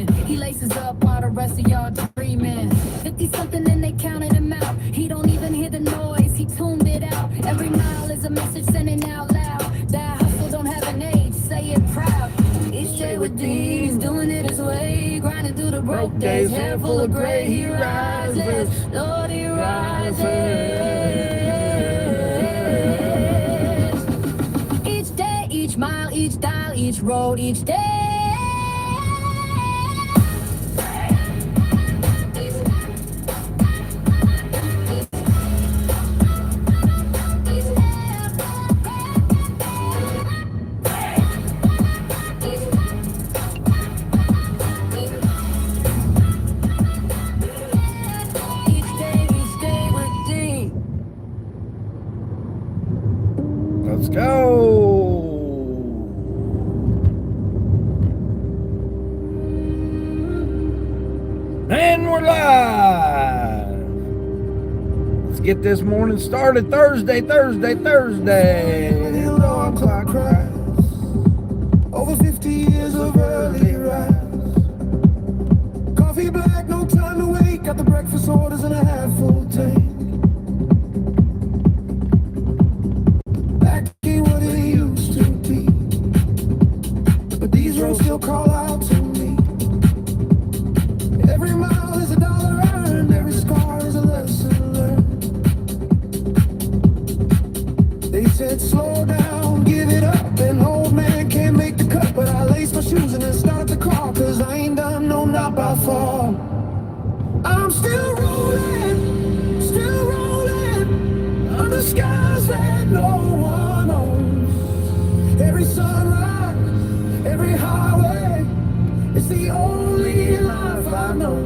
scheming. He laces up while the rest of y'all dreaming. 50-something and they counted him out. He don't even hear the noise, he tuned it out. Every mile is a message sending out loud. That hustle don't have an age, say it proud. Each day with D, he's doing it his way. Grinding through the broke days, hair full of gray. He rises, Lord, he rises. Each day, each mile, each dial, each road, each day. Let's go. And we're live. Let's get this morning started. Thursday. The alarm clock cries. Over 50 years of early rise. Coffee black, no time to wait. Got the breakfast orders and a half full tank. Back ain't what it used to be, but these roads still call out to me. Every mile is a dollar earned, every scar is a lesson learned. They said slow down, give it up, an old man can't make the cut. But I laced my shoes and then started the car, cause I ain't done, no, not by far. I'm still rolling under skies that no one owns. Every sunrise, every highway, it's the only life I know.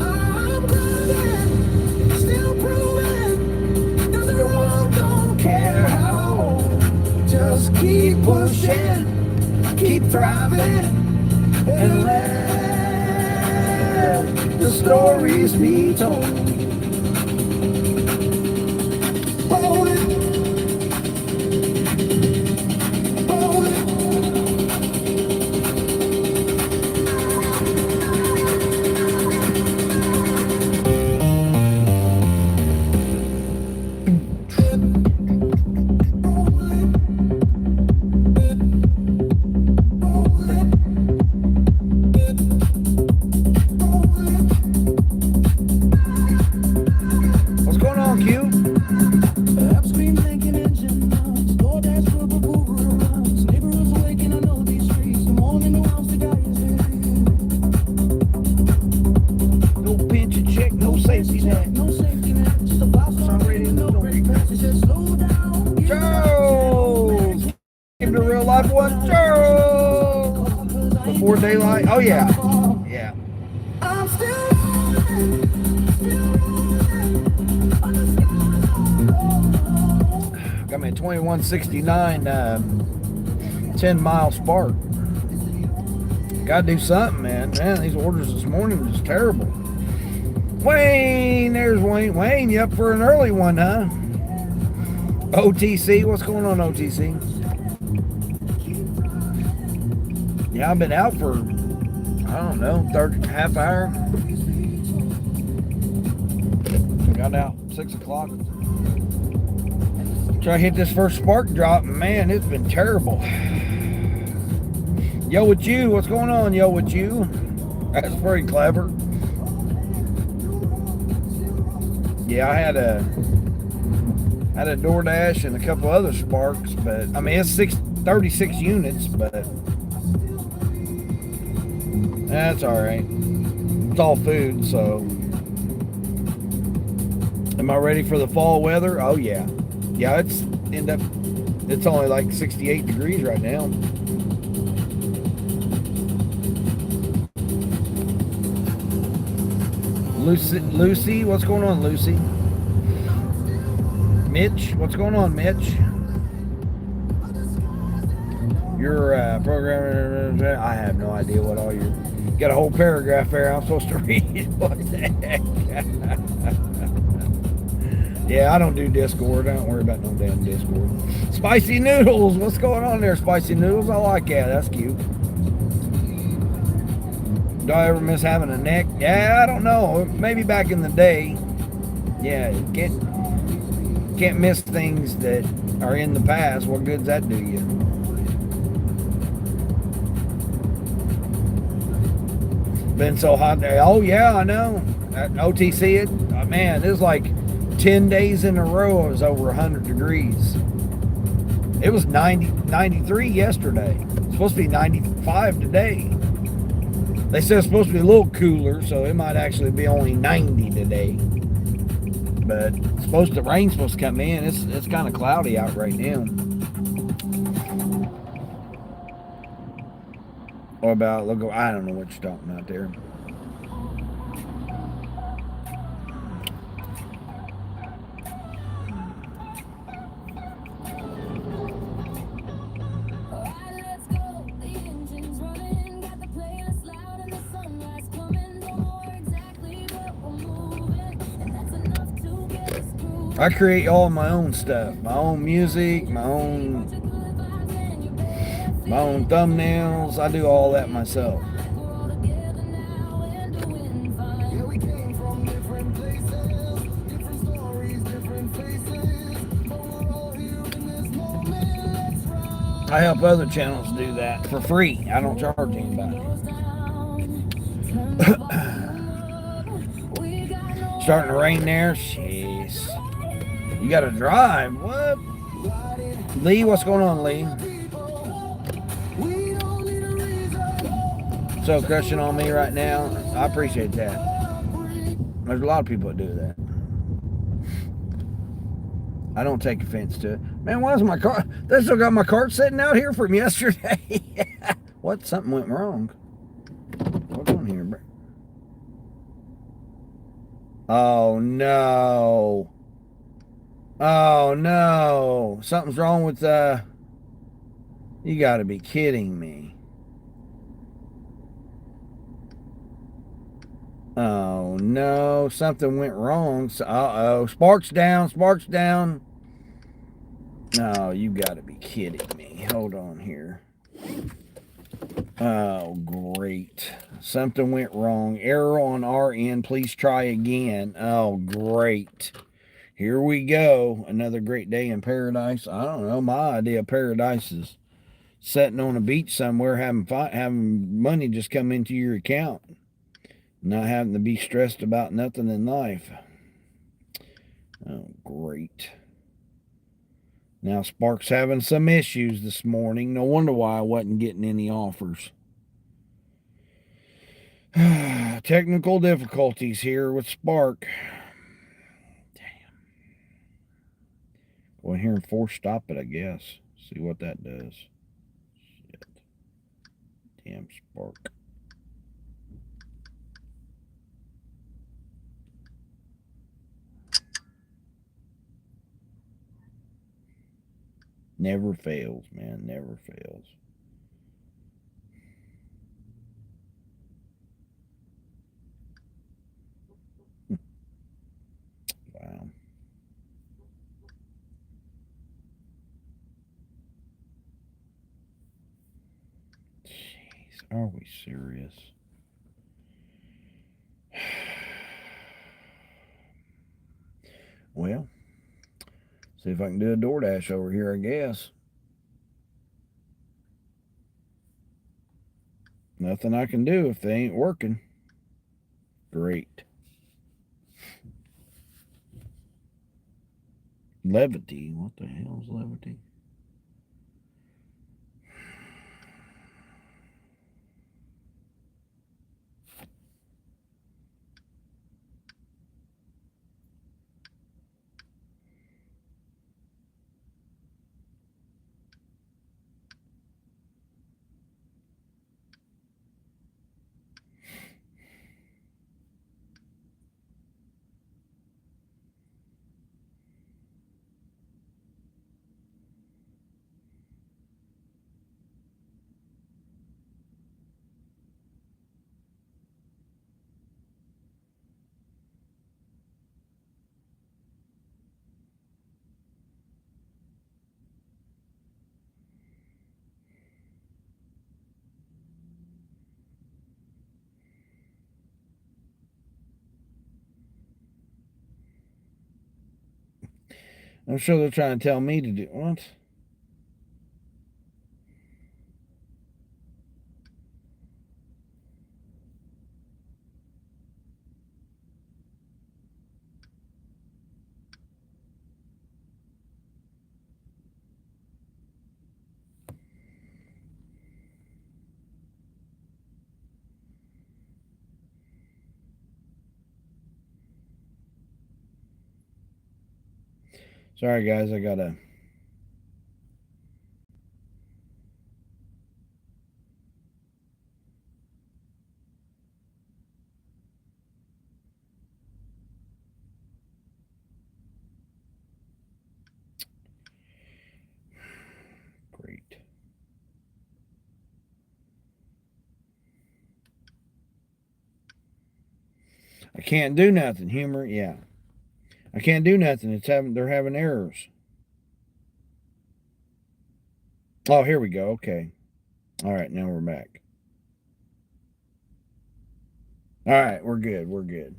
I'm grinding, still proving, nothing wrong, don't care how old. Just keep pushing, keep thriving, and let the stories be told. Hold it. Hold it. What's going on, Q? Upstream blinking engine runs, Doordash purple Uber runs. Neighborhoods waking, I know these streets. The morning the house the guy is here. No pension check, no safety net. No safety net, just a box on radio, no brake pads. It says slow down. Charles! Give the real life one. Charles! Before daylight. Oh, yeah. Yeah. I'm still rolling under skies. Got me a 2169 10-mile Spark. Gotta do something, man. Man, these orders this morning was terrible. Wayne, there's Wayne. Wayne, you up for an early one, huh? OTC, what's going on, OTC? Yeah, I've been out for, I don't know, half hour. Got out 6 o'clock. Try to hit this first spark drop. Man, it's been terrible. Yo with you, what's going on, yo with you? That's pretty clever. Yeah, I had a Doordash and a couple other sparks, but I mean it's 36 units, but that's all right. It's all food, so. Am I ready for the fall weather? Oh yeah. Yeah, it's only like 68 degrees right now. Lucy, what's going on, Lucy? Mitch, what's going on, Mitch? Your programmer, I have no idea what all your, got a whole paragraph there I'm supposed to read. What the heck? Yeah, I don't do Discord. I don't worry about no damn Discord. Spicy Noodles, what's going on there, Spicy Noodles? I like that, that's cute. Do I ever miss having a neck? Yeah, I don't know. Maybe back in the day. Yeah, can't miss things that are in the past. What good's that do you? Been so hot there. Oh yeah, I know. At OTC, man, it was like 10 days in a row. It was over 100 degrees. It was 93 yesterday. It's supposed to be 95 today. They said it's supposed to be a little cooler, so it might actually be only 90 today. But the rain's supposed to come in. It's kind of cloudy out right now. Or about look, I don't know what you're talking about there. I create all my own stuff, my own music, my own thumbnails. I do all that myself. I help other channels do that for free. I don't charge anybody. Starting to rain there. Jeez. You gotta drive. What? Lee, what's going on, Lee? So crushing on me right now. I appreciate that. There's a lot of people that do that. I don't take offense to it. Man, why is my car? They still got my cart sitting out here from yesterday. What? Something went wrong. What's on here, bro? Oh no. Oh no. Something's wrong with you gotta be kidding me. Oh no, something went wrong. Uh-oh. Sparks down, sparks down. No, you gotta be kidding me. Hold on here. Oh, great. Something went wrong. Error on our end. Please try again. Oh, great. Here we go. Another great day in paradise. I don't know. My idea of paradise is sitting on a beach somewhere, having money just come into your account. Not having to be stressed about nothing in life. Oh, great. Now, Spark's having some issues this morning. No wonder why I wasn't getting any offers. Technical difficulties here with Spark. Damn. Go in here and force stop it, I guess. See what that does. Shit. Damn Spark. Never fails, man. Never fails. Wow. Jeez, are we serious? Well, see if I can do a DoorDash over here, I guess. Nothing I can do if they ain't working. Great. Levity. What the hell is levity? I'm sure they're trying to tell me to do what? Sorry, guys, I gotta. Great. I can't do nothing. Humor, yeah. I can't do nothing. They're having errors. Oh, here we go. Okay. All right, now we're back. All right, we're good. We're good.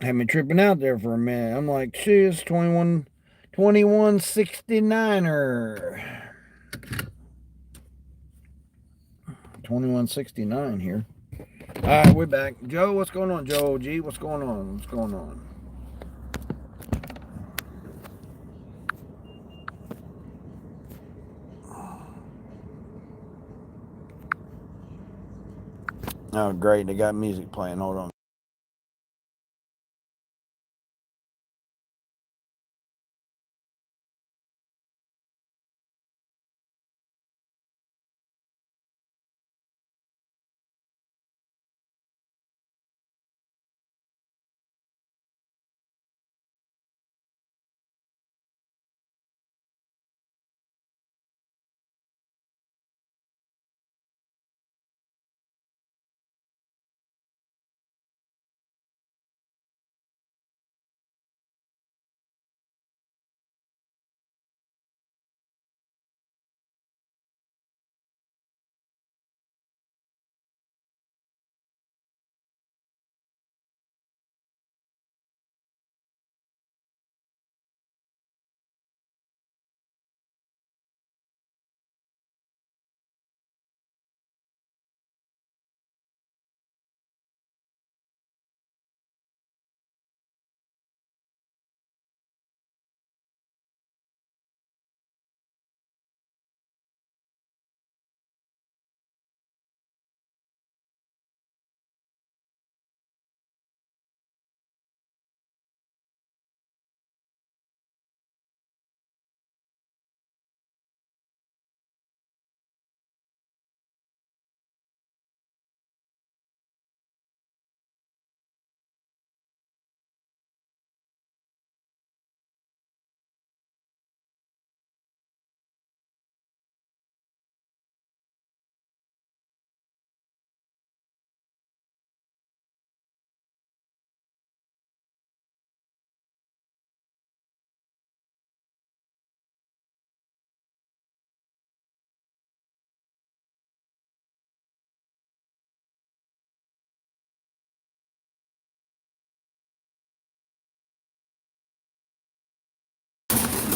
Had me tripping out there for a minute. I'm like, shit, it's 2169er. 2169 here. All right, we're back. Joe, what's going on? Joe OG, what's going on? What's going on? Oh, great. They got music playing. Hold on.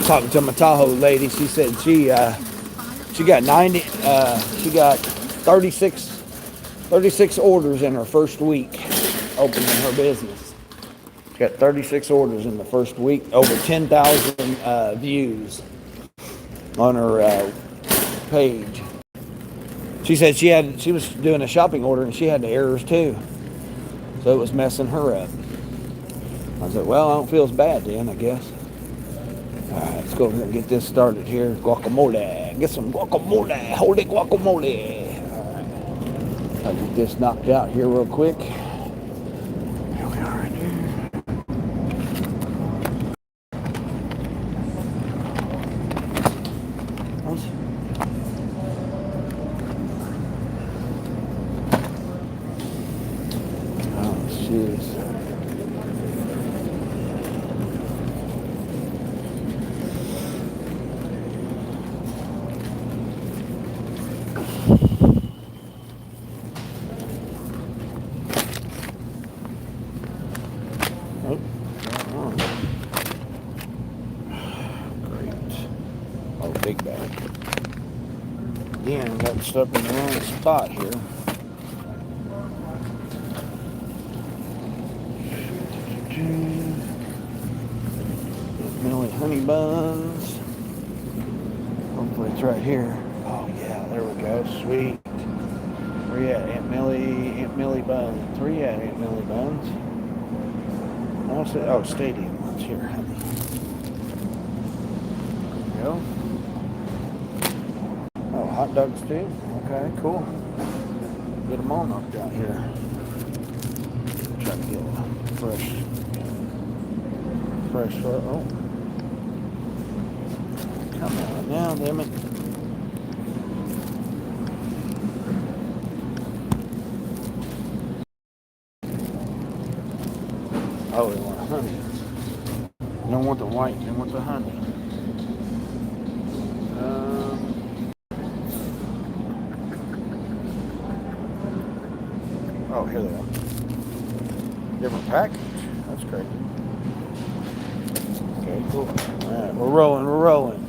Talking to my Tahoe lady, she said she got 90. She got 36 orders in her first week opening her business. She got 36 orders in the first week, over 10,000 views on her page. She said she was doing a shopping order and she had the errors too, so it was messing her up. I said, well, I don't feel as bad then, I guess. All right, let's go and get this started here. Guacamole. Get some guacamole. Holy guacamole. All right. I'll get this knocked out here real quick. Here we are right here. Oh, jeez. Oh, up in the wrong spot here. Millie honey buns. Hopefully it's right here. Oh yeah, there we go. Sweet. Where you at, Aunt Millie? Aunt Millie buns. Where you at, Aunt Millie buns? Oh, Stadium ones here, honey. There we go. Oh, hot dogs too? Okay, cool. Get them on up down here. Try to get a fresh. Oh. Come on now, damn it. Oh, they want honey. They don't want the white, they want the honey. Oh, here they are. Different package. That's great. Okay, cool. Alright, we're rolling.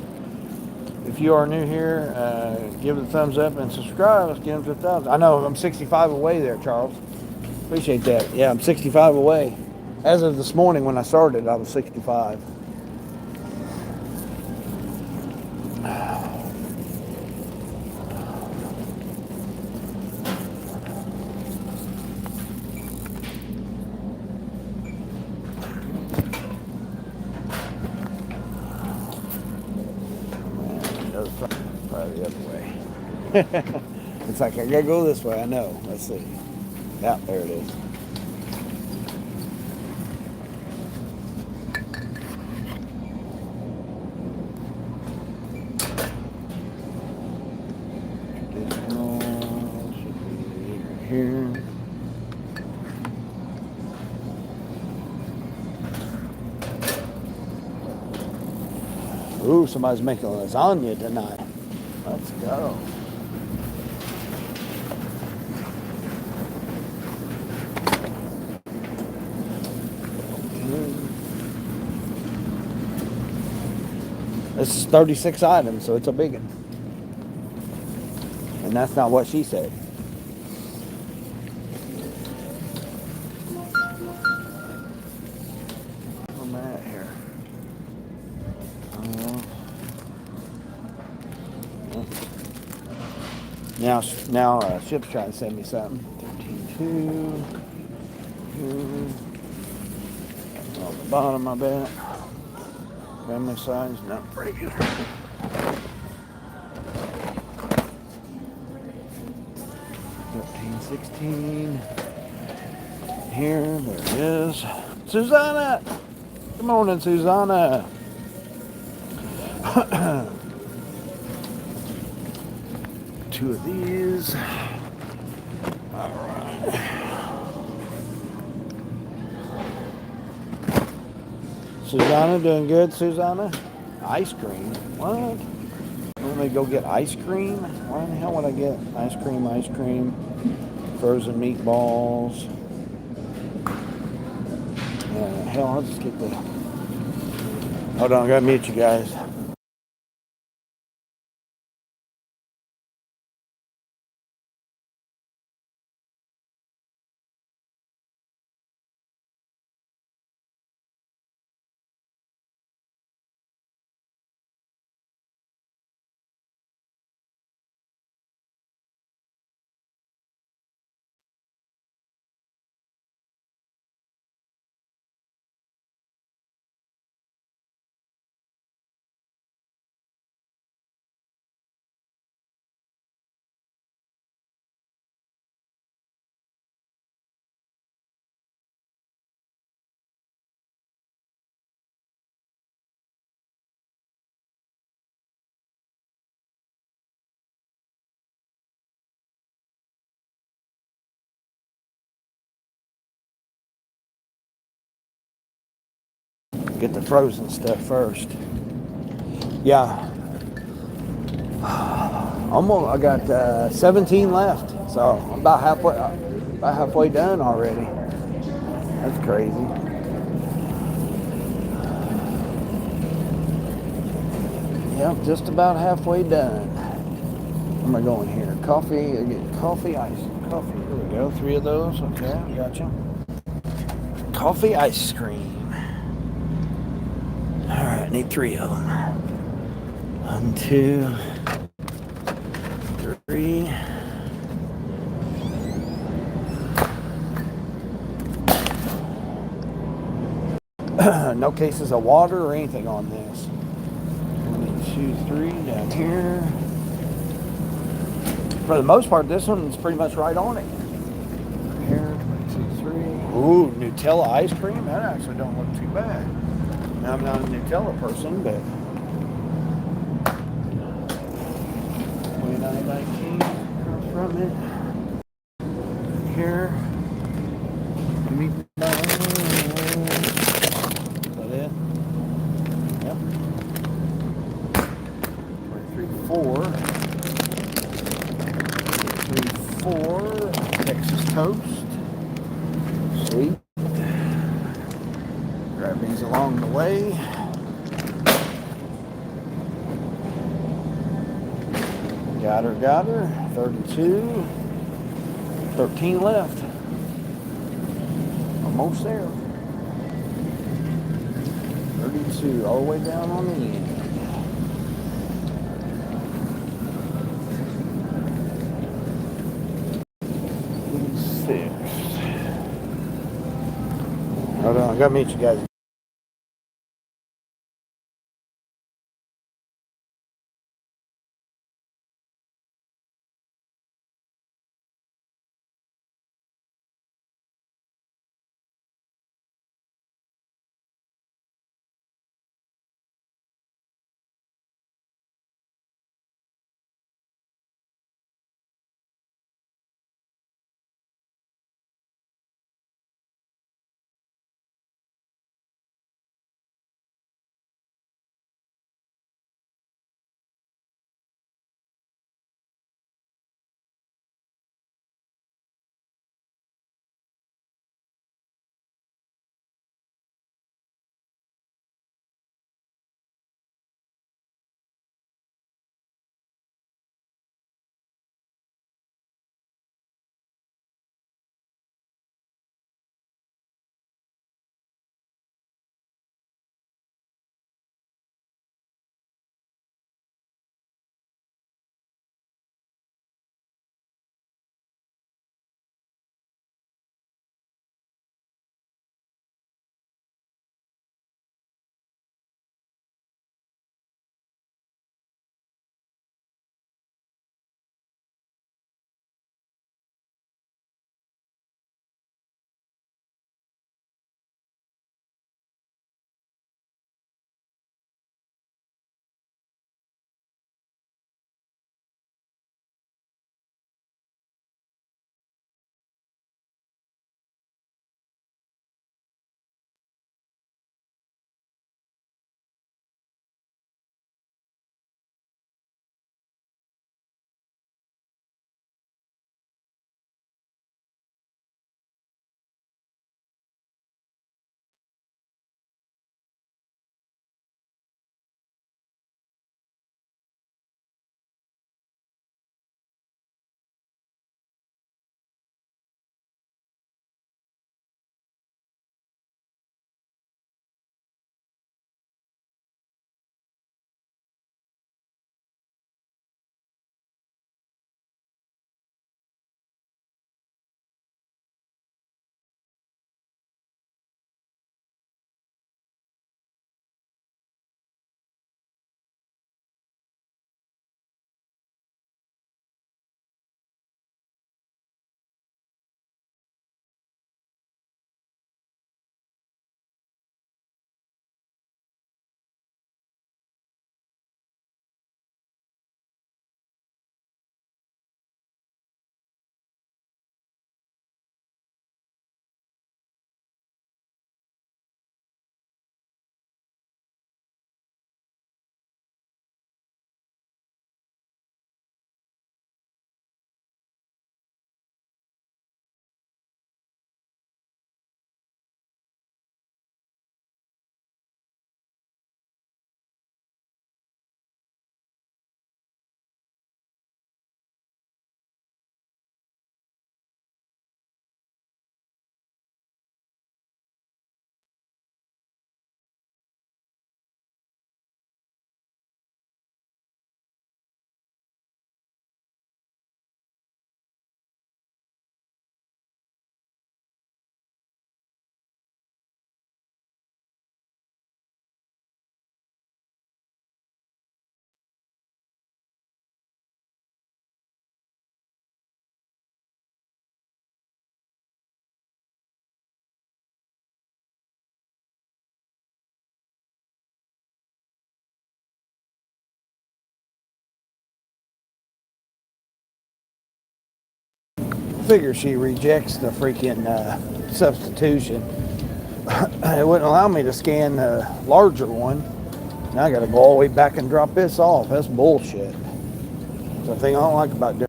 If you are new here, give it a thumbs up and subscribe. Let's get them to 1,000. I know I'm 65 away there, Charles. Appreciate that. Yeah, I'm 65 away. As of this morning when I started, I was 65. Probably the other way. It's like I gotta go this way. I know. Let's see. Yeah, there it is. Here. Ooh, somebody's making lasagna tonight. Let's go. This is 36 items, so it's a big one. And that's not what she said. Where am I at here? Now Ship's trying to send me something. 13.2. On the bottom, I bet. Family size, not regular. 13.16. Here, there it is. Susanna! Good morning, Susanna. Two of these. All right. Susanna, doing good, Susanna? Ice cream? What? Want me to go get ice cream? Why in the hell would I get ice cream? Frozen meatballs. Hell, I'll just get the... Hold on, I gotta mute you guys. Get the frozen stuff first. Yeah. Almost, I got 17 left, so I'm about halfway done already. That's crazy. Yep, just about halfway done. Where am I going here? coffee, coffee ice, coffee. Here we go. 3 of those. Okay, I gotcha. Coffee ice cream. All right, I need 3 of them. 1, 2, 3. No cases of water or anything on this. 1, 2, 3 down here. For the most part, this one's pretty much right on it. Here, 1, 2, 3. Ooh, Nutella ice cream. That actually don't look too bad. Now, I'm not a Nutella person, but 29.19 from it. Here. Meat. Is that it? Yep. 23, 4. 4 Texas toast. Sweet. Grab these along the way. Got her. 32. 13 left. Almost there. 32 all the way down on the end. 6. Hold on, I gotta meet you guys. figure she rejects the freaking substitution. It wouldn't allow me to scan the larger one. Now I got to go all the way back and drop this off. That's bullshit. The thing I don't like about doing.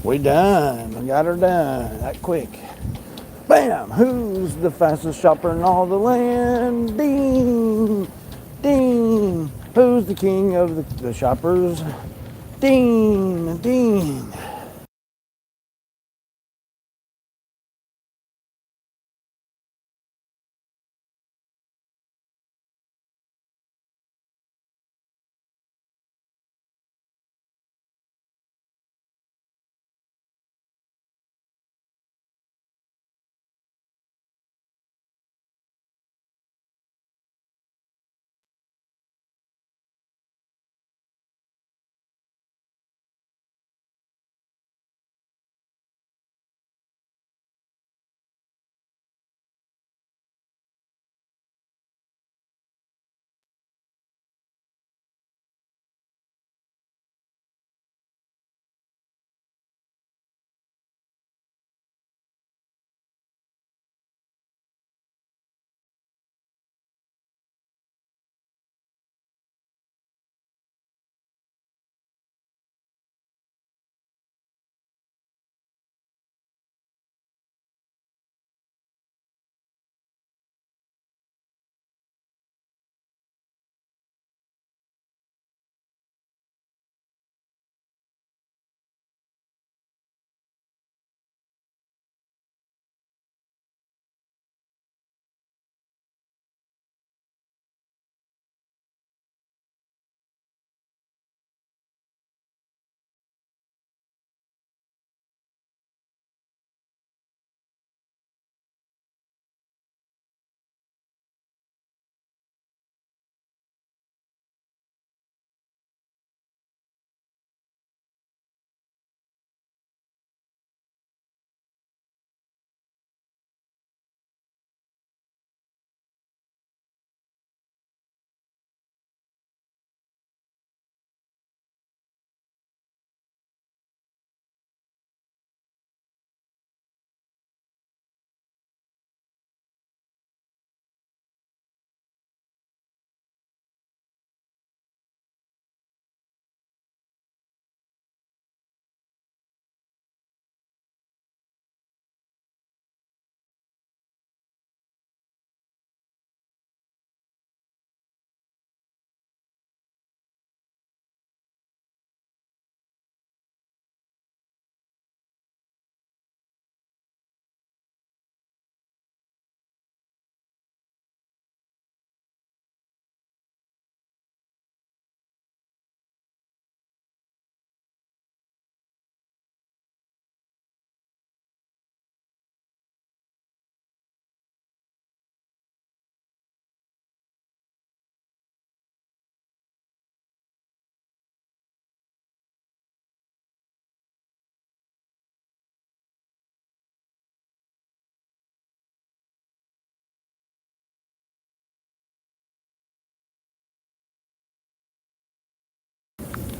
We done. We got her done. That quick. Bam! Who's the fastest shopper in all the land? Ding! Ding! Who's the king of the shoppers? Ding! Ding!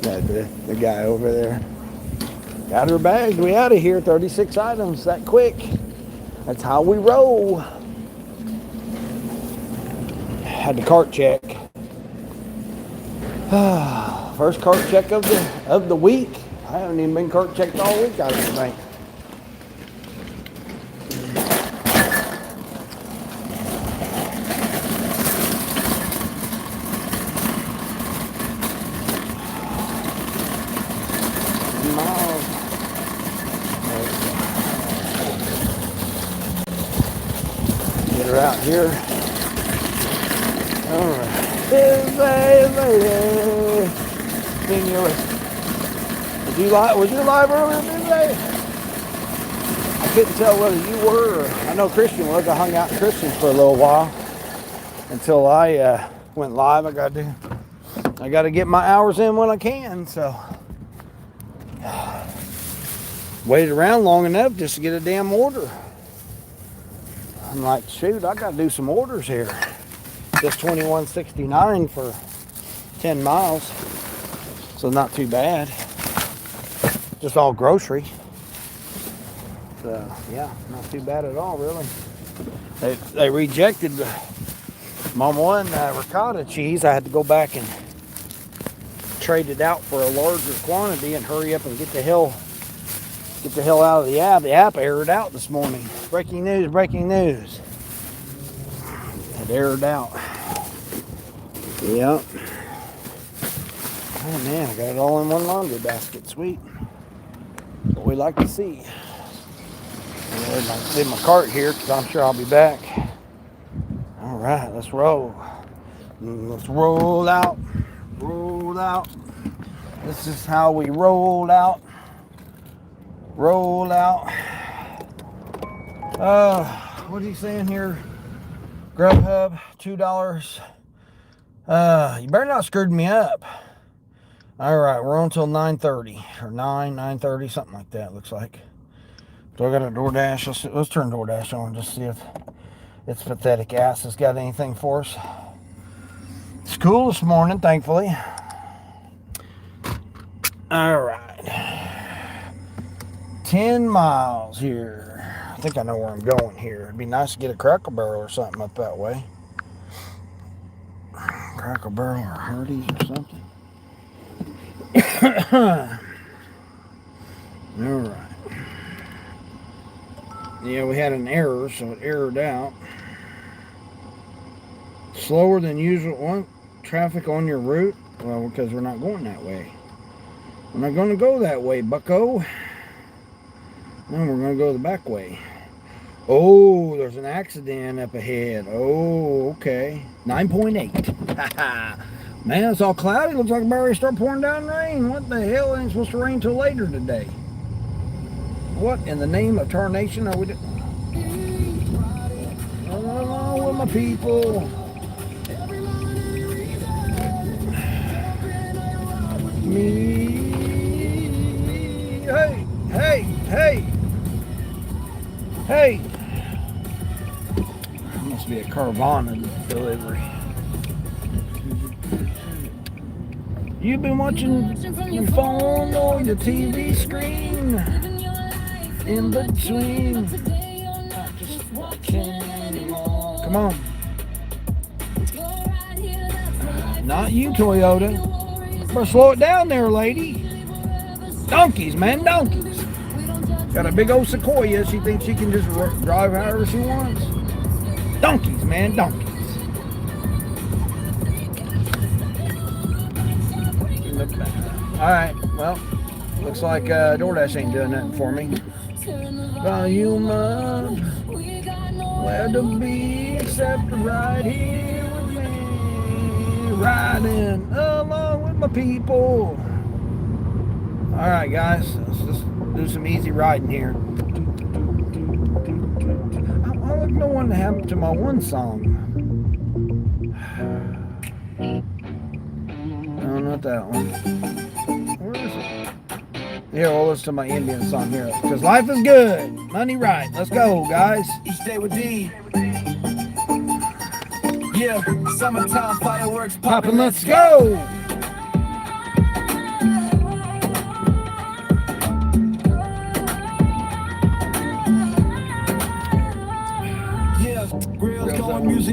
The guy over there. Got her bags. We out of here. 36 items that quick. That's how we roll. Had the cart check. First cart check of the week. I haven't even been cart checked all week, I don't think. Get her out here. All right. Was you live earlier today? I couldn't tell whether you were. I know Christian was. I hung out in Christian's for a little while until I went live. I got to get my hours in when I can. So waited around long enough just to get a damn order. I'm like, shoot, I got to do some orders here. Just $21.69 for 10 miles, so not too bad. Just all grocery. So yeah, not too bad at all, really. They rejected my one ricotta cheese. I had to go back and trade it out for a larger quantity and hurry up and get the hell out of the app. The app aired out this morning. Breaking news, breaking news. It aired out. Yep. Oh man, I got it all in one laundry basket. Sweet. What we like to see. I'll leave my cart here because I'm sure I'll be back. All right, let's roll. Let's roll out. Roll out. This is how we roll out. Roll out. What are you saying here? Grubhub, $2. You better not screwed me up. All right, we're on until 9:30 or 9:30, something like that. Looks like. So I got a DoorDash. Let's turn DoorDash on just see if its pathetic ass has got anything for us. It's cool this morning, thankfully. All right, 10 miles here. I think I know where I'm going here. It'd be nice to get a Cracker Barrel or something up that way. Cracker Barrel or Hardee's or something. All right. Yeah, we had an error, so it errored out. Slower than usual. Traffic on your route? Well, because we're not going that way. We're not going to go that way, bucko. No, we're going to go the back way. Oh, there's an accident up ahead. Oh, okay. 9.8. Man, it's all cloudy. Looks like it's about ready to start pouring down rain. What the hell? It ain't supposed to rain till later today. What in the name of tarnation are we doing? Along with my people. Me. Hey, hey, hey. Hey. Must be a Carvana delivery. You've been watching your phone or your TV screen. In between. Just watching anymore. Come on. Not you, Toyota. Better slow it down there, lady. Donkeys, man, donkeys. Got a big old Sequoia. She thinks she can just drive however she wants. Donkeys, man, donkeys. Alright, well, looks like DoorDash ain't doing nothing for me. Volume up, where to be except right here with me, riding along with my people. Alright guys, let's just do some easy riding here. I don't know what happened to my one song. No, not that one. Where is it? Here, we'll listen to my Indian song here. Because life is good. Money right. Let's go, guys. Each day with D. Yeah, summertime fireworks Poppin', let's go.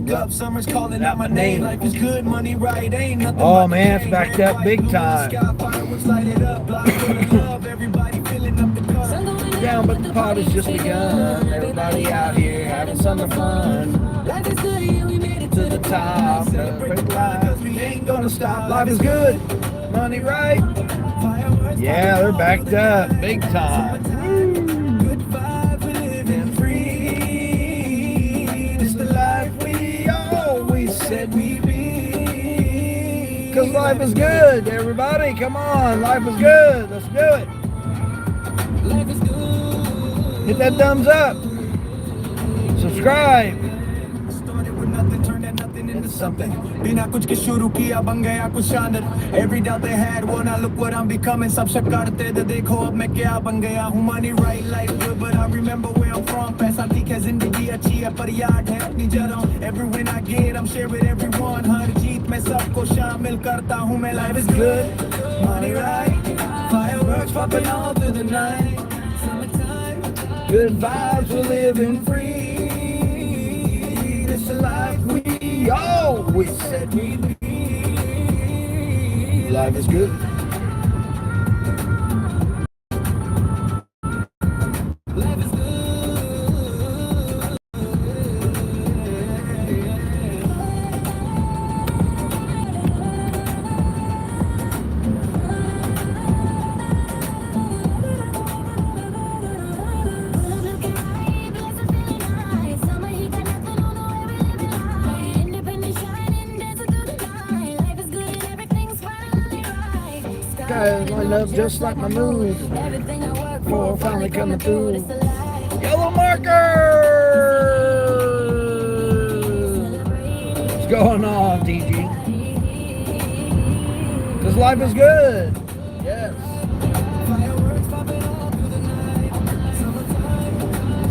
wake up, summer's calling out my name. Life is good, money right, ain't nothing. Oh man, it's backed up big time. Down, but the party's just begun. Everybody out here having summer fun. Life is good, yeah, we made it To the top, celebrate life. We ain't gonna stop. Life is good, money right. Yeah, they're backed up big time. Good vibe, we living free. It's the life we always said we'd be. Cause life is good, everybody. Come on, life is good. Let's do it. Life is good. Hit that thumbs up. Subscribe. Started with nothing, turned that nothing into something. बिना कुछ के शुरू किया बन गया कुछ शानदार. Every doubt they had, well now look what I'm becoming. सब शक करते थे देखो अब मैं क्या बन गया हूँ. Money right, life good, but I remember where I'm from. पैसा ठीक है जिंदगी अच्छी है पर याद है अपनी जड़ों. Every win I get, I'm sharing with everyone. हर जीत में सबको शामिल करता हूँ मैं. Life is good, money right. Fireworks popping all through the night. Summertime, good vibes, we're living free. It's the life we always said we'd be. Life is good. Life is good. Guys lined up just like my mood. Everything I work For finally coming through. It's the life. Yellow marker! What's going on, DG? Because life is good. Yes. Fireworks popping all through the night. Summertime,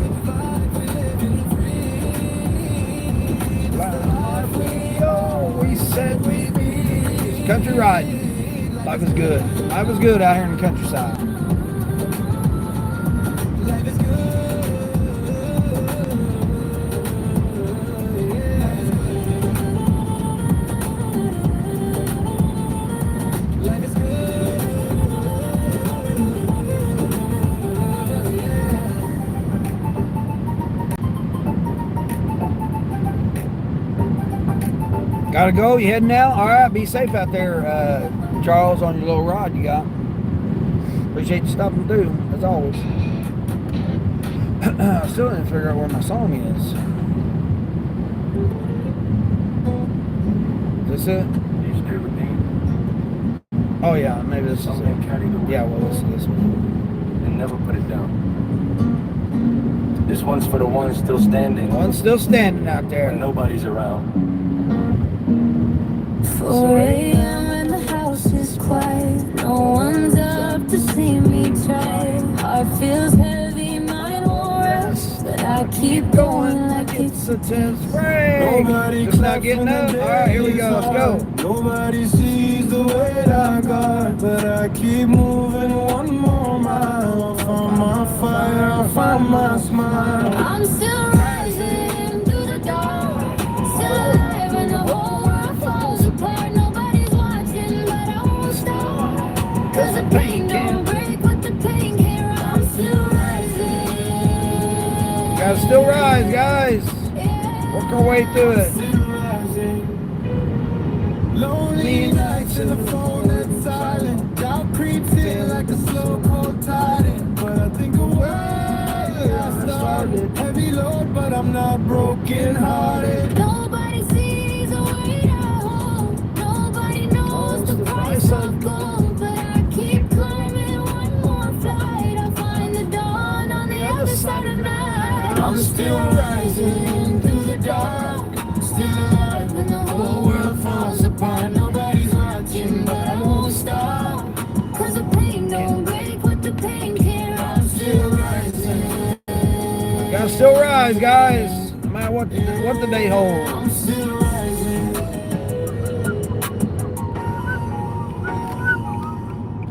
good vibe, we living free. Life we always said we'd be. Country riding. Life is good. Life is good out here in the countryside. Life is good. Life is good. Gotta go? You heading now? Alright, be safe out there, Charles, on your little ride you got. Appreciate you stopping through, as always. I still didn't figure out where my song is. Is this it? Oh yeah, maybe this is it. Yeah, well, this one. And never put it down. This one's for the ones still standing One's still standing out there. when nobody's around. 4 a.m. and the house is quiet. No one's up to see me try. Heart feels heavy, mind won't rest, but I keep going like it's a tense break. Just not getting up. Alright, here we go. Let's go. Nobody sees the weight I got, but I keep moving one more mile. I found my fire, I found my smile. I'm still rising through the dark, still alive when the whole world falls apart. Nobody's watching, but I won't stop. Cause the pain don't break what the pain can't. I'm still rising. Gotta still rise, guys. Work our way through it. Still rising. Lonely nights in the phone that's silent. Doubt creeps in like a slow cold tide. But I think of where I started. Heavy load, but I'm not broken hearted. Nobody sees the weight I hold. Nobody knows the price of gold. But I keep climbing one more flight. I find the dawn on the other side of night. I'm still rising through the dark. Still alive when the whole world falls apart. Nobody's watching, but I won't stop. Cause the pain don't break what the pain can't. I'm still rising. Gotta still rise, guys. No matter what the day holds. I'm still rising.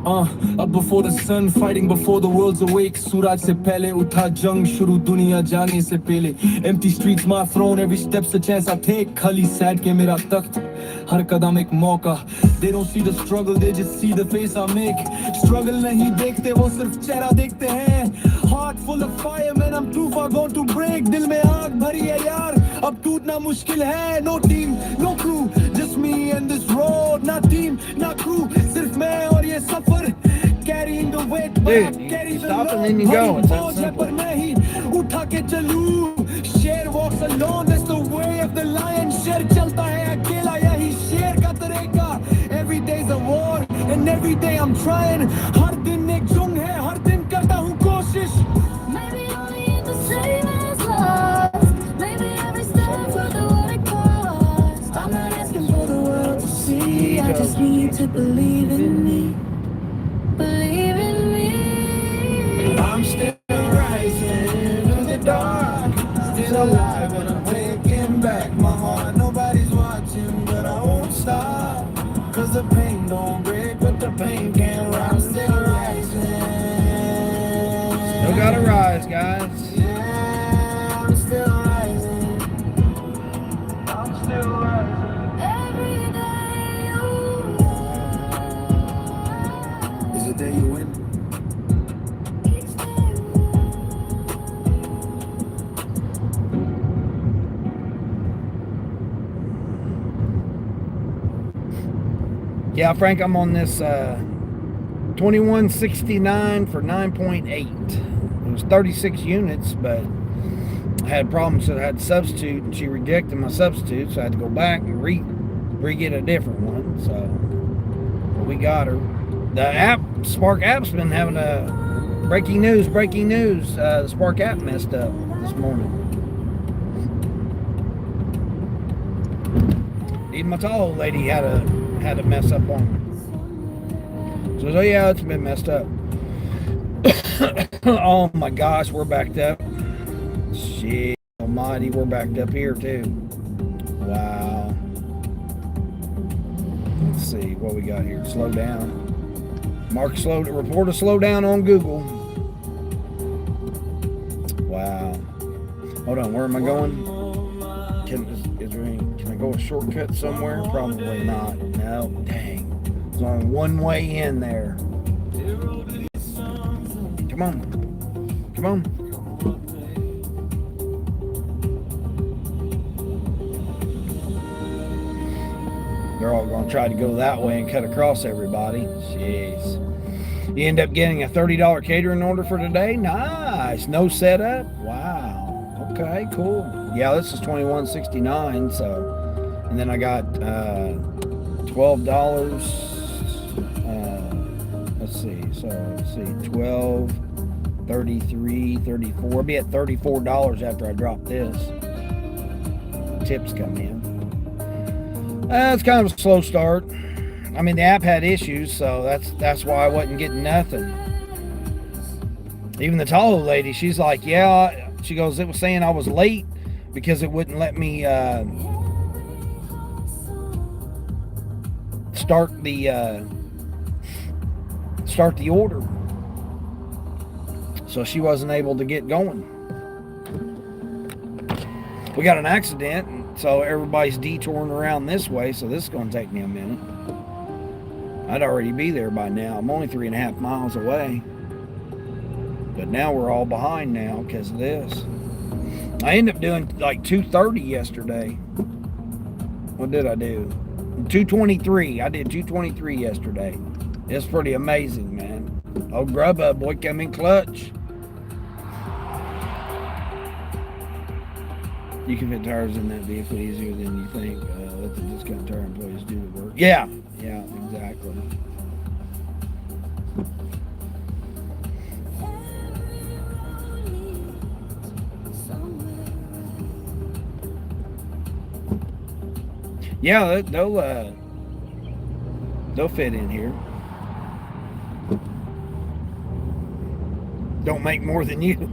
Up before the sun, fighting before the world's awake. Suraj se pehle utha jang shuru duniya jaane se pehle. Empty streets my throne, every step's a chance I take. Khali sad ke mera takht, har kadam ek mauka. They don't see the struggle, they just see the face I make. Struggle nahi dekhte, wo sirf chehra dekhte hain. Heart full of fire, man, I'm too far gone to break. Dil mein aag bhari hai yaar, ab tootna mushkil hai. No team, no crew, just me and this road. Na team, na crew, sirf main aur ye safar. Carrying the weight, dude, you stop and then you go. It's that simple. उठा के चलूं. Share walks alone, that's the way of the lion. Share चलता है अकेला, यही शेर का तरीका. Every day's a war, and every day I'm trying. हर दिन एक जंग है, हर दिन करता हूँ कोशिश. Maybe only ain't the same as lost. Maybe every step worth what it costs. I'm not asking for the world to see. I just need to believe in me. Believe in me. I'm still rising through the dark, still alive when I'm waking back. My heart, nobody's watching, but I won't stop. Cause the pain don't break, but the pain can't rise. I'm still rising. Still gotta rise, guys. Yeah, I'm still rising. I'm still rising. Every day you Is the day you win. each day Yeah, Frank, I'm on this 2169 for 9.8. It was 36 units, but I had problems, so I had to substitute, and she rejected my substitute, so I had to go back and re-get a different one. So but we got her. The app, Spark app's been having a breaking news. The Spark app messed up this morning. Even my tall old lady had a mess up on me. So yeah, it's been messed up. Oh my gosh, we're backed up. Shit almighty, we're backed up here too. Wow. Let's see what we got here. Slow down. Report a slowdown on Google. Wow. Hold on, where am I going? Can I go a shortcut somewhere? Probably not. No, dang. There's only one way in there. Come on. Come on. They're all going to try to go that way and cut across everybody. Jeez. You end up getting a $30 catering order for today? Nice. No setup? Wow. Okay, cool. Yeah, this is $21.69, so, and then I got $12. Let's see, 12, 33, 34. I'll be at $34 after I drop this. Tips come in. It's kind of a slow start. I mean, the app had issues, so that's why I wasn't getting nothing. Even the tall old lady, she's like, yeah, she goes, it was saying I was late because it wouldn't let me start the order. So she wasn't able to get going. We got an accident, and so everybody's detouring around this way, so this is going to take me a minute. I'd already be there by now. I'm only 3.5 miles away. But now we're all behind now because of this. I ended up doing like 230 yesterday. What did I do? 223. I did 223 yesterday. It's pretty amazing, man. Oh, Grubhub, boy, come in clutch. You can fit tires in that vehicle easier than you think. Let the discount tire employees do the work. Yeah, exactly. Yeah, they'll fit in here. Don't make more than you.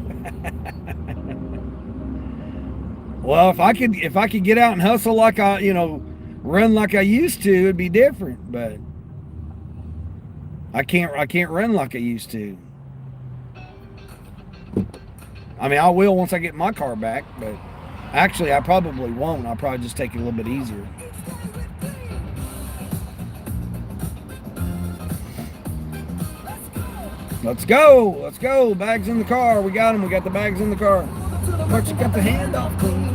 Well, if I could get out and hustle like run like I used to, it'd be different. But I can't run like I used to. I mean, I will once I get my car back, but actually I probably won't. I'll probably just take it a little bit easier. Let's go. Let's go. Bags in the car. We got them. We got the bags in the car. But you got the handoff clean.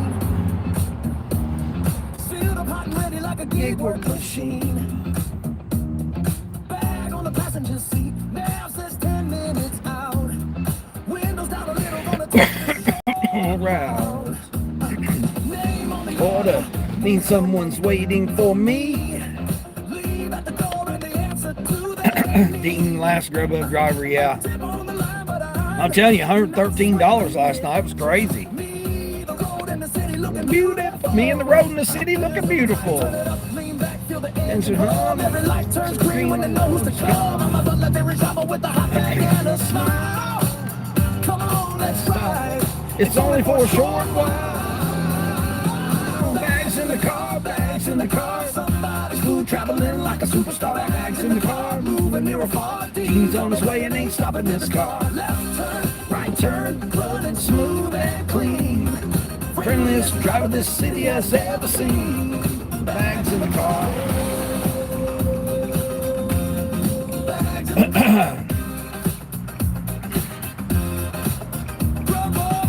Filled up hot and ready like a gig work machine. Bag on the passenger seat. Now says 10 minutes out. Windows down a little, gonna take All right. Order. Means someone's waiting for me. leave at the door and the answer to that. Dean, last grub up driver, yeah. Tip on the line, but I I'm telling you, $113 last night. It was crazy. me, the road in the city looking Beautiful. Me and the road in the city looking beautiful. up, lean back, feel the And so, every light turns green when it knows to come. I'm a butler, every driver with a hot bag and a smile. Come on, let's ride. it's only for a short while. Bags in the car, bags in the car. Somebody's food traveling like a superstar. Bags in the car, Moving near or far. Dean's on his way and ain't stopping this car. Left turn, right turn, running smooth and clean. Friendliest driver this city has ever seen. Bags in the car.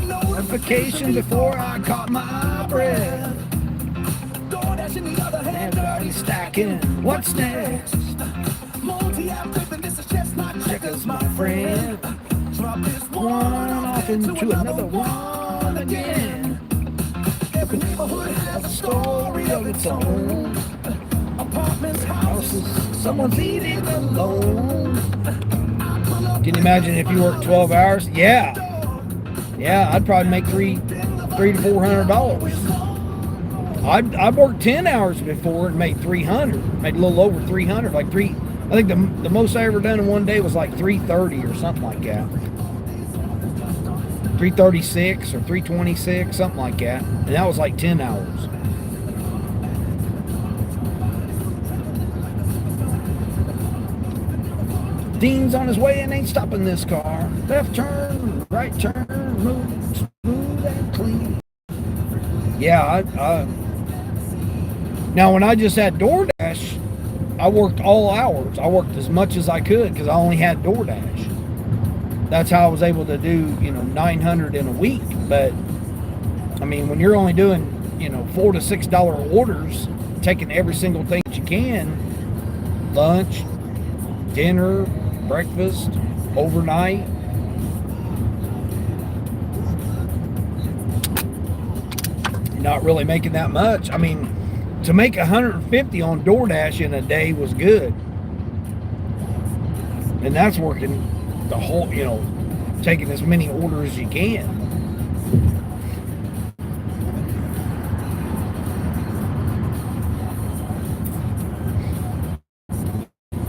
Notification before I caught my breath. Doordashing the other hand, Everybody stacking. What's next? multi-app gripping, this is chestnut checkers, my Friend, Drop this one off into another one again. Every neighborhood has a Story of its own. apartments, houses. Houses, someone's eating alone. Can you imagine if you worked 12 hours? Yeah. Yeah, I'd probably make three to $400. I've worked 10 hours before and made 300, made a little over 300, like three. I think the most I ever done in one day was like 330 or something like that. 336 or 326, something like that, and that was like 10 hours. Dean's on his way and ain't stopping this car. Left turn, right turn, move smooth and clean. Yeah, now when I just had DoorDash, I worked all hours. I worked as much as I could because I only had DoorDash. That's how I was able to do, $900 in a week. But I mean, when you're only doing, $4 to $6 orders, taking every single thing that you can, lunch, dinner, breakfast, overnight. You're not really making that much. I mean, to make $150 on DoorDash in a day was good. And that's working the whole, taking as many orders as you can.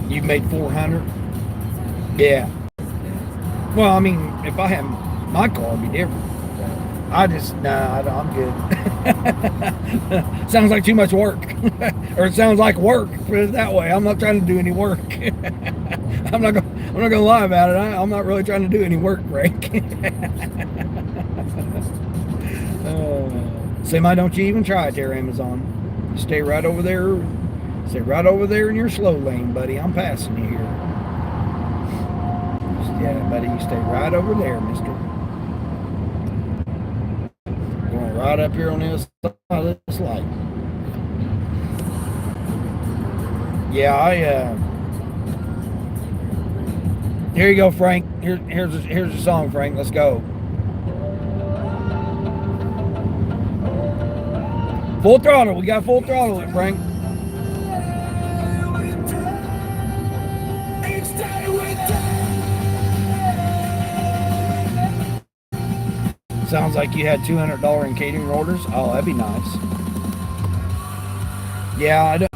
You've made 400? Yeah. Well, I mean, if I had my car, it'd be different. I'm good. Sounds like too much work. Or it sounds like work, put it that way. I'm not trying to do any work. I'm not gonna lie about it. I'm not really trying to do any work, Frank. Semi, don't you even try it there, Amazon. Stay right over there. Stay right over there in your slow lane, buddy. I'm passing you here. Yeah, buddy, you stay right over there, mister. Going right up here on the other side of this light. Yeah, here you go, Frank. Here's a song, Frank. Let's go. Full throttle. We got full throttle it, Frank. Sounds like you had $200 in catering orders. Oh, that'd be nice. Yeah, I don't.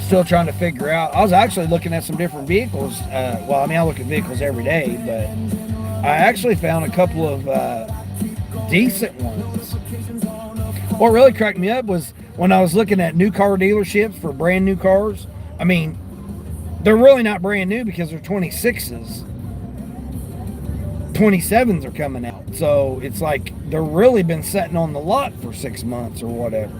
Still trying to figure out. I was actually looking at some different vehicles. Well, I mean, I look at vehicles every day, but I actually found a couple of decent ones. What really cracked me up was when I was looking at new car dealerships for brand new cars. I mean, They're really not brand new because they're 26s. 27s are coming out. So it's like they're really been sitting on the lot for 6 months or whatever.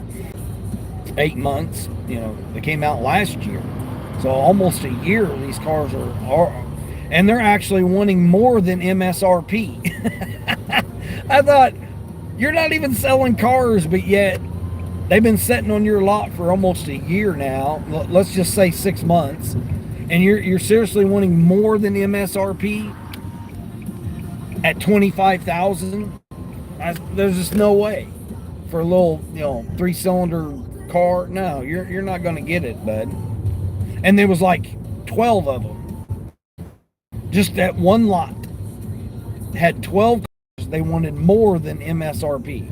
8 months, they came out last year. So almost a year these cars are and they're actually wanting more than MSRP. I thought, you're not even selling cars, but yet they've been sitting on your lot for almost a year now. Let's just say 6 months. And you're seriously wanting more than MSRP at $25,000? There's just no way for a little, 3-cylinder car. No, you're not going to get it, bud. And there was like 12 of them. Just that one lot had 12 cars. They wanted more than MSRP.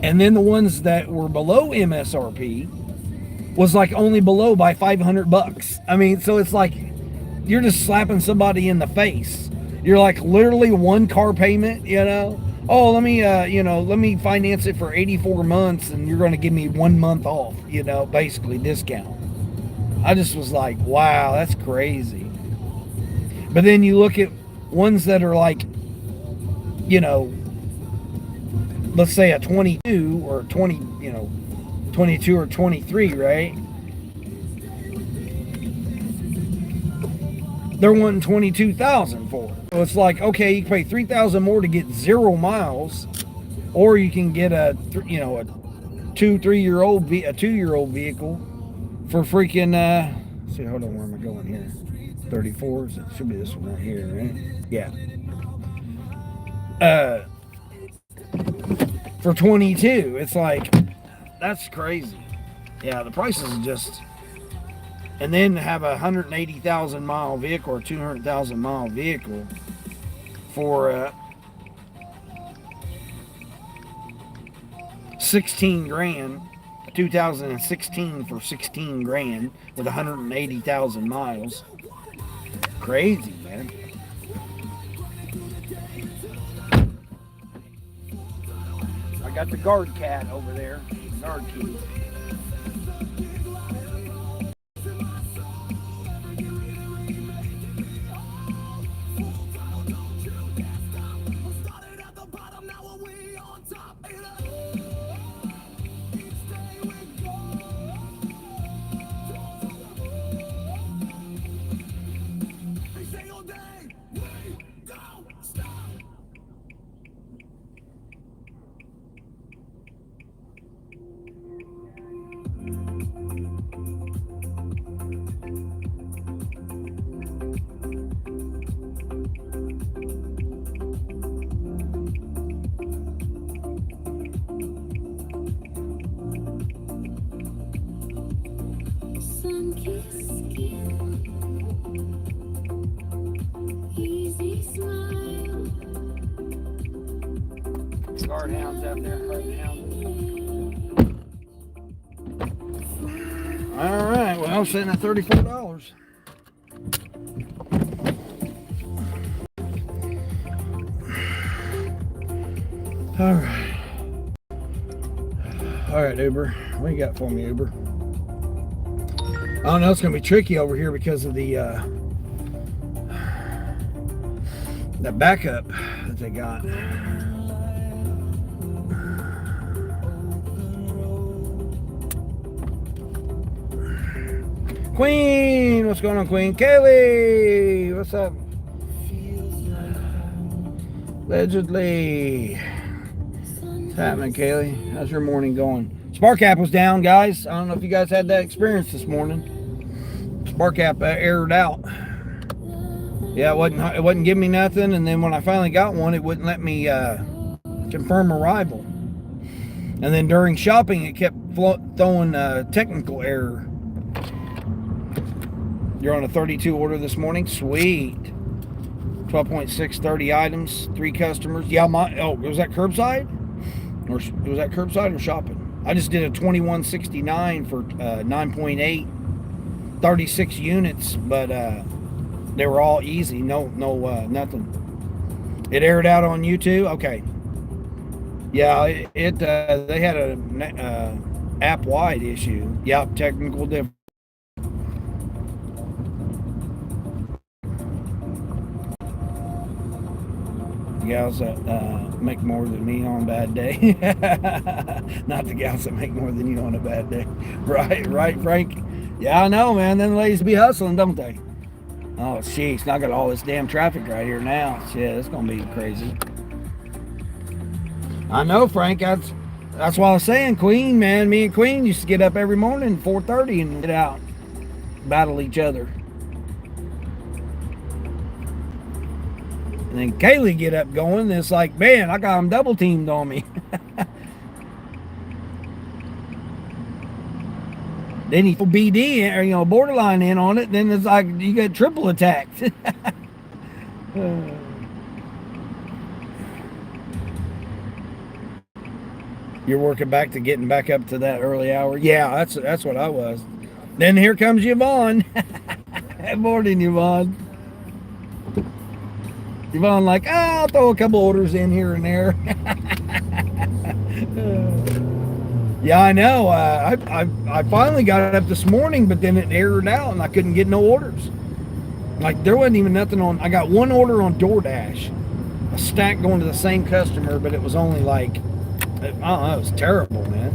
And then the ones that were below MSRP was like only below by $500. I mean, so it's like you're just slapping somebody in the face. You're like literally one car payment, Oh, let me finance it for 84 months and you're going to give me 1 month off, basically discount. I just was like, wow, that's crazy. But then you look at ones that are like, let's say a 22 or 22 or 23, right? They're wanting $22,000 for it. So it's like, okay, you can pay $3,000 more to get 0 miles, or you can get a 2-3-year-old, a 2-year-old vehicle for freaking, see, hold on, where am I going here? 34s, it should be this one right here, right? Yeah. For 22, it's like, that's crazy. Yeah, the prices are just, and then have a 180,000 mile vehicle or 200,000 mile vehicle for 16 grand. 2016 for 16 grand with 180,000 miles. Crazy, man. I got the guard cat over there, the guard key. Guard hounds out there, All right, well, I'm sitting at $34. All right, Uber. What you got for me, Uber? I don't know. It's gonna be tricky over here because of the backup that they got. Queen, what's going on, Queen? Kaylee, what's up? Allegedly. What's happening, Kaylee? How's your morning going? Spark app was down, guys. I don't know if you guys had that experience this morning. Spark app errored out. Yeah, it wasn't giving me nothing, and then when I finally got one, it wouldn't let me confirm arrival. And then during shopping, it kept throwing technical error. You're on a 32 order this morning. Sweet. 12.6, 30 items, 3 customers. Yeah, was that curbside? Or was that curbside or shopping? I just did a 2169 for 9.8, 36 units, but they were all easy. No, nothing. It aired out on you too? Okay. Yeah, they had a app-wide issue. Yep, technical difficulty. the gals that make more than me on a bad day. Not the gals that make more than you on a bad day. Right, Frank? Yeah, I know, man. Them ladies be hustling, don't they? Oh, jeez. Now I got all this damn traffic right here now. Shit, it's going to be crazy. I know, Frank. That's why I was saying, Queen, man. Me and Queen used to get up every morning at 4:30 and get out, battle each other. And then Kaylee get up going, and it's like, man, I got them double teamed on me. Then you BD or borderline in on it, then it's like you get triple attacked. You're working back to getting back up to that early hour. Yeah, that's what I was. Then here comes Yvonne. Good morning, Yvonne. Yvonne like, I'll throw a couple orders in here and there. Yeah, I know. I finally got it up this morning, but then it errored out and I couldn't get no orders. Like there wasn't even nothing on. I got one order on Doordash, a stack going to the same customer, but it was only like, I don't know, it was terrible, man.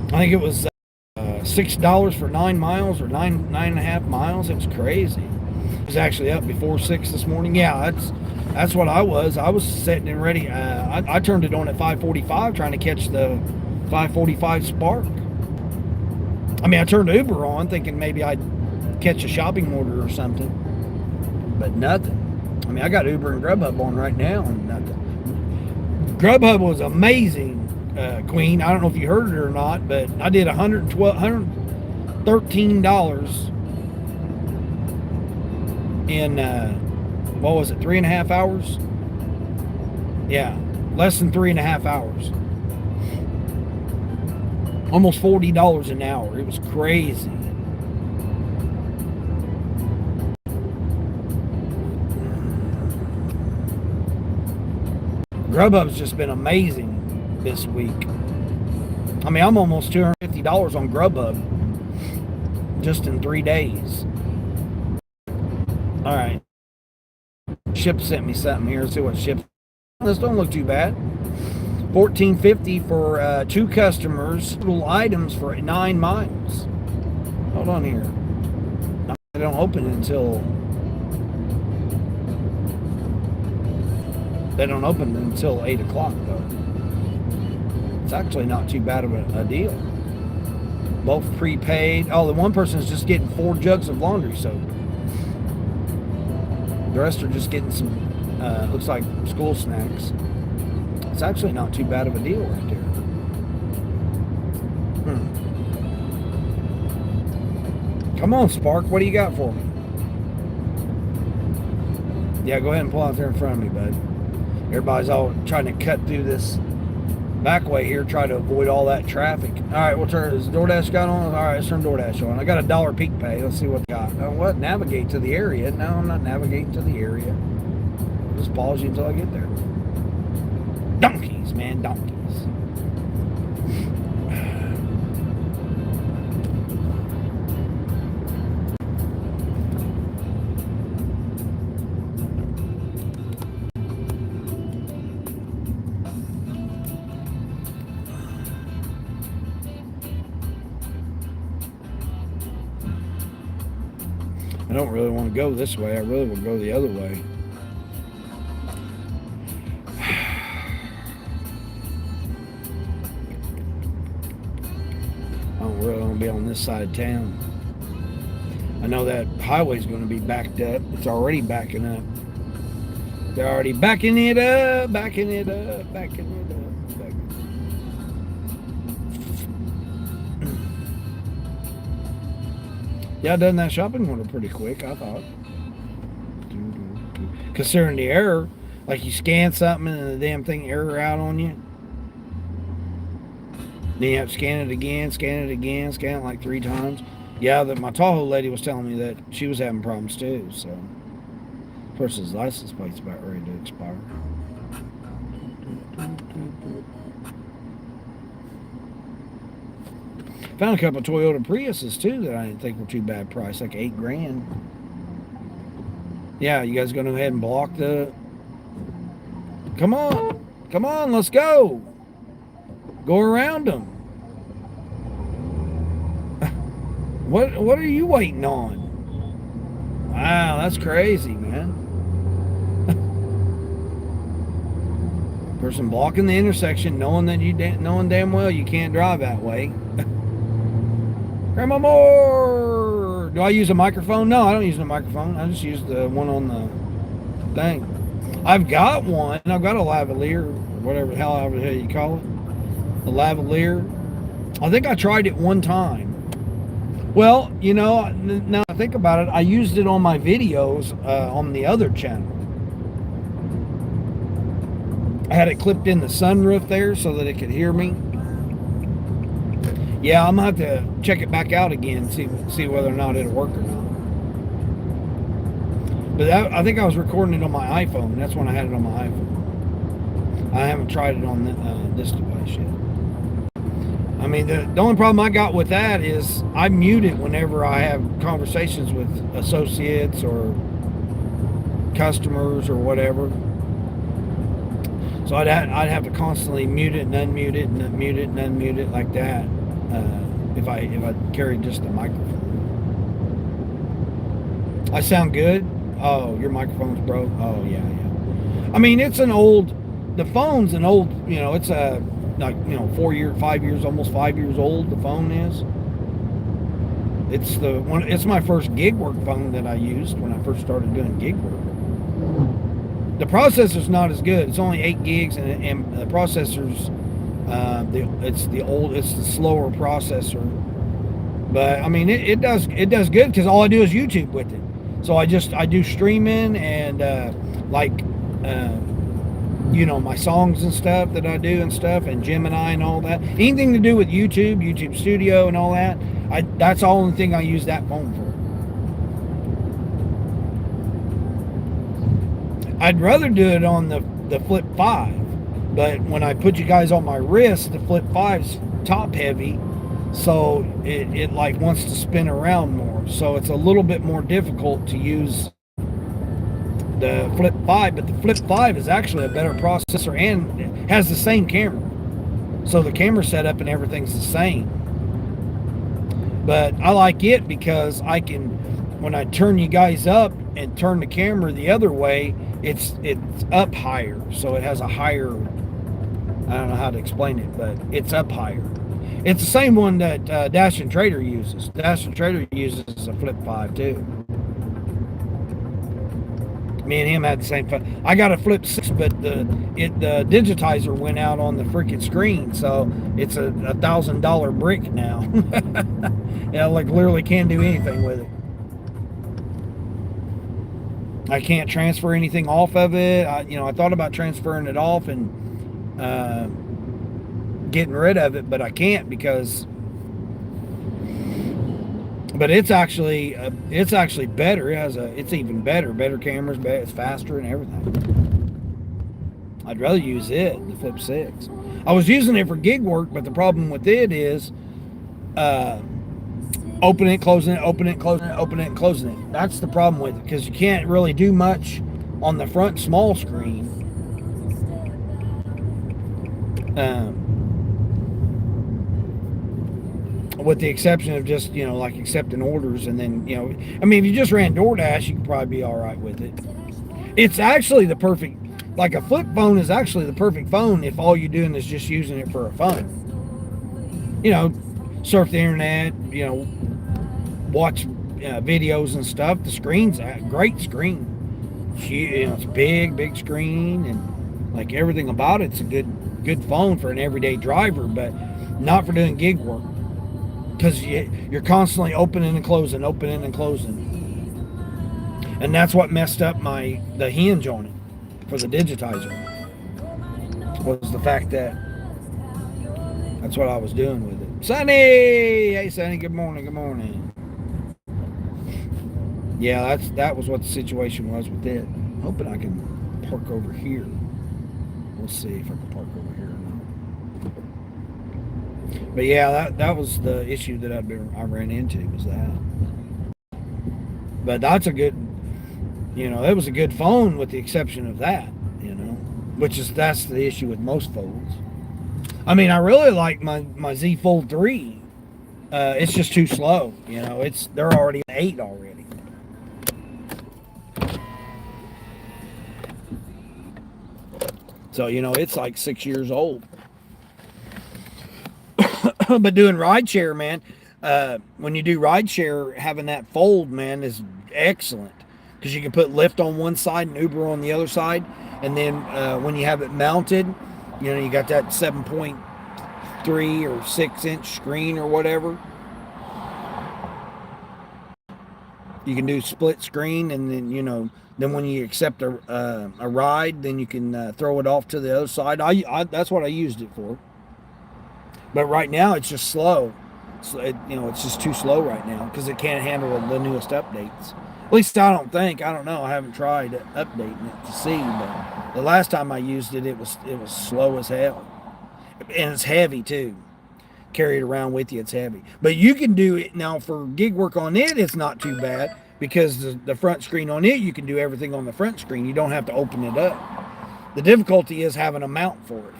I think it was $6 for 9 miles or nine and a half miles. It was crazy. It was actually up before 6 this morning. Yeah, that's what I was. I was sitting and ready. I turned it on at 5:45, trying to catch the 5:45 spark. I mean, I turned Uber on, thinking maybe I'd catch a shopping order or something, but nothing. I mean, I got Uber and Grubhub on right now, and nothing. Grubhub was amazing. Queen, I don't know if you heard it or not, but I did $113 in what was it, 3.5 hours? Yeah, less than 3.5 hours. Almost $40 an hour. It was crazy. Grubhub's just been amazing this week. I mean, I'm almost $250 on Grubhub just in 3 days. All right. Ship sent me something here. Let's see what Ship. This don't look too bad. $14.50 for 2 customers. Little items for 9 miles. Hold on here. They don't open until. They don't open until 8 o'clock though. It's actually not too bad of a deal. Both prepaid. Oh, the one person is just getting 4 jugs of laundry soap. The rest are just getting some, looks like school snacks. It's actually not too bad of a deal right there. Come on, Spark. What do you got for me? Yeah, go ahead and pull out there in front of me, bud. Everybody's all trying to cut through this back way here, try to avoid all that traffic. All right, we'll turn. Is DoorDash got on? All right, let's turn DoorDash on. I got $1 peak pay. Let's see what we got. What? Navigate to the area? No, I'm not navigating to the area. I'll just pause you until I get there. Donkeys, man, donkeys. I don't really want to go this way. I really want to go the other way. I don't really want to be on this side of town. I know that highway's going to be backed up. It's already backing up. They're already backing it up, backing it up, backing it up. Yeah, I done that shopping order pretty quick, I thought. Considering the error, like you scan something and the damn thing error out on you. Then you have to scan it again, scan it like 3 times. Yeah, my Tahoe lady was telling me that she was having problems too, so. Person's license plate's about ready to expire. Found a couple of Toyota Priuses too that I didn't think were too bad price, like $8 grand. Yeah, you guys gonna go ahead and block the. Come on, let's go. Go around them. What are you waiting on? Wow, that's crazy, man. Person blocking the intersection, knowing damn well you can't drive that way. Grandma Moore! Do I use a microphone? No, I don't use a microphone. I just use the one on the thing. I've got one. I've got a lavalier, or whatever the hell you call it. A lavalier. I think I tried it one time. Well, you know, now I think about it, I used it on my videos on the other channel. I had it clipped in the sunroof there so that it could hear me. Yeah, I'm gonna have to check it back out again, see whether or not it'll work or not. But I think I was recording it on my iPhone. That's when I had it on my iPhone. I haven't tried it on this device yet. I mean, the only problem I got with that is I mute it whenever I have conversations with associates or customers or whatever. So I'd have to constantly mute it and unmute it and mute it and unmute it like that if I carried just the microphone. I sound good? Oh, your microphone's broke? Oh, yeah. I mean, it's an old, the phone's an old, you know, it's a, like, you know, 5 years, almost 5 years old, the phone is. It's my first gig work phone that I used when I first started doing gig work. The processor's not as good. It's only 8 gigs, and the processor's it's the slower processor. But I mean, it does good because all I do is YouTube with it. So I do streaming and you know, my songs and stuff that I do and stuff, and Gemini and all that. Anything to do with YouTube Studio and all that. That's the only thing I use that phone for. I'd rather do it on the Flip 5, but when I put you guys on my wrist, the Flip 5's top heavy, so it like wants to spin around more. So it's a little bit more difficult to use the Flip 5, but the Flip 5 is actually a better processor and has the same camera. So the camera setup and everything's the same. But I like it because I can, when I turn you guys up and turn the camera the other way, it's up higher. So it has a higher, I don't know how to explain it, but it's up higher. It's the same one that Dash and Trader uses. Dash and Trader uses a Flip 5 too. Me and him had the same phone. I got a Flip 6, but the digitizer went out on the freaking screen, so it's a $1,000 brick now. Yeah, like literally can't do anything with it. I can't transfer anything off of it. I thought about transferring it off and getting rid of it, but I can't because. But it's actually better. It's even better cameras, it's faster and everything. I'd rather use it, the Flip 6. I was using it for gig work, but the problem with it is opening it, closing it, opening it, closing it, opening it, and closing it. That's the problem with it, because you can't really do much on the front small screen. With the exception of just, like accepting orders, and then, I mean, if you just ran DoorDash, you could probably be all right with it. It's actually the perfect, like a flip phone is actually the perfect phone if all you're doing is just using it for a phone. Surf the internet, watch videos and stuff. The screen's a great screen. It's a big screen, and like everything about it's a good phone for an everyday driver, but not for doing gig work. Because you're constantly opening and closing, and that's what messed up the hinge on it for the digitizer, was the fact that that's what I was doing with it. Sonny, hey Sonny, good morning. Yeah, that was what the situation was with it. I'm hoping I can park over here. We'll see if I can park over here or not. But yeah, that was the issue that I ran into, was that. But that's a good, it was a good phone with the exception of that, that's the issue with most folds. I mean, I really like my Z Fold 3. It's just too slow, they're already an 8 already. So, it's like 6 years old. But doing rideshare, man, when you do rideshare, having that fold, man, is excellent. Because you can put Lyft on one side and Uber on the other side. And then when you have it mounted, you got that 7.3 or 6 inch screen or whatever. You can do split screen, and then, then when you accept a ride, then you can throw it off to the other side. That's what I used it for. But right now it's just slow. So it's just too slow right now because it can't handle the newest updates. At least I don't think. I don't know. I haven't tried updating it to see. But the last time I used it, it was slow as hell, and it's heavy too. Carry it around with you, it's heavy. But you can do it now for gig work on it. It's not too bad because the front screen on it, you can do everything on the front screen. You don't have to open it up. The difficulty is having a mount for it.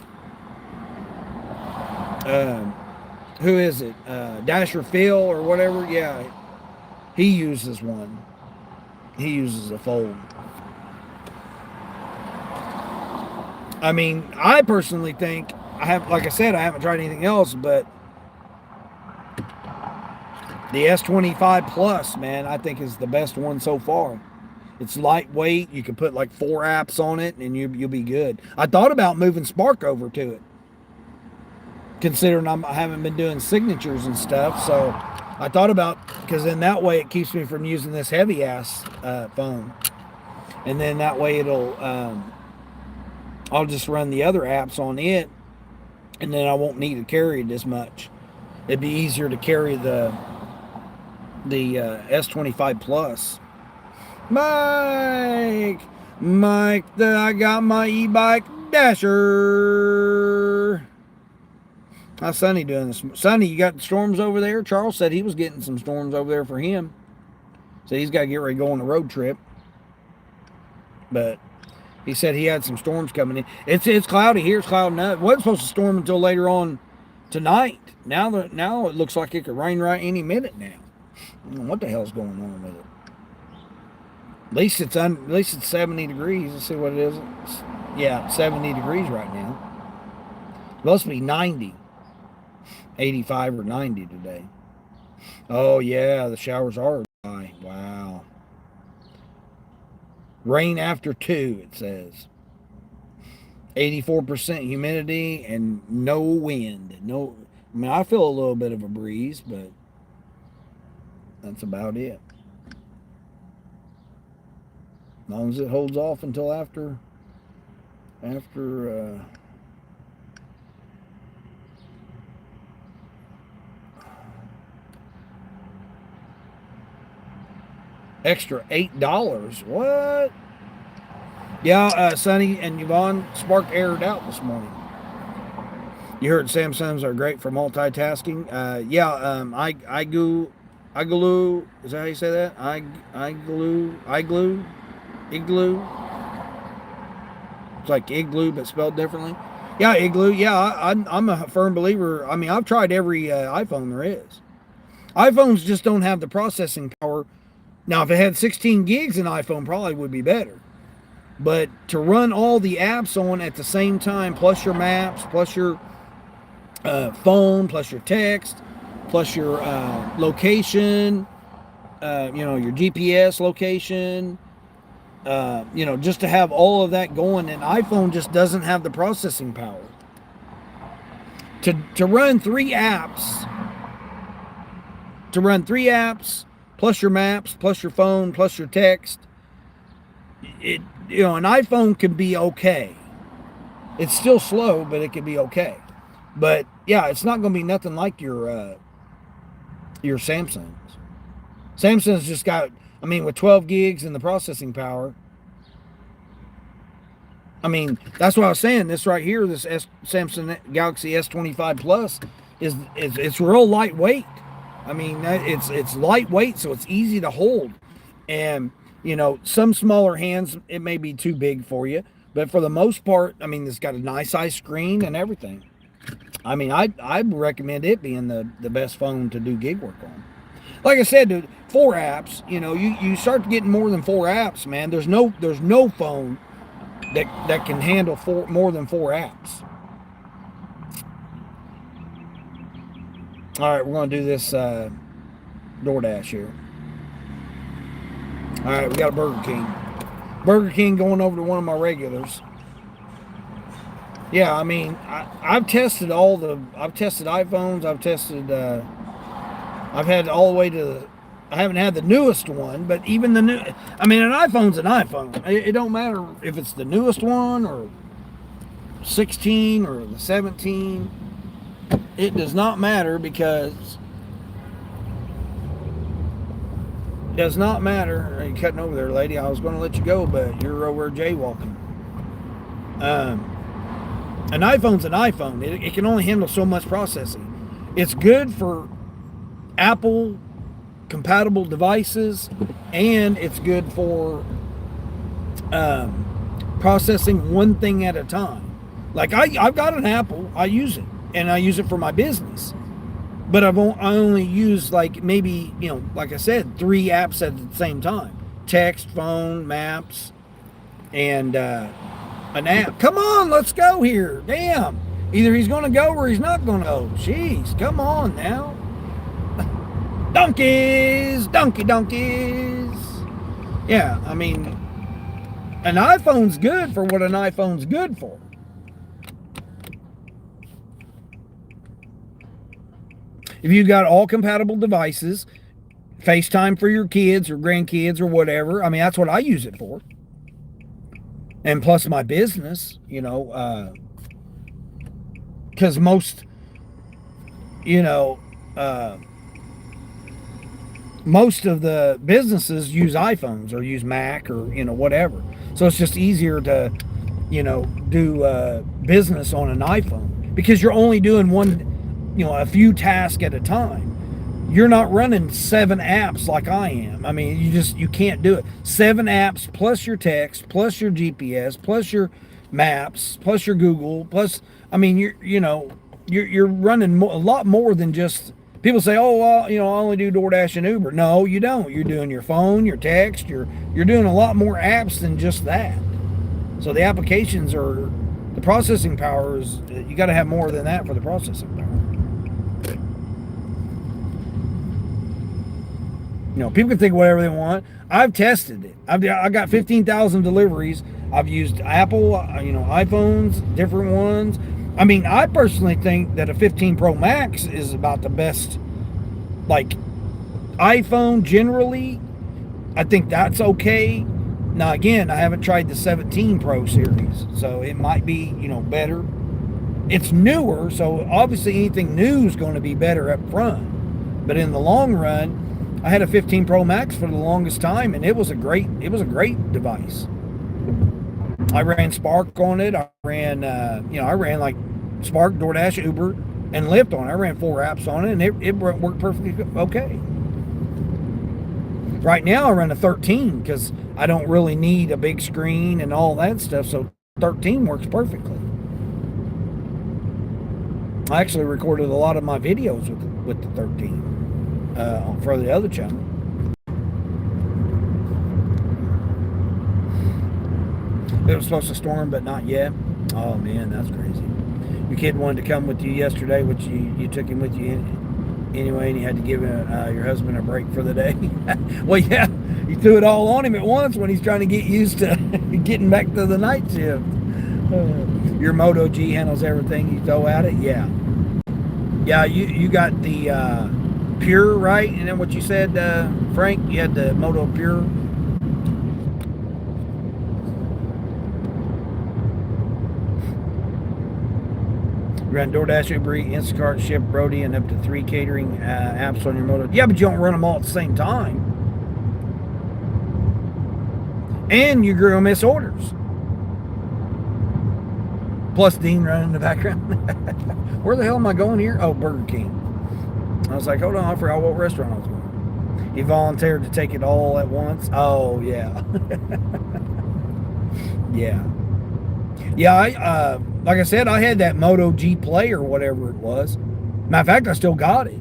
Who is it? Dasher Phil or whatever? Yeah, he uses one. He uses a fold. I mean, I personally think like I said, I haven't tried anything else, but the S25 Plus, man, I think is the best one so far. It's lightweight. You can put like 4 apps on it, and you'll be good. I thought about moving Spark over to it, considering I haven't been doing signatures and stuff. So I thought about, because then that way it keeps me from using this heavy ass phone, and then that way I'll just run the other apps on it, and then I won't need to carry it as much. It'd be easier to carry the S25 Plus. Mike, I got my e-bike Dasher. How's Sonny doing this? Sonny, you got storms over there? Charles said he was getting some storms over there for him. So he's got to get ready to go on a road trip. But he said he had some storms coming in. It's cloudy here. It's clouding up. It wasn't supposed to storm until later on tonight. Now it looks like it could rain right any minute now. I don't know what the hell's going on with it. At least it's 70 degrees. Let's see what it is. Yeah, 70 degrees right now. It must be 90. 85 or 90 today. Oh yeah, the showers are dry. Wow. Rain after 2, it says. 84% humidity and no wind. I feel a little bit of a breeze, but that's about it. As long as it holds off until after extra $8. What? Yeah, Sonny and Yvonne, Spark aired out this morning. You heard Samsungs are great for multitasking. Igloo, is that how you say that? Igloo. It's like igloo, but spelled differently. Yeah, igloo. Yeah, I'm a firm believer. I mean, I've tried every iPhone there is. iPhones just don't have the processing power. Now, if it had 16 gigs, an iPhone probably would be better. But to run all the apps on at the same time, plus your maps, plus your phone, plus your text, plus your location, your GPS location, just to have all of that going, an iPhone just doesn't have the processing power. To run 3 apps, plus your maps, plus your phone, plus your text, an iPhone can be okay. It's still slow, but it can be okay. But yeah, it's not going to be nothing like your Samsungs. Samsung's just got, with 12 gigs and the processing power. That's what I was saying. This right here, this Samsung Galaxy S25 Plus, is it's real lightweight. I mean, it's lightweight, so it's easy to hold. And you know, some smaller hands, it may be too big for you, but for the most part, I mean, it's got a nice size screen and everything. I mean, I recommend it being the best phone to do gig work on. Like I said, dude, 4 apps. You know, you start getting more than 4 apps, man. There's no phone that can handle more than 4 apps. All right, we're gonna do this DoorDash here. All right, we got a Burger King. Burger King going over to one of my regulars. Yeah, I mean, I've tested iPhones. I've had all the way to, I haven't had the newest one, but even the new, I mean, an iPhone's an iPhone. It don't matter if it's the newest one or 16 or the 17. It does not matter because it does not matter. Are you cutting over there, lady? I was going to let you go, but you're over jaywalking. An iPhone's an iPhone. It can only handle so much processing. It's good for Apple compatible devices, and it's good for processing one thing at a time. Like I've got an Apple, I use it, and I use it for my business. But I only use, like, maybe, you know, like I said, 3 apps at the same time: text, phone, maps, and an app. Come on, let's go here. Damn. Either he's going to go or he's not going to go. Jeez, come on now. Donkeys. Yeah, I mean, an iPhone's good for what an iPhone's good for. If you've got all compatible devices, FaceTime for your kids or grandkids or whatever, I mean, that's what I use it for. And plus my business, you know, because most of the businesses use iPhones or use Mac or, you know, whatever. So it's just easier to, you know, do business on an iPhone because you're only doing one, you know, a few tasks at a time. You're not running 7 apps like I am. I mean, you can't do it. 7 apps plus your text, plus your GPS, plus your maps, plus your Google, plus, I mean, you're running a lot more than just. People say, "Oh, well, you know, I only do DoorDash and Uber." No, you don't. You're doing your phone, your text. You're doing a lot more apps than just that. So the applications are, the processing power is, you got to have more than that for the processing power. You know, people can think whatever they want. I've tested it. I got 15,000 deliveries. I've used Apple, you know, iPhones, different ones. I mean, I personally think that a 15 Pro Max is about the best, like, iPhone generally. I think that's okay. Now, again, I haven't tried the 17 Pro series, so it might be, you know, better. It's newer, so obviously anything new is going to be better up front. But in the long run, I had a 15 Pro Max for the longest time, and it was a great device. I ran Spark on it. I ran like Spark, DoorDash, Uber, and Lyft on it. I ran 4 apps on it, and it worked perfectly okay. Right now, I run a 13 because I don't really need a big screen and all that stuff, so 13 works perfectly. I actually recorded a lot of my videos with the 13 for the other channel. It was supposed to storm, but not yet. Oh man, that's crazy. Your kid wanted to come with you yesterday, which you took him with you anyway, and you had to give your husband a break for the day. Well, yeah, you threw it all on him at once when he's trying to get used to getting back to the night shift. Your Moto G handles everything you throw at it. Yeah, you got the Pure, right? And then what you said, Frank, you had the Moto Pure. You run DoorDash, Uber Eats, Instacart, Shipt, Brody, and up to 3 catering apps on your Moto. Yeah, but you don't run them all at the same time. And you're going to miss orders. Plus Dean running in the background. Where the hell am I going here? Oh, Burger King. I was like, hold on, I forgot what restaurant I was going. He volunteered to take it all at once. Oh, yeah. Yeah. Yeah, like I said, I had that Moto G Play or whatever it was. Matter of fact, I still got it.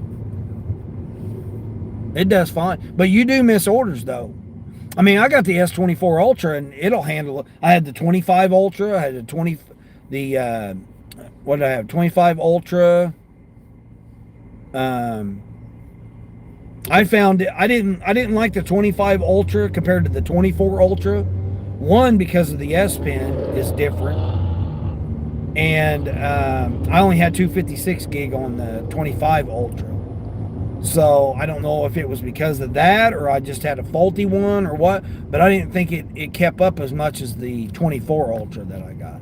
It does fine. But you do miss orders, though. I mean, I got the S24 Ultra, and it'll handle it. I had the 25 Ultra. I had what did I have? 25 Ultra. I found it. I didn't like the 25 Ultra compared to the 24 Ultra. One, because of the S Pen is different, and I only had 256 gig on the 25 Ultra. So I don't know if it was because of that or I just had a faulty one or what, but I didn't think it kept up as much as the 24 Ultra that I got.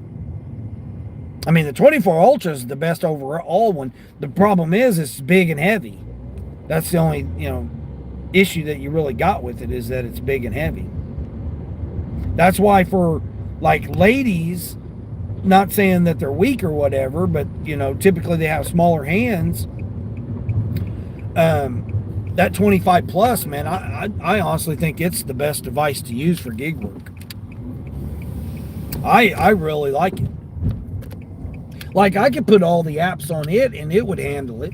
I mean, the 24 Ultra is the best overall one. The problem is it's big and heavy. That's the only, issue that you really got with it, is that it's big and heavy. That's why for like ladies, not saying that they're weak or whatever, but typically they have smaller hands. That 25 plus, man, I honestly think it's the best device to use for gig work. I really like it. Like, I could put all the apps on it and it would handle it.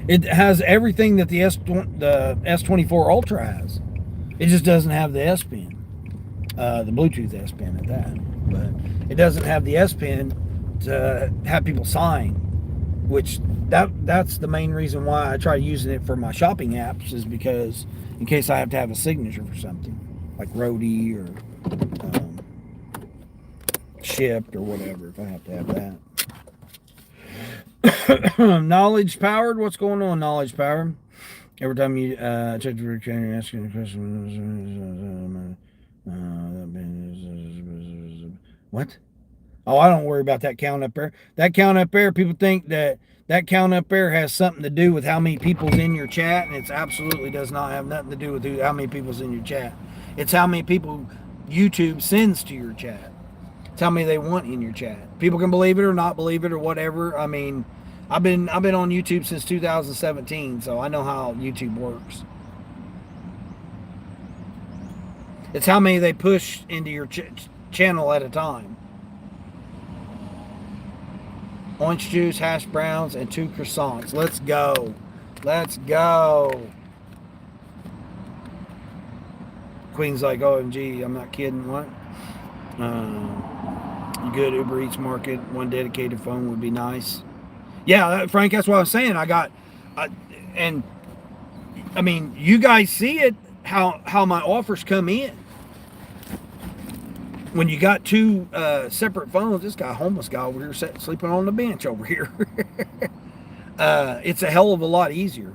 It has everything that the S24 Ultra has. It just doesn't have the S Pen, the Bluetooth S Pen at that. But it doesn't have the S Pen to have people sign, which that's the main reason why I try using it for my shopping apps, is because in case I have to have a signature for something like Roadie or Shipped or whatever, if I have to have that. Knowledge Powered, what's going on, Knowledge Powered? Every time you check the recording, you're asking a question. What? Oh, I don't worry about that count up there. That count up there, people think that count up there has something to do with how many people's in your chat, and it absolutely does not have nothing to do with how many people's in your chat. It's how many people YouTube sends to your chat. It's how many they want in your chat. People can believe it or not believe it or whatever. I mean, I've been on YouTube since 2017, so I know how YouTube works. It's how many they push into your channel at a time. Orange juice, hash browns, and 2 croissants. Let's go. Let's go. Queen's like, OMG, I'm not kidding. What? Good Uber Eats market. One dedicated phone would be nice. Yeah, Frank, that's what I was saying. And I mean, you guys see it, how my offers come in. When you got 2 separate phones, this homeless guy over here sleeping on the bench over here. It's a hell of a lot easier.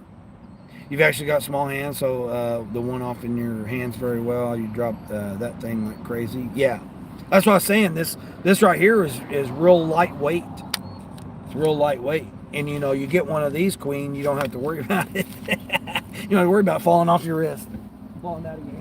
You've actually got small hands, so the one off in your hands very well. You drop that thing like crazy. Yeah, that's what I was saying. This right here is real lightweight. It's real lightweight. And you get one of these, Queen, you don't have to worry about it. You don't have to worry about falling off your wrist, falling out of your hand.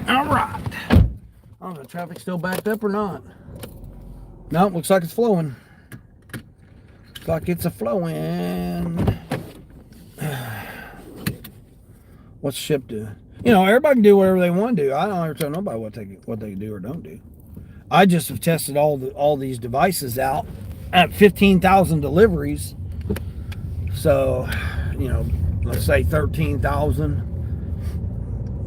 All right. I don't know if traffic's still backed up or not. No, looks like it's flowing. Looks like it's a flowing. What's ship do? You know, everybody can do whatever they want to do. I don't ever tell nobody what they do or don't do. I just have tested all these devices out at 15,000 deliveries. So, you know, let's say 13,000.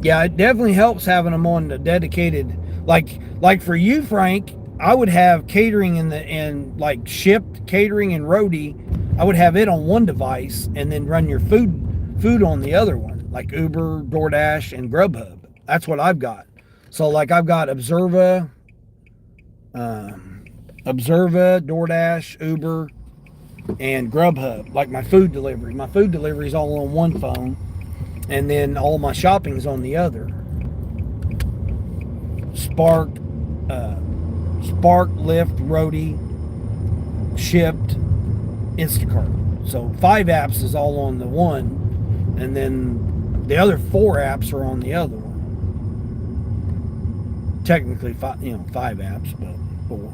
Yeah, it definitely helps having them on the dedicated. Like for you, Frank, I would have catering and like shipped catering and roadie. I would have it on one device and then run your food on the other one, like Uber, DoorDash, and Grubhub. That's what I've got. So like I've got Observa, DoorDash, Uber, and Grubhub. Like my food delivery. My food delivery is all on one phone, and then all my shopping's on the other. Spark, Lyft, Roadie, Shipped, Instacart. So 5 apps is all on the one, and then the other 4 apps are on the other one. Technically 5 apps, but 4.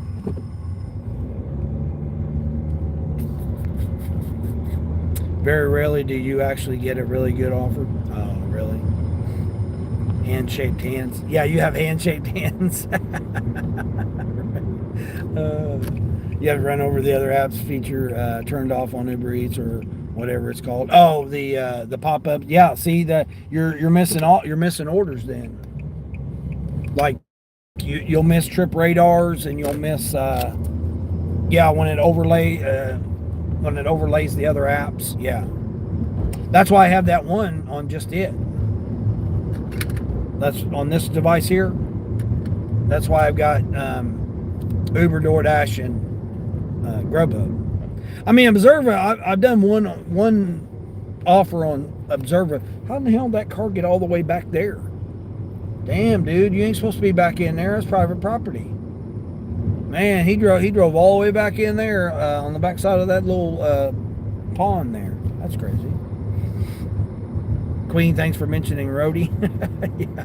Very rarely do you actually get a really good offer. Oh, really? Hand-shaped hands. Yeah, you have hand-shaped hands. You have to run over the other apps feature turned off on Uber Eats or whatever it's called. Oh, the pop-up. Yeah, see you're missing orders then. Like you'll miss trip radars and you'll miss when it overlays the other apps. Yeah, that's why I have that one on just it. That's on this device here. That's why I've got Uber, DoorDash, and Grubhub. I mean, Observa, I've done one offer on Observa. How in the hell did that car get all the way back there? Damn, dude, you ain't supposed to be back in there. It's private property. Man, he drove all the way back in there on the backside of that little pond there. That's crazy. Queen, thanks for mentioning Roadie. Yeah.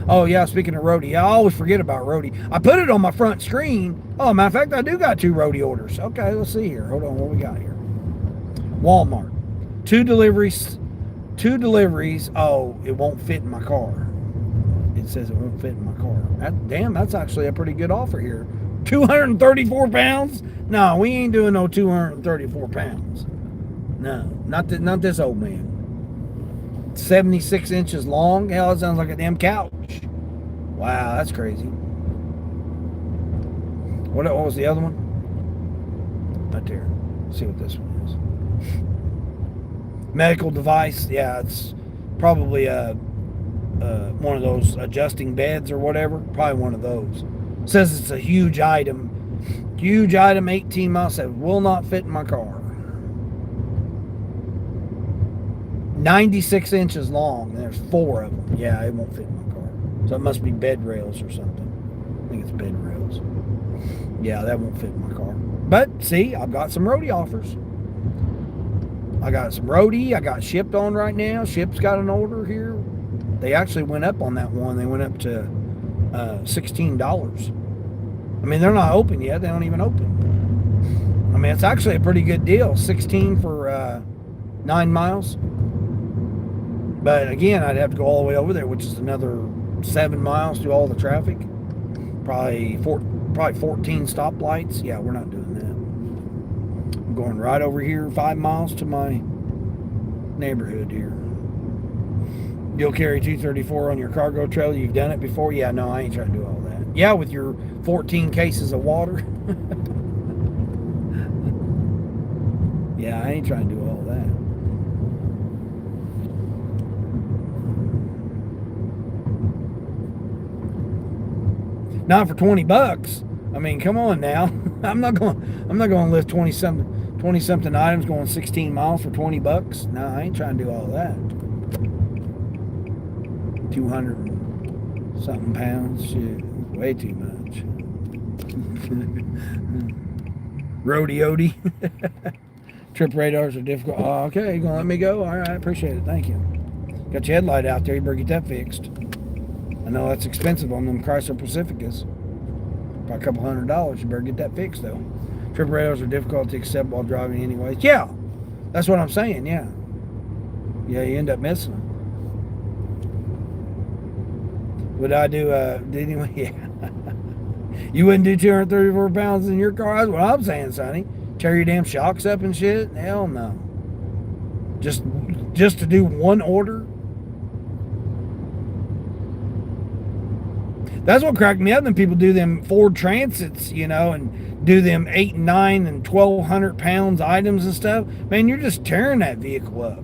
Oh yeah, speaking of Roadie, I always forget about Roadie. I put it on my front screen. Oh, matter of fact, I do got 2 Roadie orders. Okay, let's see here. Hold on, what we got here? Walmart, 2 deliveries. Oh, it won't fit in my car. It says it won't fit in my car. That's actually a pretty good offer here. 234 pounds? No, we ain't doing no 234 pounds. No, not this old man. 76 inches long? Hell, that sounds like a damn couch. Wow, that's crazy. What was the other one? Right there. Let's see what this one is. Medical device. Yeah, it's probably one of those adjusting beds or whatever. Probably one of those. It says it's a huge item. 18 miles. That will not fit in my car. 96 inches long, and there's 4 of them. Yeah, it won't fit in my car. So it must be bed rails or something. I think it's bed rails. Yeah, that won't fit in my car. But see, I've got some roadie offers. I got some roadie. I got Shipped on right now. Shipped's got an order here. They actually went up on that one. They went up to $16. I mean, they're not open yet. They don't even open. I mean, it's actually a pretty good deal. 16 for 9 miles. But again, I'd have to go all the way over there, which is another 7 miles through all the traffic. Probably 14 stoplights. Yeah, we're not doing that. I'm going right over here 5 miles to my neighborhood here. You'll carry 234 on your cargo trailer. You've done it before? Yeah, no, I ain't trying to do all that. Yeah, with your 14 cases of water. Yeah, I ain't trying to do all that. Not for $20. I mean, come on now. I'm not going to lift 20 something items going 16 miles for $20. No, I ain't trying to do all that. 200 something pounds. Shit, way too much. Roadie. Trip radars are difficult. Oh, okay, you gonna let me go? All right, appreciate it. Thank you. Got your headlight out there, you better get that fixed. I know that's expensive on them Chrysler Pacificas. By a couple $100, you better get that fixed though. Trip radars are difficult to accept while driving anyways. Yeah, that's what I'm saying, yeah. Yeah, you end up missing them. Would I do, anyway, yeah. You wouldn't do 234 pounds in your car? That's what I'm saying, Sonny. Tear your damn shocks up and shit? Hell no. Just to do one order? That's what cracked me up. Then people do them Ford Transits, you know, and do them 8, 9, and 1,200 pounds items and stuff. Man, you're just tearing that vehicle up.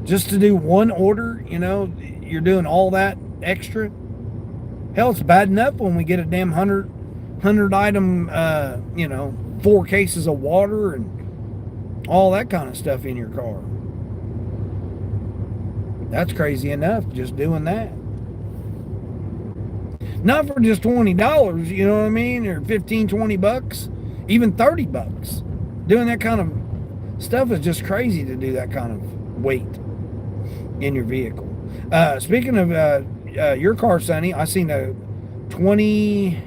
Just to do one order, you know, you're doing all that extra. Hell, it's bad enough when we get a damn 100 item, you know, 4 cases of water and all that kind of stuff in your car. That's crazy enough, just doing that. Not for just $20, you know what I mean? Or 15, 20 bucks, even 30 bucks. Doing that kind of stuff is just crazy to do that kind of weight in your vehicle. Speaking of your car, Sonny, I seen a 2020.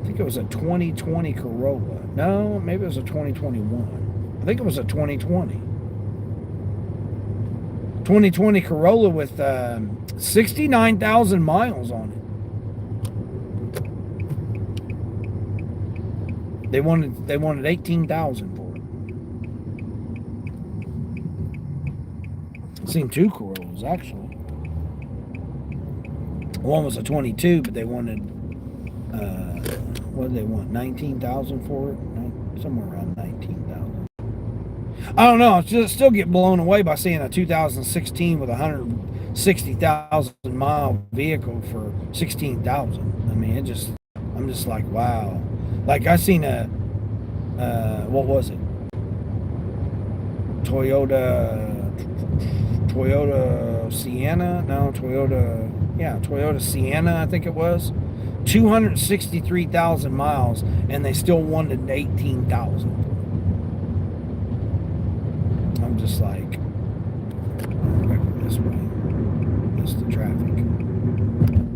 I think it was a 2020 Corolla. No, maybe it was a 2021. I think it was a 2020 Corolla with 69,000 miles on it. They wanted 18,000 for it. I've seen 2 Corollas actually. One was a 22, but they wanted what did they want? 19,000 for it? Somewhere around 19,000. I don't know. I still get blown away by seeing a 2016 with a 160,000 mile vehicle for 16,000. I mean, I'm just like, wow. Like I seen a, what was it? Toyota Sienna? No, Toyota Sienna, I think it was. 263,000 miles, and they still wanted 18,000. I'm just like, back this way. This is the traffic.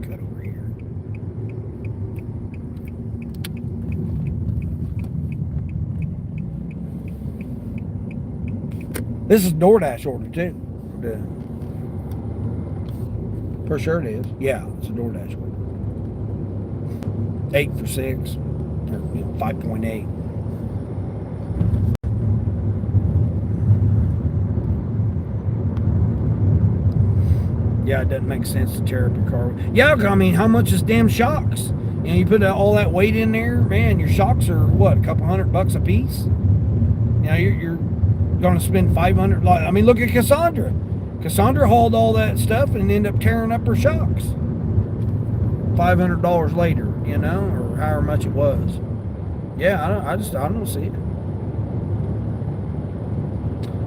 Cut over here. This is DoorDash order too. For sure it is. Yeah, it's a DoorDash order. 8 for 6, or 5.8. Yeah, it doesn't make sense to tear up your car. Yeah, I mean, how much is damn shocks? You know, you put all that weight in there, man, your shocks are what, a couple $100 a piece? You know, you're going to spend $500. I mean, look at Cassandra. Cassandra hauled all that stuff and ended up tearing up her shocks. $500 later, you know, or however much it was. Yeah, I don't see it.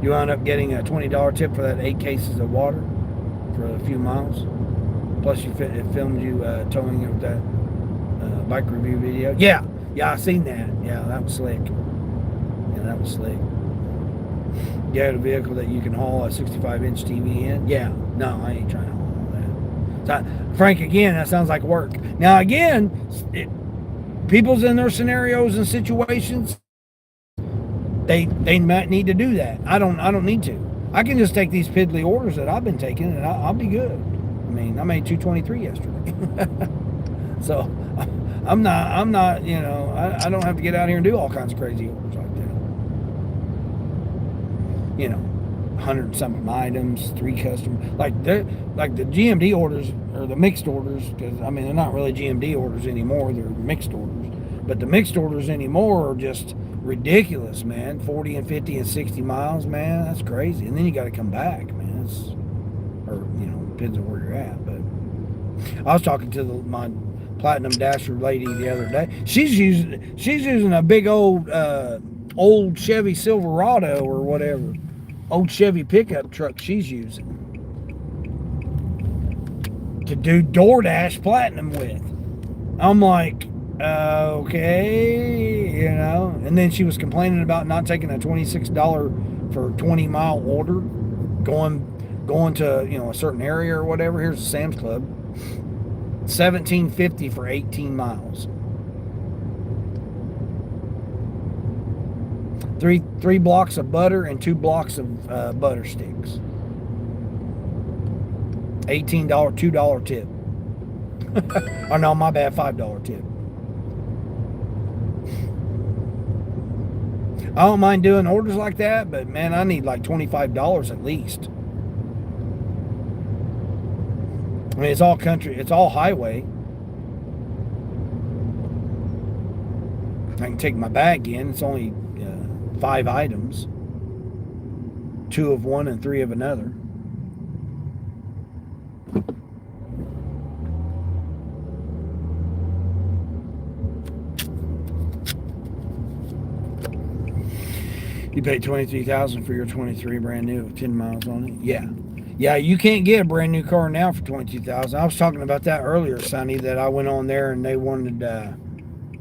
You wound up getting a $20 tip for that 8 cases of water for a few miles. Plus, it filmed you towing it with that bike review video. Yeah, I seen that. Yeah, that was slick. You had a vehicle that you can haul a 65-inch TV in? Yeah. No, I ain't trying to haul all that. So, Frank, again, that sounds like work. Now, again, people's in their scenarios and situations, they might need to do that. I don't need to. I can just take these piddly orders that I've been taking, and I'll be good. I mean, I made 223 yesterday. So, I'm not, you know, I don't have to get out here and do all kinds of crazy orders like that. You know, 100-something items, 3 customers, like the GMD orders or the mixed orders, because I mean they're not really GMD orders anymore, they're mixed orders. But the mixed orders anymore are just ridiculous, man. 40 and 50 and 60 miles, man, that's crazy. And then you got to come back, man. Or you know, depends on where you're at. But I was talking to my Platinum Dasher lady the other day. She's using a big old Chevy Silverado or whatever. Old Chevy pickup truck she's using to do DoorDash Platinum with. I'm like, Okay, you know. And then she was complaining about not taking a $26 for 20-mile order, going to, you know, a certain area or whatever. Here's the Sam's Club. $17.50 for 18 miles. Three blocks of butter and 2 blocks of butter sticks. $18, $2 tip. Oh no, my bad, $5 tip. I don't mind doing orders like that, but man, I need like $25 at least. I mean, it's all country, it's all highway. I can take my bag in. It's only 5 items, 2 of one and 3 of another. You paid $23,000 for your 23 brand new with 10 miles on it. Yeah, you can't get a brand new car now for $22,000. I was talking about that earlier, Sonny, that I went on there and they wanted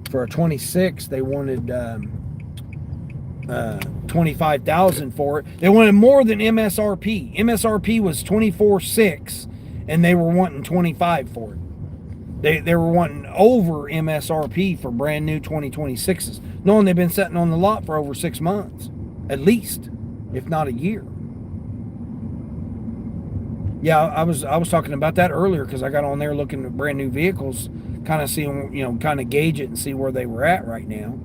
for a 26, they wanted $25,000 for it. They wanted more than MSRP. MSRP was $24,600 and they were wanting $25,000 for it. They were wanting over MSRP for brand new 2026s, knowing they've been sitting on the lot for over 6 months, at least, if not a year. Yeah, I was talking about that earlier because I got on there looking at brand new vehicles, kind of seeing, you know, kind of gauge it and see where they were at right now.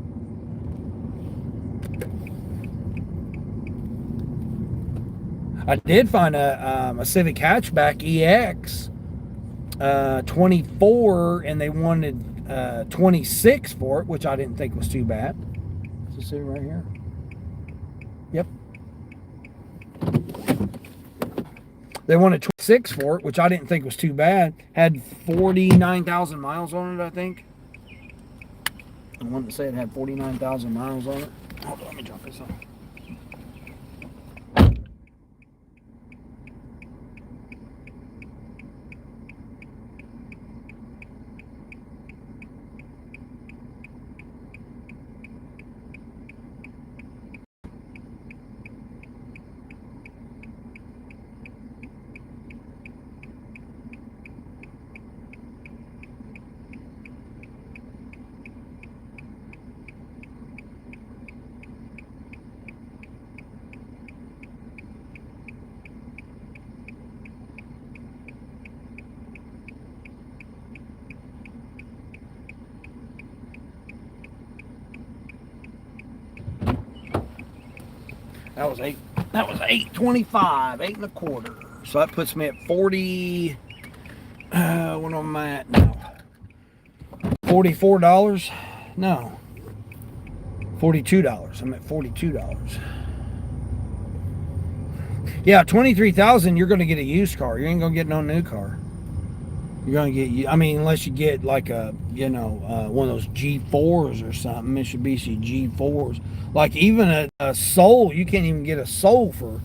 I did find a Civic hatchback EX 24, and they wanted 26 for it, which I didn't think was too bad. Is it sitting right here? Yep. They wanted 26 for it, which I didn't think was too bad. Had 49,000 miles on it, I think. I wanted to say it had 49,000 miles on it. Hold on, let me drop this on. That was 825, 8 1/4. So that puts me at 40. What am I at now? $44? No. $42. I'm at $42. Yeah, $23,000. You're going to get a used car. You ain't going to get no new car. You're going to get, I mean, unless you get like a, you know, one of those G4s or something, Mitsubishi G4s. Like even a Soul, you can't even get a Soul for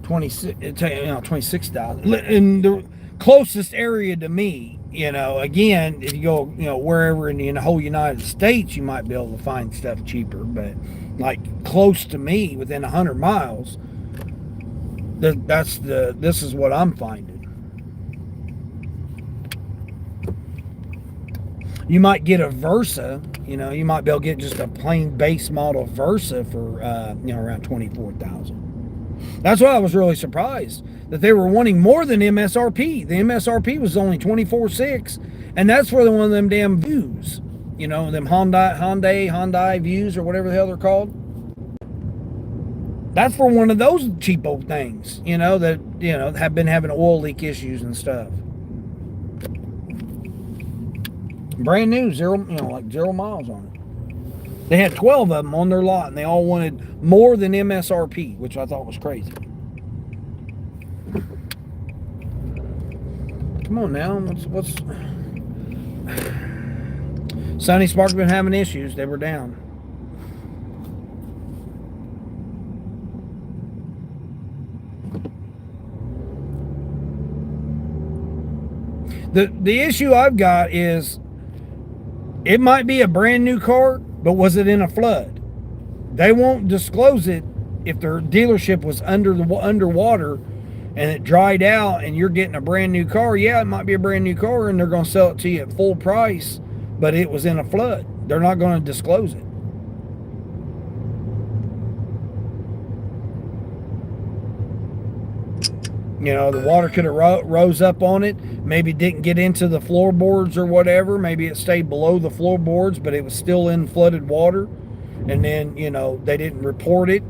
26,000. In the closest area to me, you know, again, if you go, you know, wherever in the whole United States, you might be able to find stuff cheaper. But like close to me, within 100 miles, this is what I'm finding. You might get a Versa, you know, you might be able to get just a plain base model Versa for, you know, around 24,000. That's why I was really surprised that they were wanting more than MSRP. The MSRP was only 24,600, and that's for one of them damn Views, you know, them Hyundai Views or whatever the hell they're called. That's for one of those cheapo things, you know, that, you know, have been having oil leak issues and stuff. Brand new, like 0 miles on it. They had 12 of them on their lot, and they all wanted more than MSRP, which I thought was crazy. Come on now, what's Sunny Spark's been having issues. They were down. The issue I've got is It might be a brand new car, but was it in a flood? They won't disclose it if their dealership was underwater and it dried out and you're getting a brand new car. Yeah, it might be a brand new car and they're going to sell it to you at full price, but it was in a flood. They're not going to disclose it. You know, the water could have rose up on it. Maybe didn't get into the floorboards or whatever. Maybe it stayed below the floorboards, but it was still in flooded water. And then, you know, they didn't report it,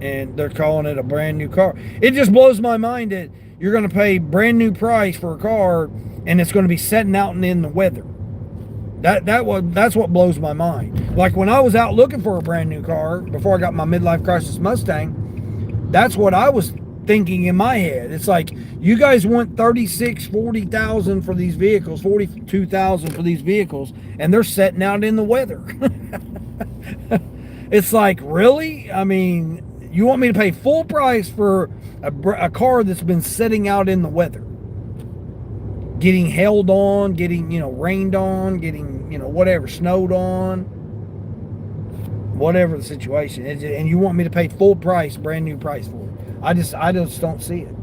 and they're calling it a brand new car. It just blows my mind that you're going to pay brand new price for a car, and it's going to be sitting out in the weather. That's what blows my mind. Like when I was out looking for a brand new car before I got my midlife crisis Mustang, that's what I was thinking in my head. It's like, you guys want 36, 40,000 for these vehicles, 42,000 for these vehicles, and they're sitting out in the weather. It's like, really? I mean, you want me to pay full price for a car that's been sitting out in the weather, getting held on, getting, you know, rained on, getting, you know, whatever, snowed on, whatever the situation is, and you want me to pay full price, brand new price for it? I just don't see it.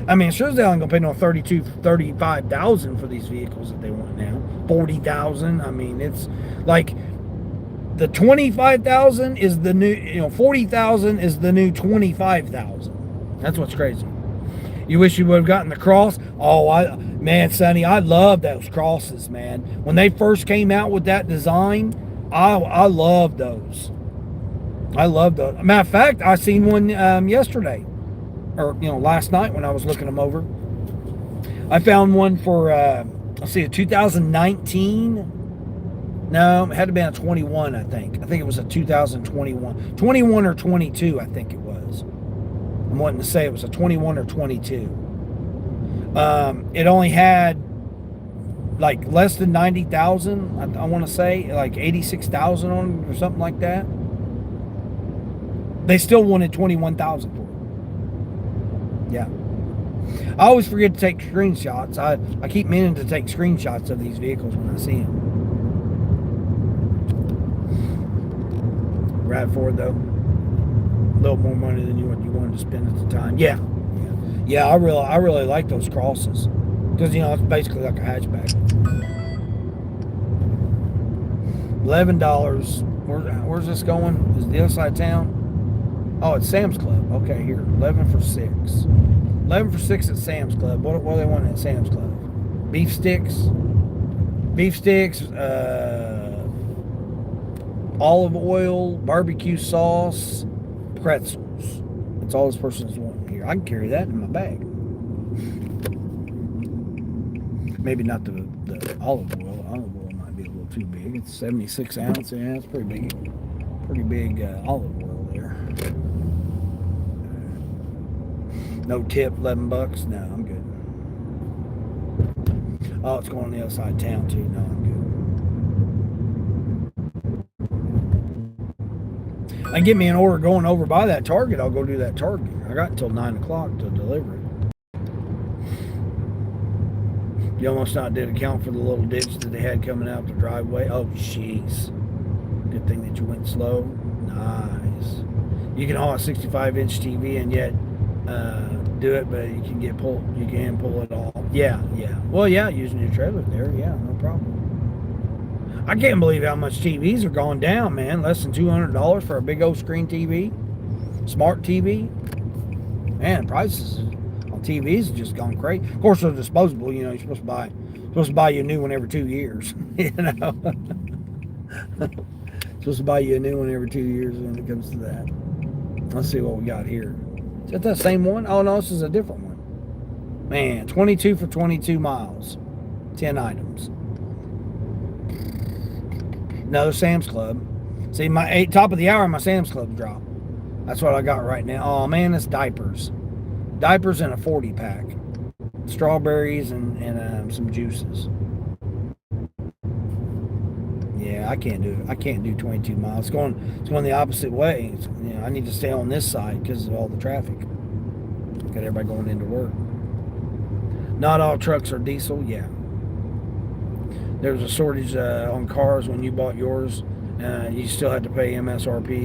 I mean, sure as they ain't gonna pay no 35,000 for these vehicles that they want now. 40,000. I mean, it's like the 25,000 is the new, you know, 40,000 is the new 25,000. That's what's crazy. You wish you would have gotten the cross. Oh, man, Sonny, I love those crosses, man. When they first came out with that design, I love those. I love those. Matter of fact, I seen one yesterday, or you know, last night when I was looking them over. I found one for let's see, a 2019. No, it had to be a 21. I think it was a 2021, 21 or 22. I think it was. I'm wanting to say it was a 21 or 22. It only had like less than 90,000. I want to say like 86,000 on it or something like that. They still wanted 21,000 for it. Yeah. I always forget to take screenshots. I keep meaning to take screenshots of these vehicles when I see them. RAV4 though, a little more money than what you wanted to spend at the time. Yeah. I really like those crosses because, you know, it's basically like a hatchback. $11. Where's this going? Is it the other side of town? Oh, it's Sam's Club. Okay, here. 11 for 6. 11 for 6 at Sam's Club. What do they want at Sam's Club? Beef sticks. Olive oil, barbecue sauce, pretzels. That's all this person's wanting here. I can carry that in my bag. Maybe not the olive oil. Olive oil might be a little too big. It's 76 ounce. Yeah, it's pretty big. Pretty big olive oil there. No tip, $11. No, I'm good. Oh, it's going on the other side of town too. No, I'm good. I can get me an order going over by that Target. I'll go do that Target. I got until 9 o'clock to deliver it. You almost not did account for the little ditch that they had coming out the driveway. Oh, jeez. Good thing that you went slow. Nice. You can haul a 65-inch TV and yet do it, but you can pull it off. Yeah. Well, yeah, using your trailer there, yeah, no problem. I can't believe how much TVs are going down, man. Less than $200 for a big old screen TV, smart TV. Man, prices on TVs have just gone crazy. Of course, they're disposable. You know, you're supposed to buy you a new one every 2 years. You know, supposed to buy you a new one every 2 years when it comes to that. Let's see what we got here. Is that the same one? Oh, no, this is a different one. Man, 22 for 22 miles. 10 items. Another Sam's Club. See, my top of the hour, my Sam's Club drop. That's what I got right now. Oh, man, it's diapers. Diapers in a 40-pack. Strawberries and some juices. Yeah, I can't do it. I can't do 22 miles. It's going the opposite way. You know, I need to stay on this side because of all the traffic. Got everybody going into work. Not all trucks are diesel. Yeah. there was a shortage on cars when you bought yours. You still had to pay MSRP.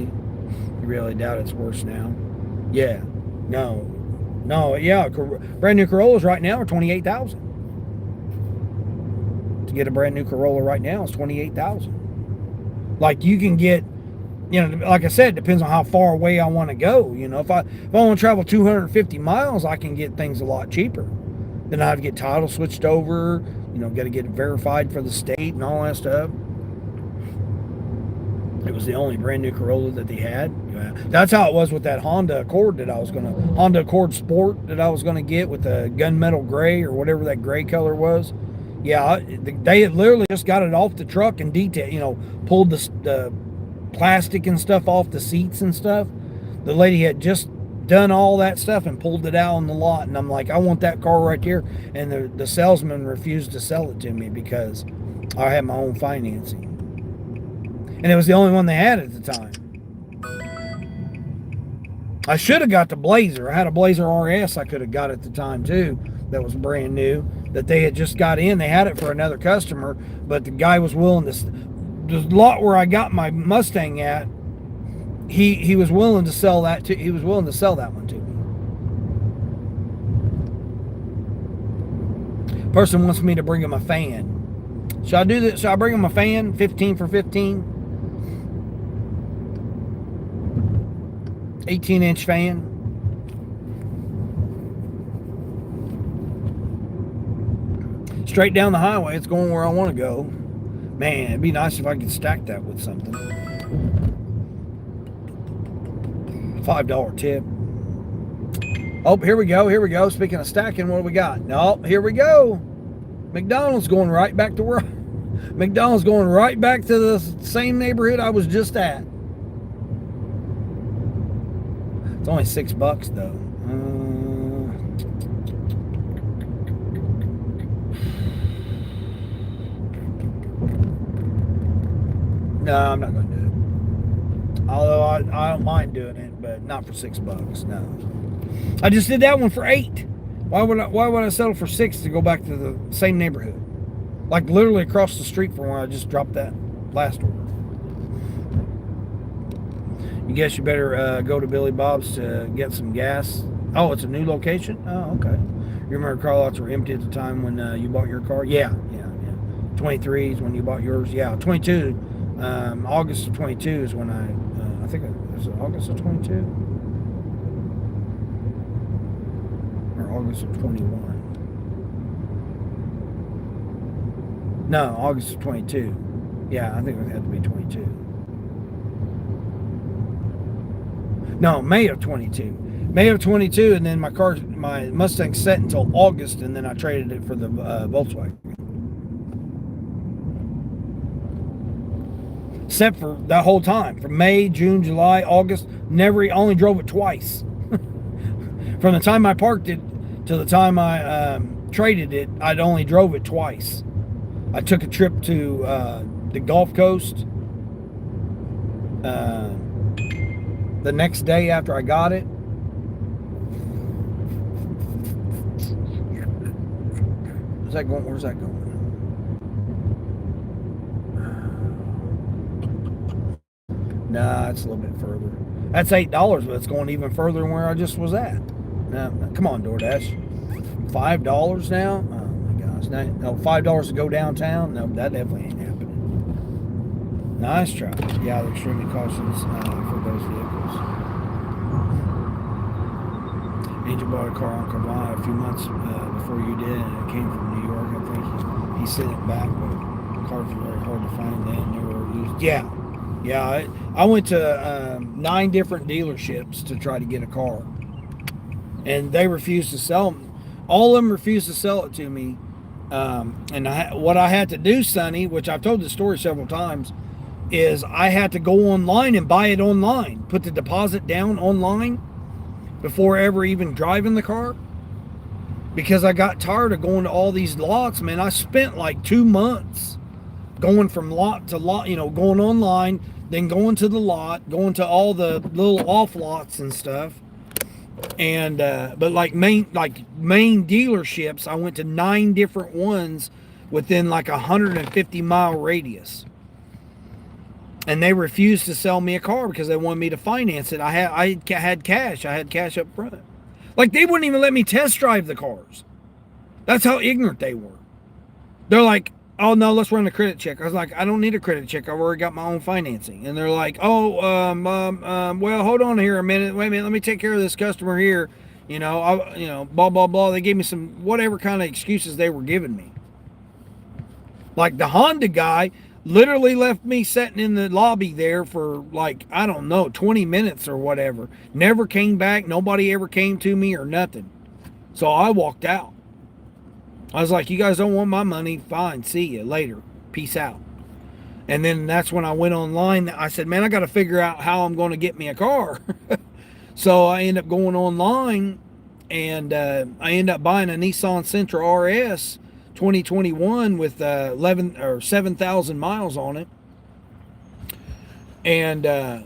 You really doubt it's worse now. Yeah. No. Yeah. Brand new Corollas right now are $28,000. To get a brand new Corolla right now is $28,000. Like you can get, like I said, it depends on how far away I want to go. If I want to travel 250 miles, I can get things a lot cheaper. Then I have to get title switched over. Got to get it verified for the state and all that stuff. It was the only brand new Corolla that they had. That's how it was with that Honda Accord Honda Accord Sport that I was gonna get with the gunmetal gray or whatever that gray color was. Yeah, they had literally just got it off the truck and pulled the plastic and stuff off the seats and stuff. The lady had just done all that stuff and pulled it out on the lot, and I'm like, I want that car right here. And the salesman refused to sell it to me because I had my own financing. And it was the only one they had at the time. I should have got the Blazer. I had a Blazer RS I could have got at the time too. That was brand new. That they had just got in. They had it for another customer, but the guy was willing to. The lot where I got my Mustang at, he was willing to sell that to. He was willing to sell that one to me. Person wants me to bring him a fan. Should I do this? Should I bring him a fan? 15 for 15. 18-inch fan. Straight down the highway. It's going where I want to go. Man, it'd be nice if I could stack that with something. $5 tip. Oh, here we go. Speaking of stacking, what do we got? No, here we go. McDonald's going right back to where. McDonald's going right back to the same neighborhood I was just at. It's only $6 though. No, I'm not going to do it. Although I don't mind doing it, but not for $6. No, I just did that one for $8. Why would I settle for $6 to go back to the same neighborhood, like literally across the street from where I just dropped that last order? You guess you better go to Billy Bob's to get some gas. Oh, it's a new location? Oh, okay. You remember car lots were empty at the time when you bought your car? Yeah. 23 is when you bought yours. Yeah, 22. August of 22 is when I think it was August of 22 or August of 21. No, August of 22. Yeah, I think it had to be 22. No, May of 22. May of 22, and then my Mustang set until August, and then I traded it for the Volkswagen. Except for that whole time, from May, June, July, August, only drove it twice. From the time I parked it to the time I traded it, I'd only drove it twice. I took a trip to the Gulf Coast the next day after I got it. Where's that going? Nah, it's a little bit further. That's $8, but it's going even further than where I just was at. Now, come on, DoorDash. $5 now? Oh my gosh. No, $5 to go downtown? No, that definitely ain't happening. Nice try. Yeah, they're extremely cautious for those vehicles. Angel bought a car on Carvana a few months before you did, and it came from New York. I think he sent it back, but cars were very hard to find then. They were used. Yeah, I went to 9 different dealerships to try to get a car, and they refused to sell them. All of them refused to sell it to me. And what I had to do, Sonny, which I've told this story several times, is I had to go online and buy it online, put the deposit down online before ever even driving the car, because I got tired of going to all these lots. Man, I spent like 2 months going from lot to lot, going online, then going to the lot, going to all the little off lots and stuff. And but like main dealerships, I went to 9 different ones within like 150-mile radius. And they refused to sell me a car because they wanted me to finance it. I had cash. I had cash up front. Like, they wouldn't even let me test drive the cars. That's how ignorant they were. They're like, oh, no, let's run a credit check. I was like, I don't need a credit check. I've already got my own financing. And they're like, oh, well, hold on here a minute. Wait a minute. Let me take care of this customer here. Blah, blah, blah. They gave me some whatever kind of excuses they were giving me. Like, the Honda guy literally left me sitting in the lobby there for like, I don't know, 20 minutes or whatever. Never came back. Nobody ever came to me or nothing. So I walked out. I was like, you guys don't want my money? Fine. See you later. Peace out. And then that's when I went online. I said, man, I got to figure out how I'm going to get me a car. So I ended up going online, and I ended up buying a Nissan Sentra RS 2021 with 11 or 7,000 miles on it. And it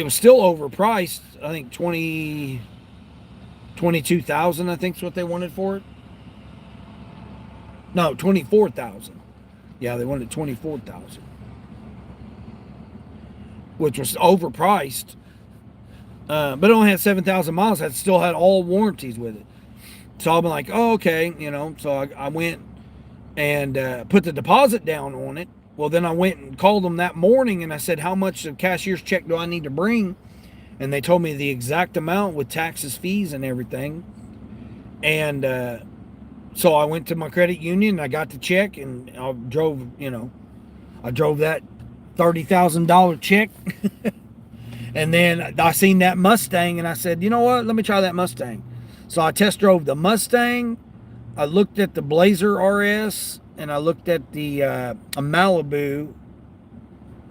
was still overpriced. I think 22,000, I think is what they wanted for it. No, 24,000. Yeah, they wanted 24,000, which was overpriced. But it only had 7,000 miles. It still had all warranties with it. So I'm like, oh, okay, So I went and put the deposit down on it. Well, then I went and called them that morning, and I said, how much of cashier's check do I need to bring? And they told me the exact amount with taxes, fees, and everything. And so I went to my credit union, and I got the check, and I drove that $30,000 check. And then I seen that Mustang, and I said, you know what? Let me try that Mustang. So I test drove the Mustang. I looked at the Blazer RS, and I looked at the Malibu.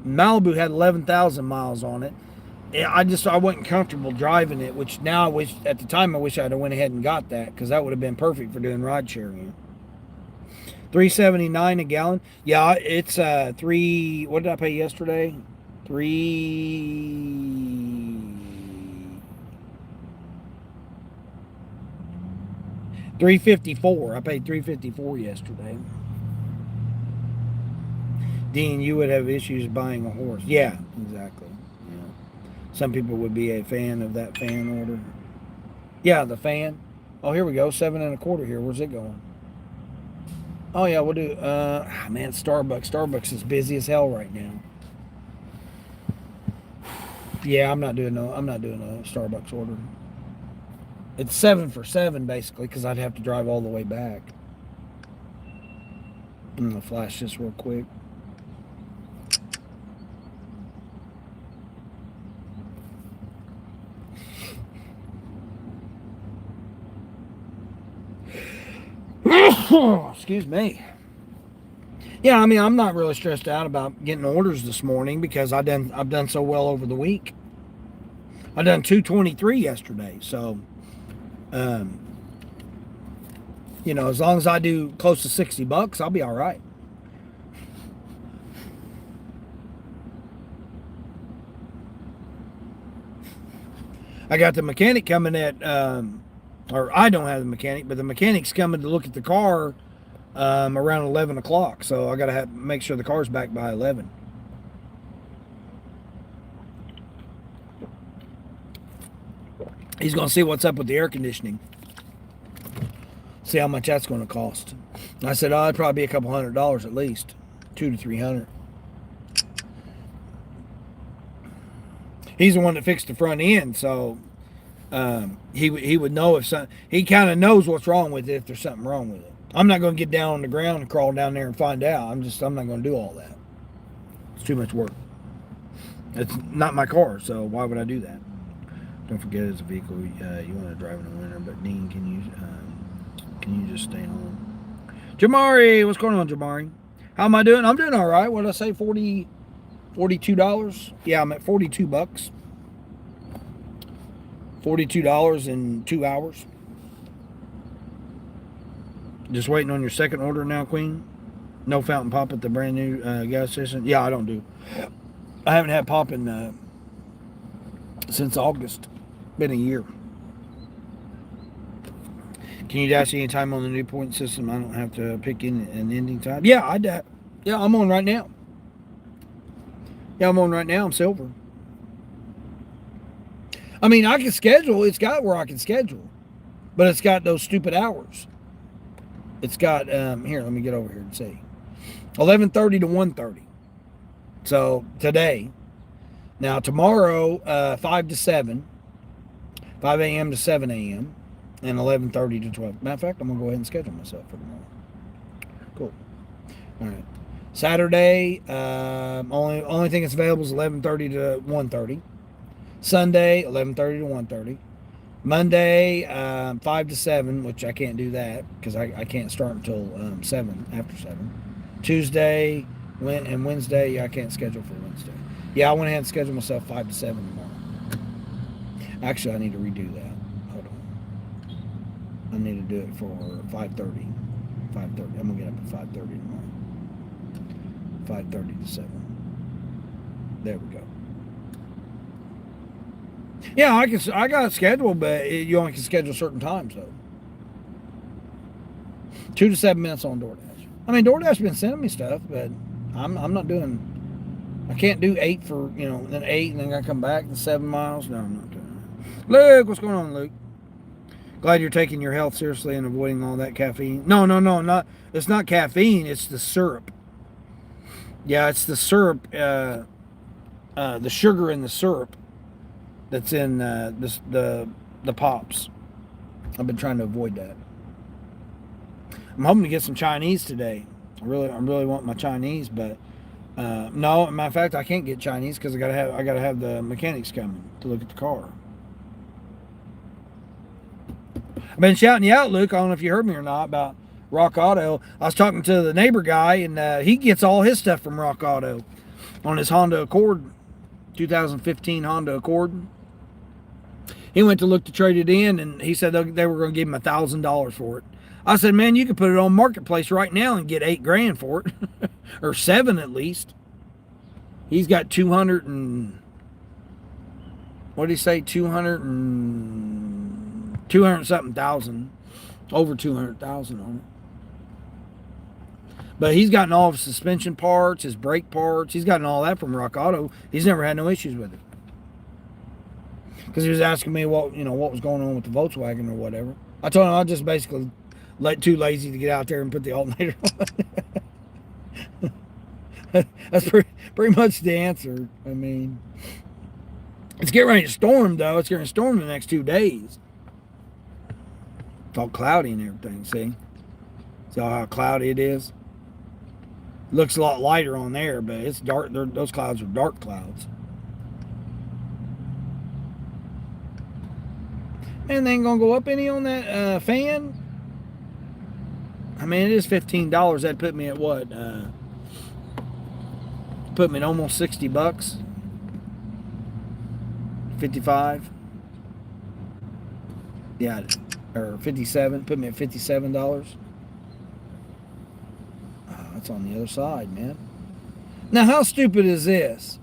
Malibu had 11,000 miles on it. I wasn't comfortable driving it, which now at the time I wish I'd have went ahead and got that, because that would have been perfect for doing ride sharing. $3.79 a gallon. Yeah, it's what did I pay yesterday? $3.54. I paid $3.54 yesterday. Dean, you would have issues buying a horse. Yeah, exactly. Yeah. Some people would be a fan of that fan order. Yeah, the fan. Oh, here we go. 7.25 here. Where's it going? Oh yeah, we'll do. Man, Starbucks. Starbucks is busy as hell right now. Yeah, I'm not doing a Starbucks order. It's 7 for 7 basically, because I'd have to drive all the way back. I'm gonna flash this real quick. Excuse me. Yeah, I mean, I'm not really stressed out about getting orders this morning because I've done so well over the week. I done 223 yesterday, so as long as I do close to $60, I'll be all right. I got the mechanic coming at, or I don't have the mechanic, but the mechanic's coming to look at the car around 11 o'clock. So I got to make sure the car's back by 11. He's going to see what's up with the air conditioning. See how much that's going to cost. I said, it'd probably be a couple $100 at least. $200 to $300. He's the one that fixed the front end, so he would know if something. He kind of knows what's wrong with it if there's something wrong with it. I'm not going to get down on the ground and crawl down there and find out. I'm not going to do all that. It's too much work. It's not my car, so why would I do that? Don't forget it's a vehicle you want to drive in the winter. But Dean, can you just stay home? Jamari, what's going on, Jamari? How am I doing? I'm doing all right. What did I say? $42? Yeah, I'm at $42. $42 in 2 hours. Just waiting on your second order now, Queen. No fountain pop at the brand new gas station. Yeah, I don't do. I haven't had pop in since August. Been a year. Can you dash any time on the new point system? I don't have to pick in an ending time. Yeah, I'm on right now. Yeah, I'm on right now. I'm silver. I mean, I can schedule. It's got where I can schedule, but it's got those stupid hours. It's got here. Let me get over here and see. 11:30 to 1:30. So today. Now tomorrow, 5 to 7, 5 a.m. to 7 a.m. and 11:30 to 12. Matter of fact, I'm gonna go ahead and schedule myself for tomorrow. Cool. All right. Saturday, only thing that's available is 11:30 to 1:30. Sunday, 11:30 to 1:30. Monday, 5 to 7, which I can't do that because I can't start until 7, after 7. Tuesday and Wednesday, I can't schedule for Wednesday. Yeah, I went ahead and scheduled myself 5 to 7 tomorrow. Actually, I need to redo that. Hold on. I need to do it for 5:30. 5:30. I'm going to get up at 5:30 tomorrow. 5:30 to 7. There we go. Yeah, I got it scheduled, but you only can schedule certain times, though. 2 to 7 minutes on DoorDash. I mean, DoorDash has been sending me stuff, but I'm not doing... I can't do 8 for, then 8, and then I come back to 7 miles. No, I'm not doing that. Luke, what's going on, Luke? Glad you're taking your health seriously and avoiding all that caffeine. No, not. It's not caffeine. It's the syrup. Yeah, it's the syrup. The sugar in the syrup that's in the pops. I've been trying to avoid that. I'm hoping to get some Chinese today. I really want my Chinese, but no. Matter of fact, I can't get Chinese because I gotta have the mechanics coming to look at the car. I've been shouting you out, Luke. I don't know if you heard me or not about Rock Auto. I was talking to the neighbor guy, and he gets all his stuff from Rock Auto on his Honda Accord, 2015 Honda Accord. He went to look to trade it in, and he said they were going to give him $1,000 for it. I said, man, you could put it on Marketplace right now and get $8,000 for it, or 7 at least. He's got 200 and what did he say? 200 something thousand, over 200,000 on it. But he's gotten all of his suspension parts, his brake parts. He's gotten all that from Rock Auto. He's never had no issues with it. Because he was asking me what was going on with the Volkswagen or whatever. I told him I just basically too lazy to get out there and put the alternator on. That's pretty much the answer. I mean, it's getting ready to storm, though. It's going to storm the next 2 days. It's all cloudy and everything, see? See how cloudy it is? Looks a lot lighter on there, but it's dark. Those clouds are dark clouds. Man, they ain't going to go up any on that fan? I mean, it is $15. That'd put me at what? Put me at almost $60. 55. Yeah, or 57. Put me at $57. That's on the other side, man. Now, how stupid is this?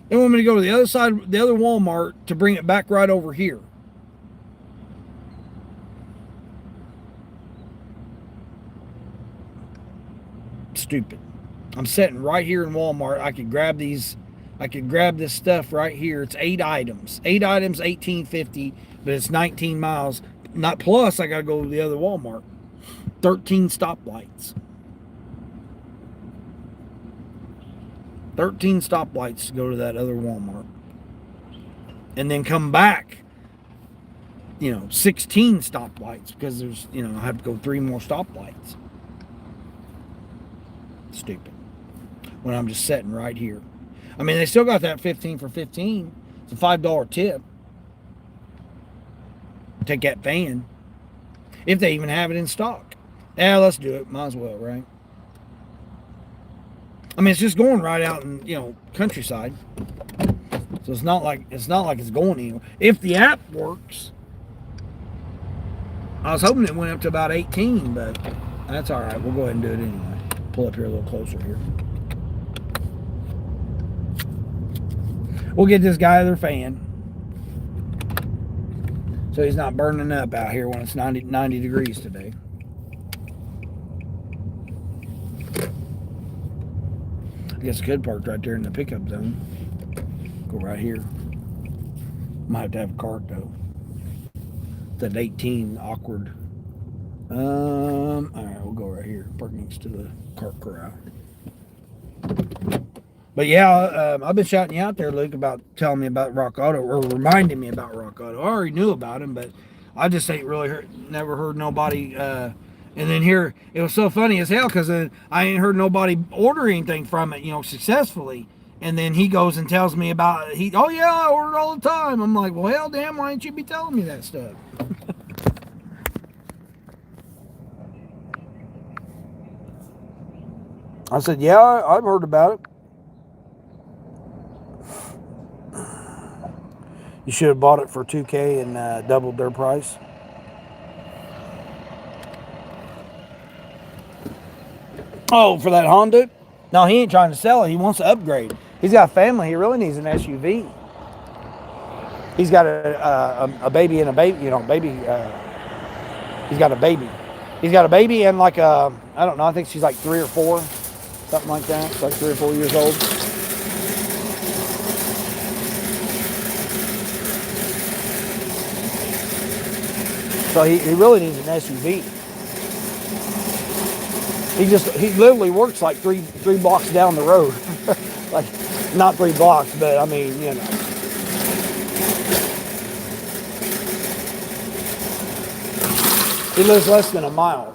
They want me to go to the other side, the other Walmart, to bring it back right over here. Stupid. I'm sitting right here in Walmart. I could grab these. I could grab this stuff right here. It's 8 items. 8 items, $18.50, but it's 19 miles. Not plus. I got to go to the other Walmart. 13 stoplights. 13 stoplights to go to that other Walmart. And then come back, 16 stoplights because there's, I have to go 3 more stoplights. Stupid. When I'm just sitting right here. I mean, they still got that 15 for 15. It's a $5 tip. Take that fan. If they even have it in stock. Yeah, let's do it. Might as well, right? I mean, it's just going right out in, countryside. So it's not like it's going anywhere. If the app works, I was hoping it went up to about 18, but that's all right. We'll go ahead and do it anyway. Pull up here a little closer here. We'll get this guy their fan. So he's not burning up out here when it's 90 degrees today. I guess the good part's right there in the pickup zone. Go right here. Might have to have a cart though. It's an 18 awkward. Alright, we'll go right here. Park next to the cart corral. But yeah, I've been shouting you out there, Luke, about telling me about Rock Auto, or reminding me about Rock Auto. I already knew about him, but I just ain't really never heard nobody. And then here, it was so funny as hell because I ain't heard nobody order anything from it, successfully. And then he goes and tells me about it. Oh yeah, I order all the time. I'm like, well, hell, damn, why didn't you be telling me that stuff? I said, yeah, I've heard about it. You should have bought it for $2,000 and doubled their price. Oh, for that Honda? No, he ain't trying to sell it. He wants to upgrade. He's got a family. He really needs an SUV. He's got a baby and a baby, baby. He's got a baby. He's got a baby and like I don't know, I think she's like 3 or 4, something like that. It's like 3 or 4 years old. So he really needs an SUV. He literally works like three blocks down the road. Like, not 3 blocks, but I mean, He lives less than a mile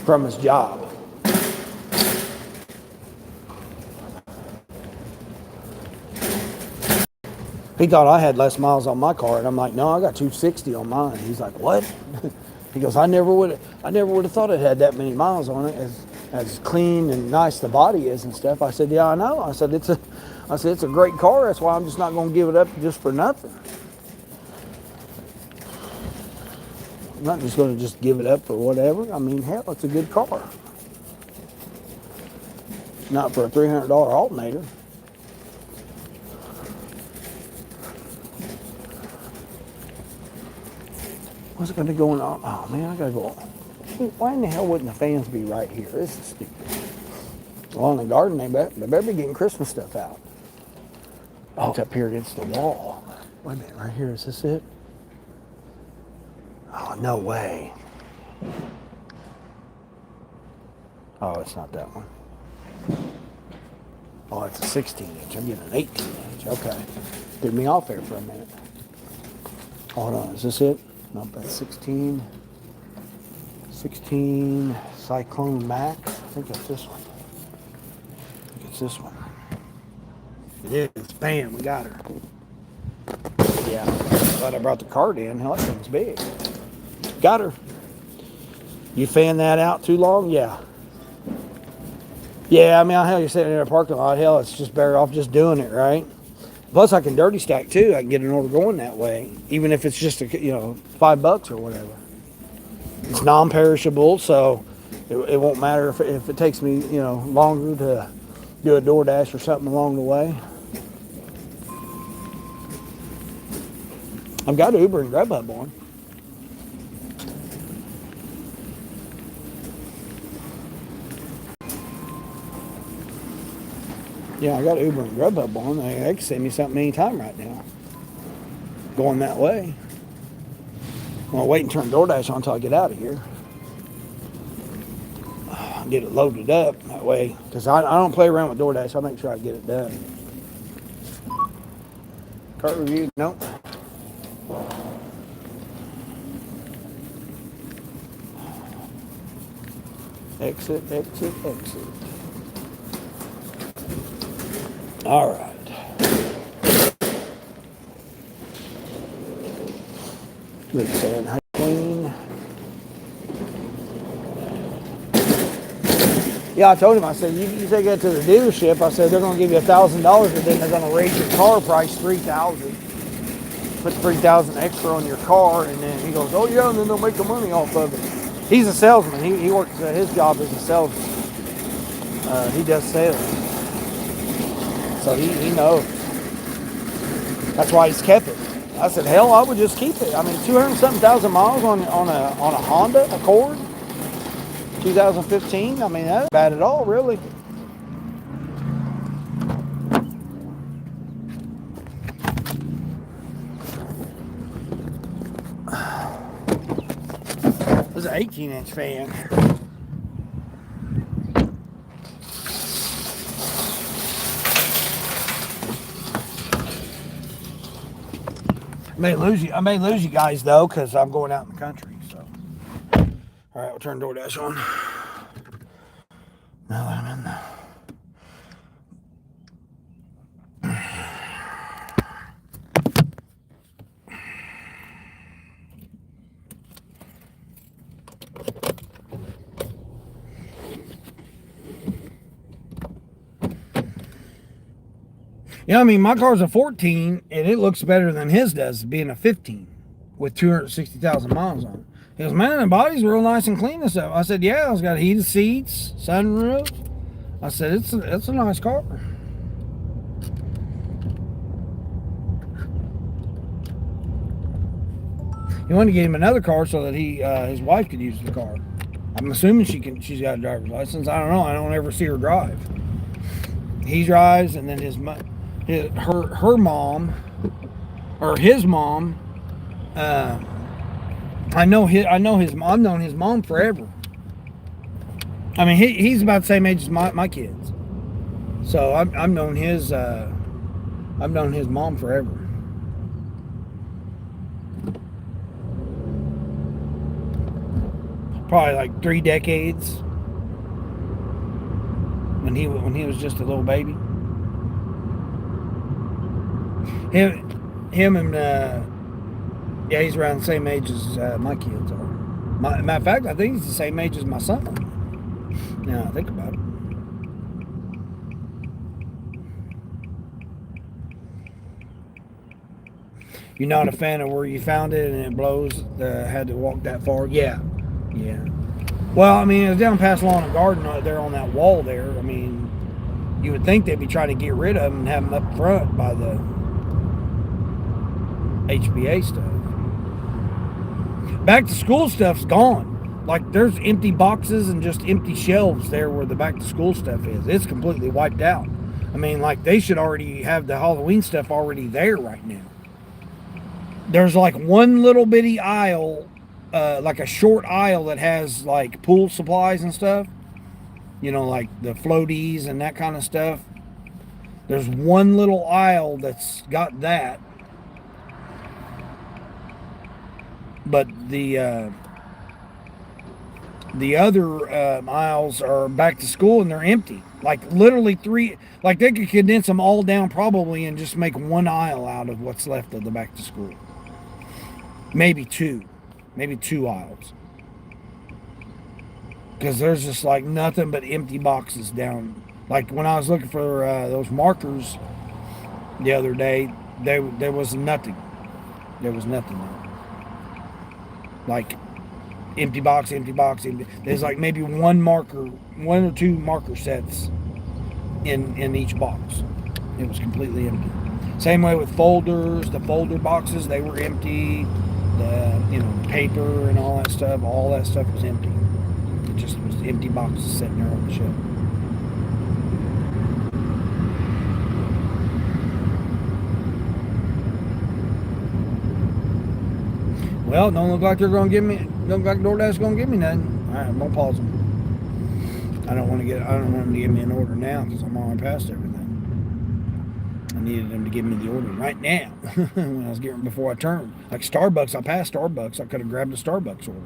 from his job. He thought I had less miles on my car, and I'm like, no, I got 260 on mine. He's like, what? He goes, I never would have thought it had that many miles on it, as clean and nice the body is and stuff. I said, yeah, I know. I said it's a great car. That's why I'm just not going to give it up just for nothing. I'm not just going to just give it up for whatever. I mean, hell, it's a good car. Not for a $300 alternator. What's going to go on? Oh man, I gotta go. Why in the hell wouldn't the fans be right here? This is stupid. Well, in the garden, they better be getting Christmas stuff out. Oh, it's up here against the wall. Wait a minute, right here. Is this it? Oh, no way. Oh, it's not that one. Oh, it's a 16-inch. I'm getting an 18-inch. Okay. Threw me off there for a minute. Hold on, is this it? Nope, that's 16 Cyclone Max. I think it's this one. It is. Bam, we got her. Yeah, glad I brought the cart in. Hell, that thing's big. Got her. You fan that out too long? Yeah. Yeah, I mean, hell, you're sitting in a parking lot. Hell, it's just better off just doing it, right? Plus, I can dirty stack too. I can get an order going that way, even if it's just $5 or whatever. It's non-perishable, so it won't matter if it takes me longer to do a DoorDash or something along the way. I've got Uber and Grubhub on. Yeah, I got Uber and Grubhub on. They can send me something anytime right now. Going that way. I'm going to wait and turn DoorDash on until I get out of here. Get it loaded up that way. Because I don't play around with DoorDash. I'll make sure I get it done. Cart review? Nope. Exit. All right. Luke saying, hey, Queen. Yeah, I told him, I said, you take that to the dealership. I said, they're going to give you $1,000, but then they're going to raise your car price $3,000. Put $3,000 extra on your car, and then he goes, oh yeah, and then they'll make the money off of it. He's a salesman. He works, his job is a salesman. He does sales. So he knows. That's why he's kept it. I said, hell, I would just keep it. I mean, 200-something thousand miles on a Honda Accord, 2015. I mean, that's bad at all, really. This is an 18-inch fan. I may lose you guys though, because I'm going out in the country. So, all right, we'll turn DoorDash on. Now that I'm in there. Yeah, I mean, my car's a 14, and it looks better than his does, being a 15 with 260,000 miles on it. He goes, man, the body's real nice and clean and stuff. I said, yeah, it's got heated seats, sunroof. I said, it's a nice car. He wanted to get him another car so that his wife could use the car. I'm assuming she's got a driver's license. I don't know. I don't ever see her drive. He drives, and then her mom, or his mom. I've known his mom forever. I mean, he's about the same age as my kids. So I've known his mom forever. Probably like 3 decades. When he was just a little baby. Him and yeah, he's around the same age as my kids are. Matter of fact, I think he's the same age as my son. Now I think about it. You're not a fan of where you found it and it blows, had to walk that far? Yeah. Well, I mean, it was down past Lawn and Garden there on that wall there. I mean, you would think they'd be trying to get rid of them and have them up front by the HBA stuff. Back to school stuff's gone. Like, there's empty boxes and just empty shelves there where the back to school stuff is. It's completely wiped out. I mean, like, they should already have the Halloween stuff already there right now. There's like one little bitty aisle, like a short aisle that has like pool supplies and stuff. You know, like the floaties and that kind of stuff. There's one little aisle that's got that. But the other aisles are back to school and they're empty. Like literally 3, like they could condense them all down probably and just make one aisle out of what's left of the back to school. Maybe 2 aisles. Because there's just like nothing but empty boxes down. Like when I was looking for those markers the other day, there was nothing. There was nothing there. Like empty box, empty. There's like maybe one or 2 marker sets in each box. It was completely empty. Same way with folders. The folder boxes, they were empty. The paper and all that stuff was empty. It just was empty boxes sitting there on the shelf. Well, don't look like DoorDash gonna give me nothing. All right, I'm gonna pause them. I don't want them to give me an order now because I'm already past everything. I needed them to give me the order right now when I was getting before I turned. Like Starbucks, I passed Starbucks. I could have grabbed a Starbucks order.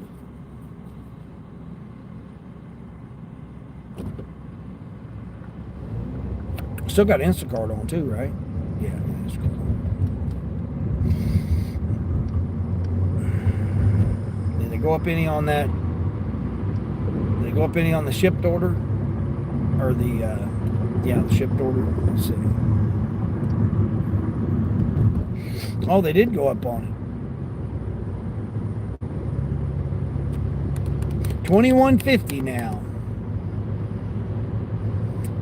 Still got Instacart on too, right? Yeah, Instacart on. Did they go up any on that? Did they go up any on the shipped order? Or the shipped order? Let's see. Oh, they did go up on it. $21.50 now.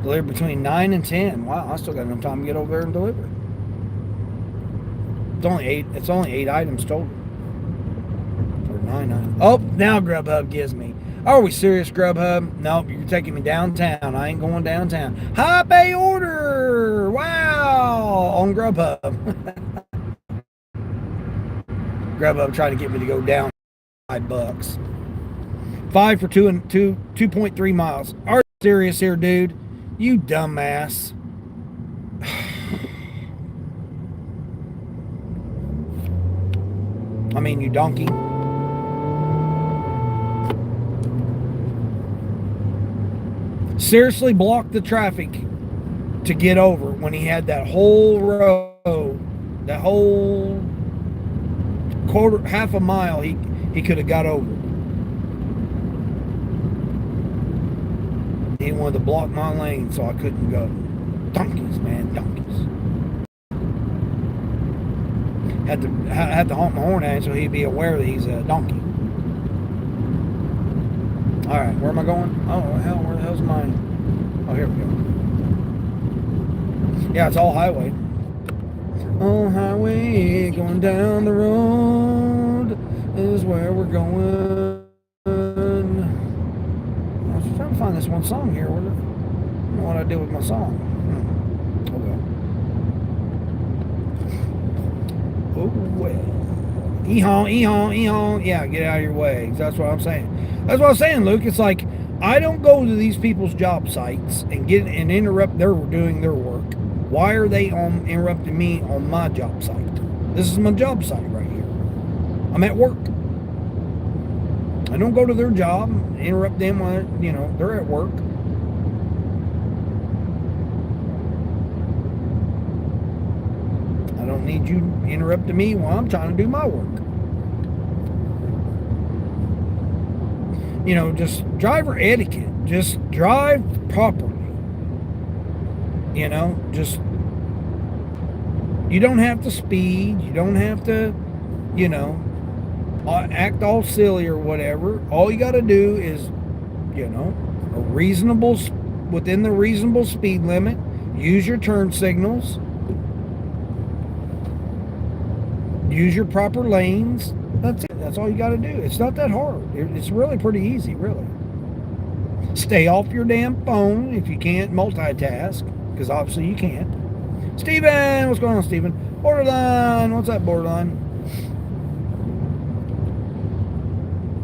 Delivered between 9 and 10. Wow, I still got enough time to get over there and deliver. It's only 8 items total. Or 9 items. Oh, now Grubhub gives me. Are we serious, Grubhub? Nope, you're taking me downtown. I ain't going downtown. High pay order! Wow! On Grubhub. Grubhub trying to get me to go down $5. 5 for 2.3 miles. Are you serious here, dude? You dumbass. I mean, you donkey. Seriously blocked the traffic to get over when he had that whole road, that whole half a mile he could have got over. He wanted to block my lane so I couldn't go. Donkeys, man, donkeys. Had to honk my horn at him so he'd be aware that he's a donkey. All right, where am I going? Oh, hell, where the hell's mine? Oh, here we go. Yeah, it's all highway. All highway, going down the road is where we're going. I was trying to find this one song here. I don't know what I did with my song. Oh, well. Oh, well. E-honk, e-honk, e-honk. Yeah, get out of your way. That's what I'm saying. That's what I'm saying, Luke. It's like, I don't go to these people's job sites and interrupt their doing their work. Why are they interrupting me on my job site? This is my job site right here. I'm at work. I don't go to their job, interrupt them while, they're at work. I don't need you interrupting me while I'm trying to do my work. Just driver etiquette. Just drive properly. You don't have to speed. You don't have to, act all silly or whatever. All you got to do is, within the reasonable speed limit, use your turn signals, use your proper lanes. That's it. That's all you got to do. It's not that hard. It's really pretty easy, really. Stay off your damn phone if you can't multitask, because obviously you can't. Steven, what's going on, Steven? Borderline, what's up, Borderline?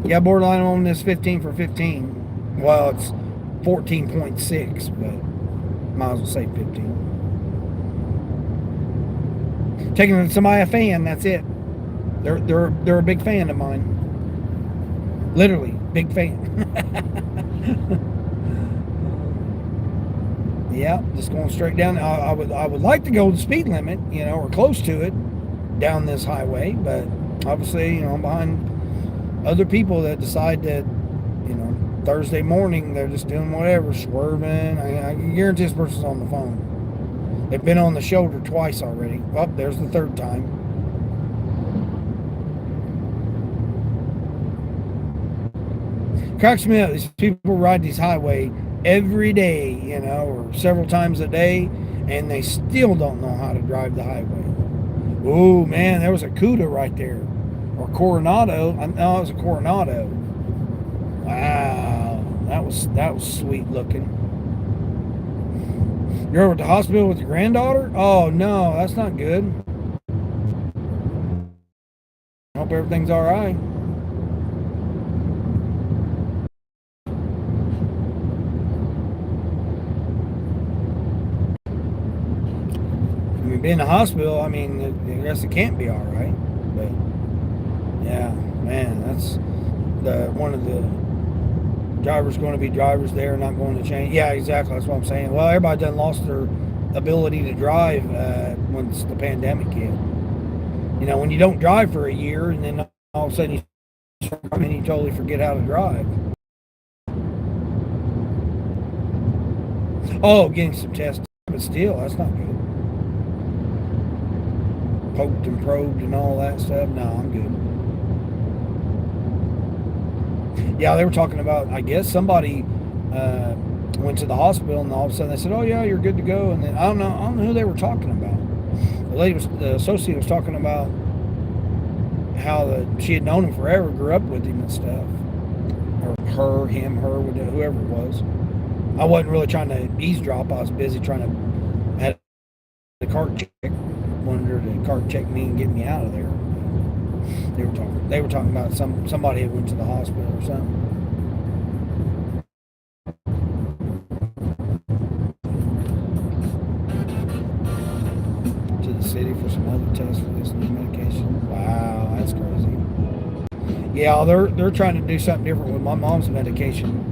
Yeah, Borderline on this 15 for 15. Well, it's 14.6, but might as well say 15. Taking somebody a fan, that's it. They're a big fan of mine. Literally, big fan. Yeah, just going straight down. I would like to go the speed limit, or close to it, down this highway. But obviously, I'm behind other people that decide that, Thursday morning they're just doing whatever, swerving. I can guarantee this person's on the phone. They've been on the shoulder twice already. Well, there's the third time. Cracks me up. These people ride these highway every day, or several times a day, and they still don't know how to drive the highway. Oh man, there was a Cuda right there, or Coronado. No, it was a Coronado. Wow, that was sweet looking. You're over at the hospital with your granddaughter? Oh no, that's not good. I hope everything's all right. Being in the hospital, I guess it can't be all right. But yeah, man, that's one of the drivers going to be drivers there, not going to change. Yeah, exactly. That's what I'm saying. Well, everybody done lost their ability to drive once the pandemic hit. When you don't drive for a year, and then all of a sudden you totally forget how to drive. Oh, getting some tests, but still, that's not good. Poked and probed and all that stuff. No, I'm good. Yeah, they were talking about, I guess somebody went to the hospital and all of a sudden they said, oh yeah, you're good to go. And then I don't know who they were talking about. the associate was talking about how she had known him forever, grew up with him and stuff. Or him, her, whoever it was. I wasn't really trying to eavesdrop. I was busy trying to had the cart check. Wanted her to cart check me and get me out of there. They were talking about somebody had went to the hospital or something. To the city for some other tests for this new medication. Wow, that's crazy. Yeah, they're trying to do something different with my mom's medication.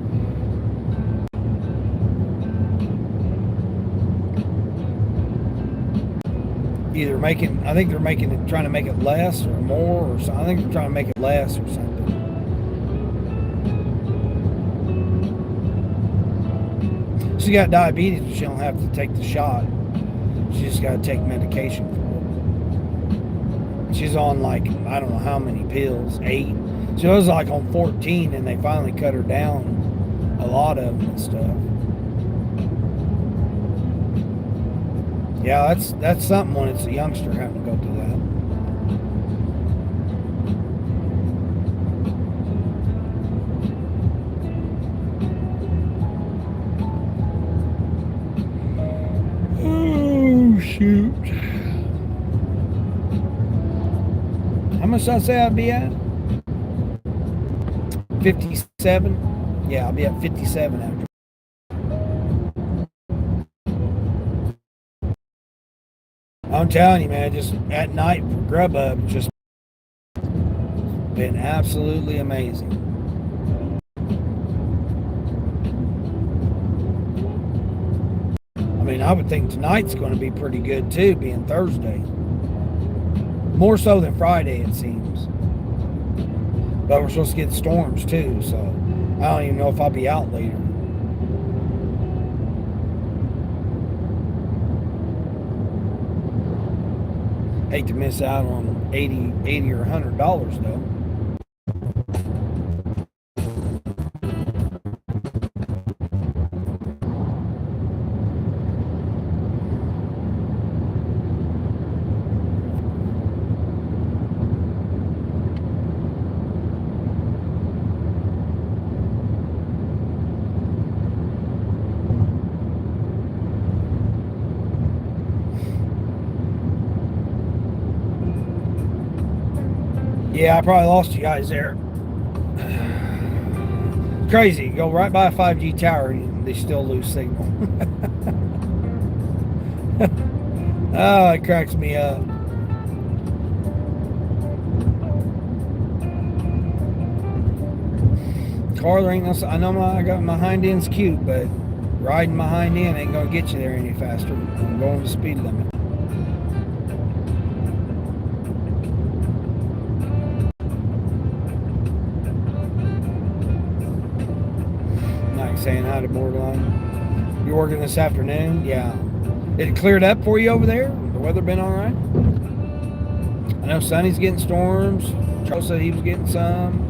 Either I think they're trying to make it less or more, or something. I think they're trying to make it less or something. She got diabetes, but she don't have to take the shot. She just got to take medication for it. She's on like, I don't know how many pills, 8. She was like on 14, and they finally cut her down a lot of them and stuff. Yeah, that's something when it's a youngster having to go through that. Oh, shoot. How much did I say I'd be at? 57? Yeah, I'll be at 57 after. I'm telling you, man, just at night for Grubhub, just been absolutely amazing. I mean, I would think tonight's going to be pretty good too, being Thursday. More so than Friday, it seems. But we're supposed to get storms too, so I don't even know if I'll be out later. Hate to miss out on $80 or $100 though. Yeah, I probably lost you guys there. Crazy. Go right by a 5G tower and they still lose signal. Oh, it cracks me up. Car, there ain't no, I know I got my hind end's cute, but riding my hind end ain't gonna get you there any faster. I'm going the speed limit. Saying hi to Borderline. You're working this afternoon? Yeah. It cleared up for you over there? The weather been all right? I know Sonny's getting storms. Charles said he was getting some.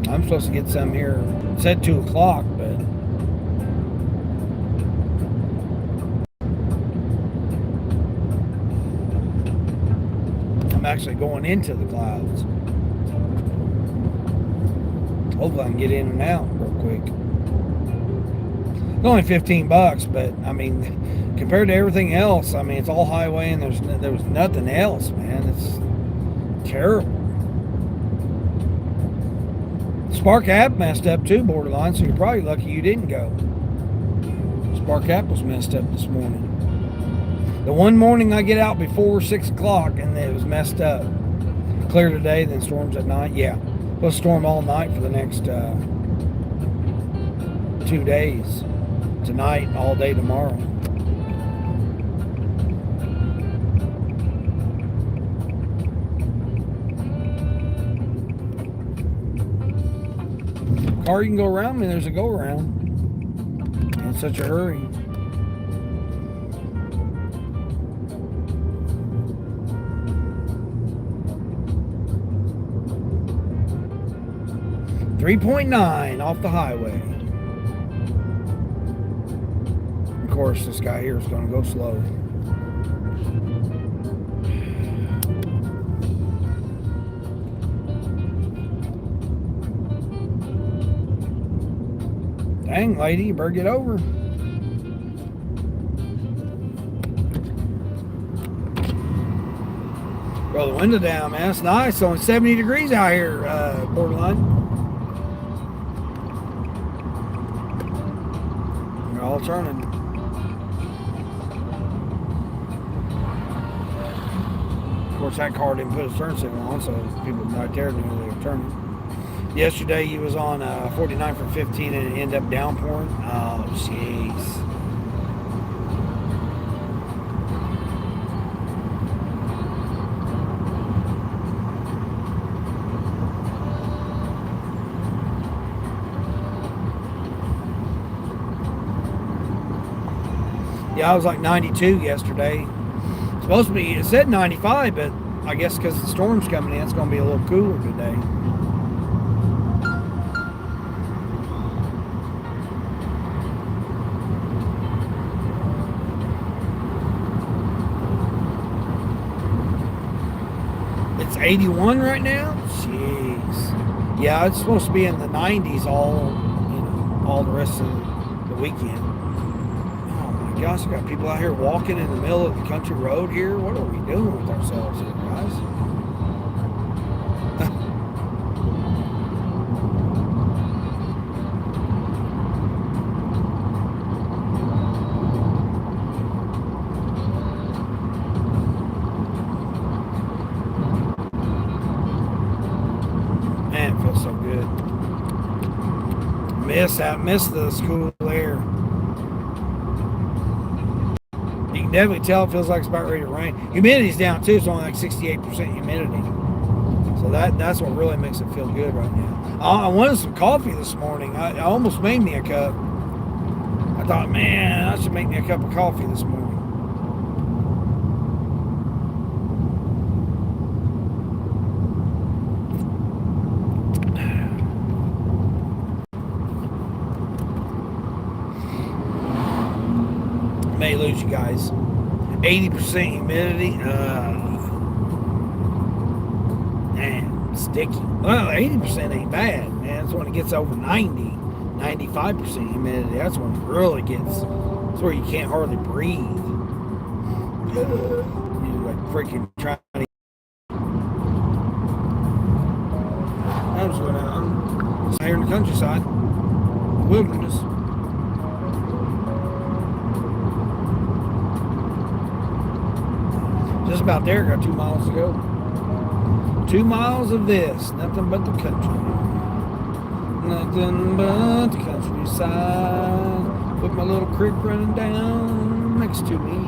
I'm supposed to get some here. It said 2 o'clock, but I'm actually going into the clouds. Hopefully I can get in and out real quick. It's only $15, but I mean, compared to everything else, I mean, it's all highway and there was nothing else, man. It's terrible. Spark app messed up too, Borderline, so you're probably lucky you didn't go. Spark app was messed up this morning. The one morning I get out before 6 o'clock and it was messed up. Clear today, then storms at night. Yeah. We'll storm all night for the next 2 days. Tonight, all day tomorrow. Car, you can go around me. There's a go around. In such a hurry. .9 off the highway. Of course, this guy here is going to go slow. Dang, lady, you better get over. Roll the window down, man. It's nice. It's only 70 degrees out here, borderline. They're all turning. Of course, that car didn't put a turn signal on, so people right there knew they were turning. Yesterday, he was on 49 for 15 and it ended up downpouring. Oh, jeez. Yeah, I was like 92 yesterday. Supposed to be, it said 95, but I guess because the storm's coming in, it's going to be a little cooler today. It's 81 right now? Jeez. Yeah, it's supposed to be in the 90s all the rest of the weekend. Gosh, we got people out here walking in the middle of the country road here. What are we doing with ourselves here, guys? Man, it feels so good. Miss the school air. Definitely tell it feels like it's about ready to rain. Humidity's down too. It's only like 68% humidity. So that's what really makes it feel good right now. I wanted some coffee this morning. I almost made me a cup. I thought, man, I should make me a cup of coffee this morning. May lose you guys. 80% humidity. Man, sticky. Well, 80% ain't bad, man. It's when it gets over 90, 95% humidity. That's when it really gets. It's where you can't hardly breathe. You're like freaking trying to. I'm just out here in the countryside, wilderness. Just about there, got 2 miles to go. 2 miles of this, nothing but the country. Nothing but the countryside. With my little creek running down next to me.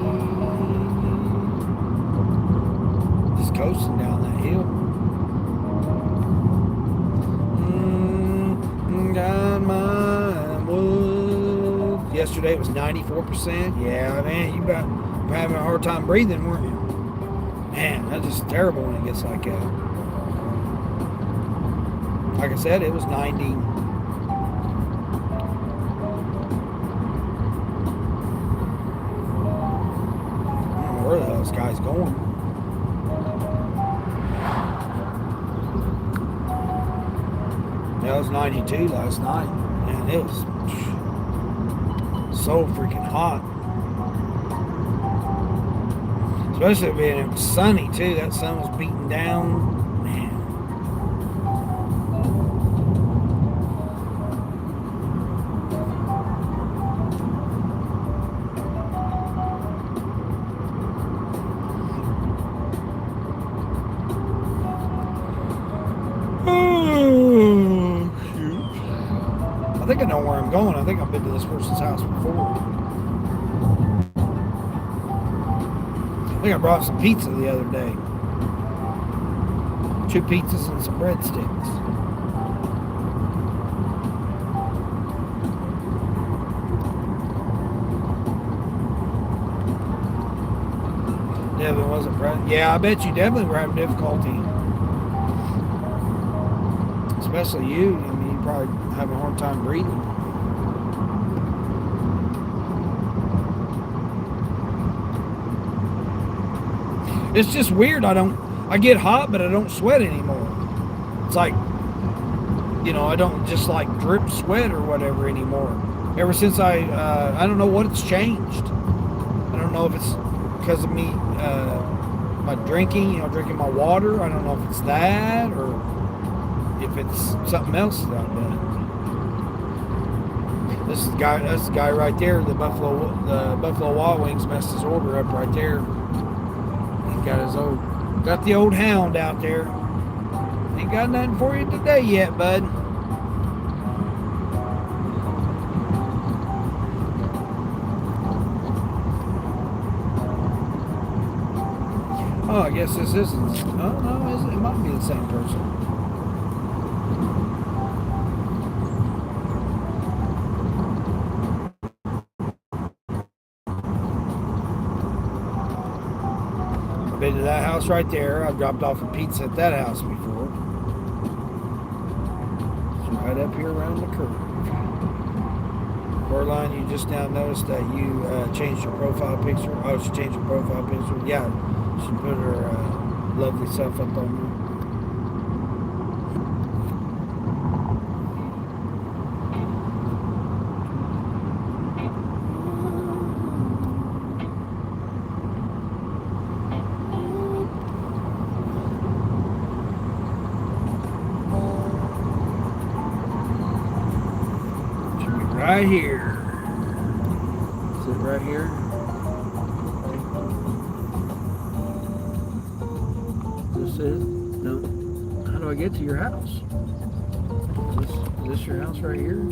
Just coasting down that hill. Got my wood. Yesterday it was 94%. Yeah, man, you were having a hard time breathing, weren't you? Man, that's just terrible when it gets like that. Like I said, it was 90. I don't know where the hell this guy's going. Yeah, it was 92 last night. Man, it was so freaking hot. Especially being it was sunny too. That sun was beating down. Man. Oh, shoot. I think I know where I'm going. I think I've been to this person's house before. I think I brought some pizza the other day. 2 pizzas and some breadsticks. Devin wasn't present. Yeah, I bet you definitely were having difficulty. Especially you. I mean, you probably having a hard time breathing. It's just weird. I get hot, but I don't sweat anymore. It's like, I don't just like drip sweat or whatever anymore. Ever since I don't know what it's changed. I don't know if it's because of me, my drinking, drinking my water. I don't know if it's that or if it's something else that I've done. That's the guy right there. The Buffalo Wild Wings messed his order up right there. He got the old hound out there. Ain't got nothing for you today yet, bud. Oh, I guess this isn't. Oh, no, it might be the same person. I've been to that house right there. I've dropped off a pizza at that house before. It's right up here around the curve. Coraline, you just now noticed that you changed your profile picture. Oh, she changed her profile picture. Yeah. She put her lovely self up on me. Should be right here. Is it right here? No. How do I get to your house? Is this your house right here?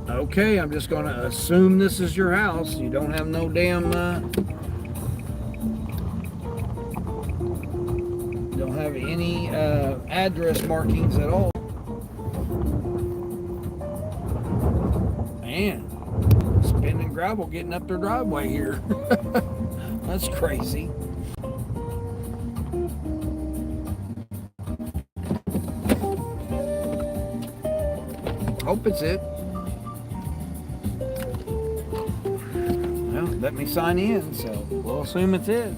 Okay, I'm just going to assume this is your house. You don't have no damn... don't have any address markings at all. Man. Spinning gravel getting up their driveway here. That's crazy. Hope it's it. Well, let me sign in, so we'll assume it's it.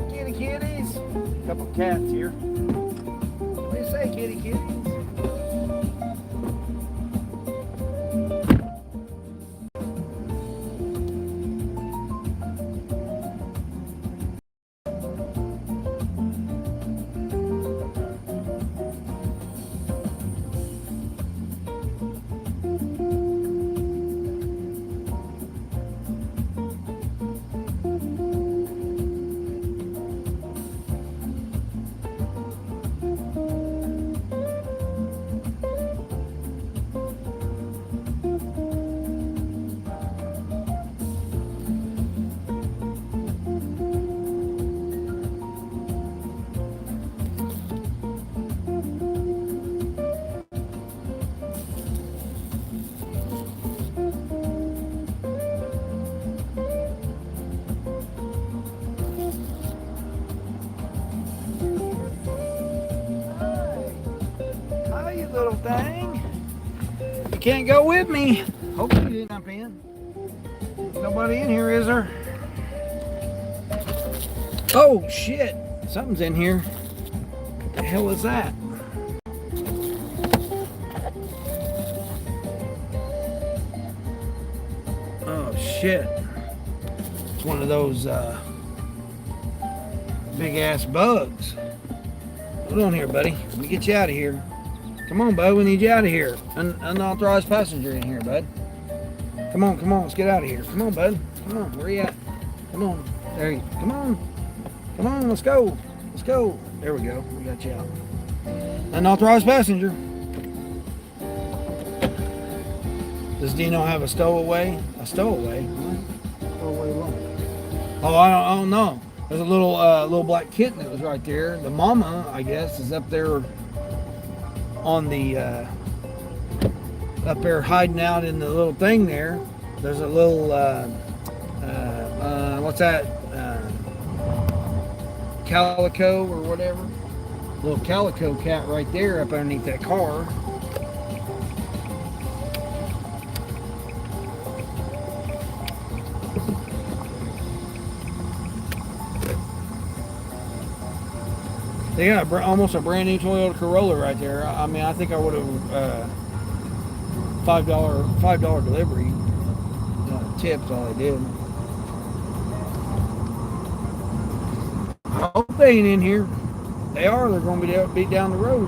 Kitty kitties. A couple cats here. What do you say, kitty kitties? Little thing. You can't go with me. Hopefully you didn't jump in. Nobody in here, is there? Oh shit. Something's in here. What the hell is that? Oh shit. It's one of those big ass bugs. Hold on here, buddy. Let me get you out of here. Come on, bud. We need you out of here. Unauthorized passenger in here, bud. Come on. Let's get out of here. Come on, bud. Come on. Where you at? Come on. There you. Come on. Let's go. There we go. We got you out. Unauthorized passenger. Does Dino have a stowaway? A stowaway? Stowaway what? Oh, I don't know. There's a little black kitten that was right there. The mama, I guess, is up there on the up there hiding out in the little thing there. There's a little what's that, calico or whatever, little calico cat right there up underneath that car. They got almost a brand new Toyota Corolla right there. I mean, I think I would have $5 delivery tips. All they did. I hope they ain't in here. They are. They're going to be down the road.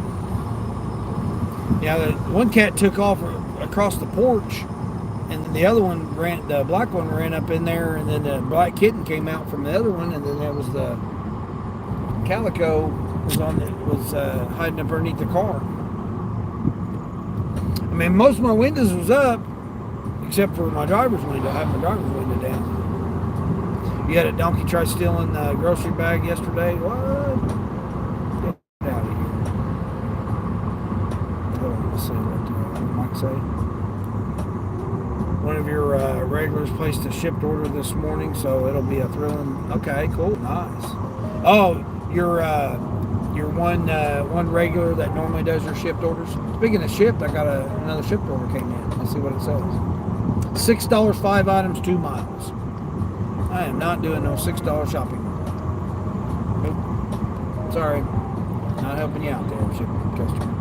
Yeah, the one cat took off across the porch, and then the other one ran. The black one ran up in there, and then the black kitten came out from the other one, and then there was the calico was hiding up underneath the car. I mean, most of my windows was up, except for my driver's window. I had my driver's window down. You had a donkey try stealing the grocery bag yesterday. What? Get out of here. Hold on, let's see what I might say. One of your regulars placed a shipped order this morning, so it'll be a thrilling. Okay, cool, nice. Oh, your one regular that normally does your shipped orders. Speaking of shipped, I got another shipped order came in. Let's see what it says. $6, 5 items, 2 miles. I am not doing no $6 shopping. Nope. Sorry, not helping you out there, shipping customer.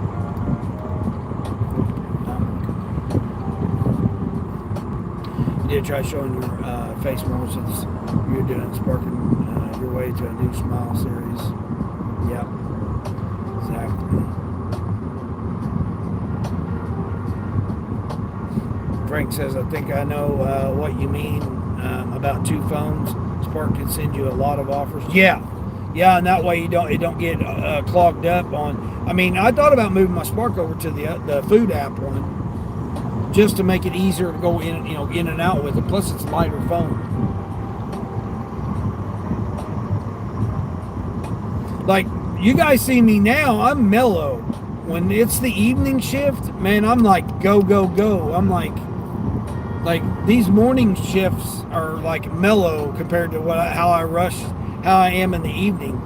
You did try showing your face more since you're doing sparking your way to a new smile series. Yep, exactly. Frank says, I think I know what you mean about 2 phones. Spark can send you a lot of offers. Yeah, and that way it don't get clogged up on. I mean, I thought about moving my Spark over to the food app one, just to make it easier to go in and out with it. Plus, it's a lighter phone. Like, you guys see me now, I'm mellow. When it's the evening shift, man, I'm like, go, go, go. I'm like these morning shifts are like mellow compared to how I am in the evening.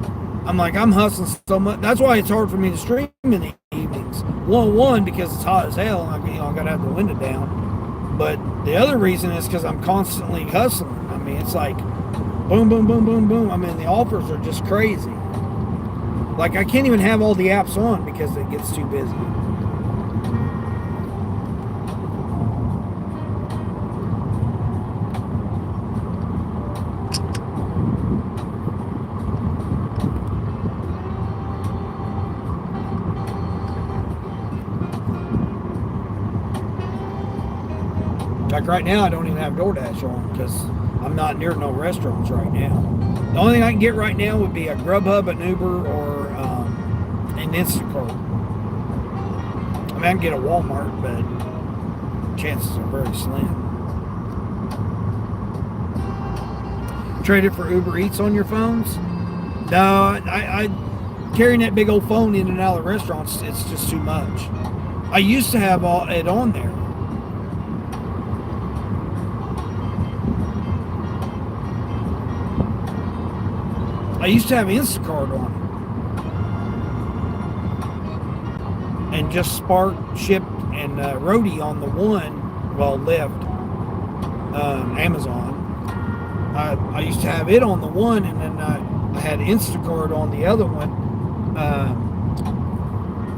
I'm like, I'm hustling so much. That's why it's hard for me to stream in the evenings. One, because it's hot as hell, and I gotta have the window down. But the other reason is because I'm constantly hustling. I mean, it's like, boom, boom, boom, boom, boom. I mean, the offers are just crazy. Like, I can't even have all the apps on because it gets too busy. Like right now, I don't even have DoorDash on because I'm not near no restaurants right now. The only thing I can get right now would be a Grubhub, an Uber, or an Instacart. I mean, I can get a Walmart, but chances are very slim. Trade it for Uber Eats on your phones? No, I carrying that big old phone in and out of the restaurants, it's just too much. I used to have it on there. I used to have Instacart on it. And just Spark, Shipped, and Roadie on the one, well, Lyft, Amazon. I used to have it on the one, and then I had Instacart on the other one.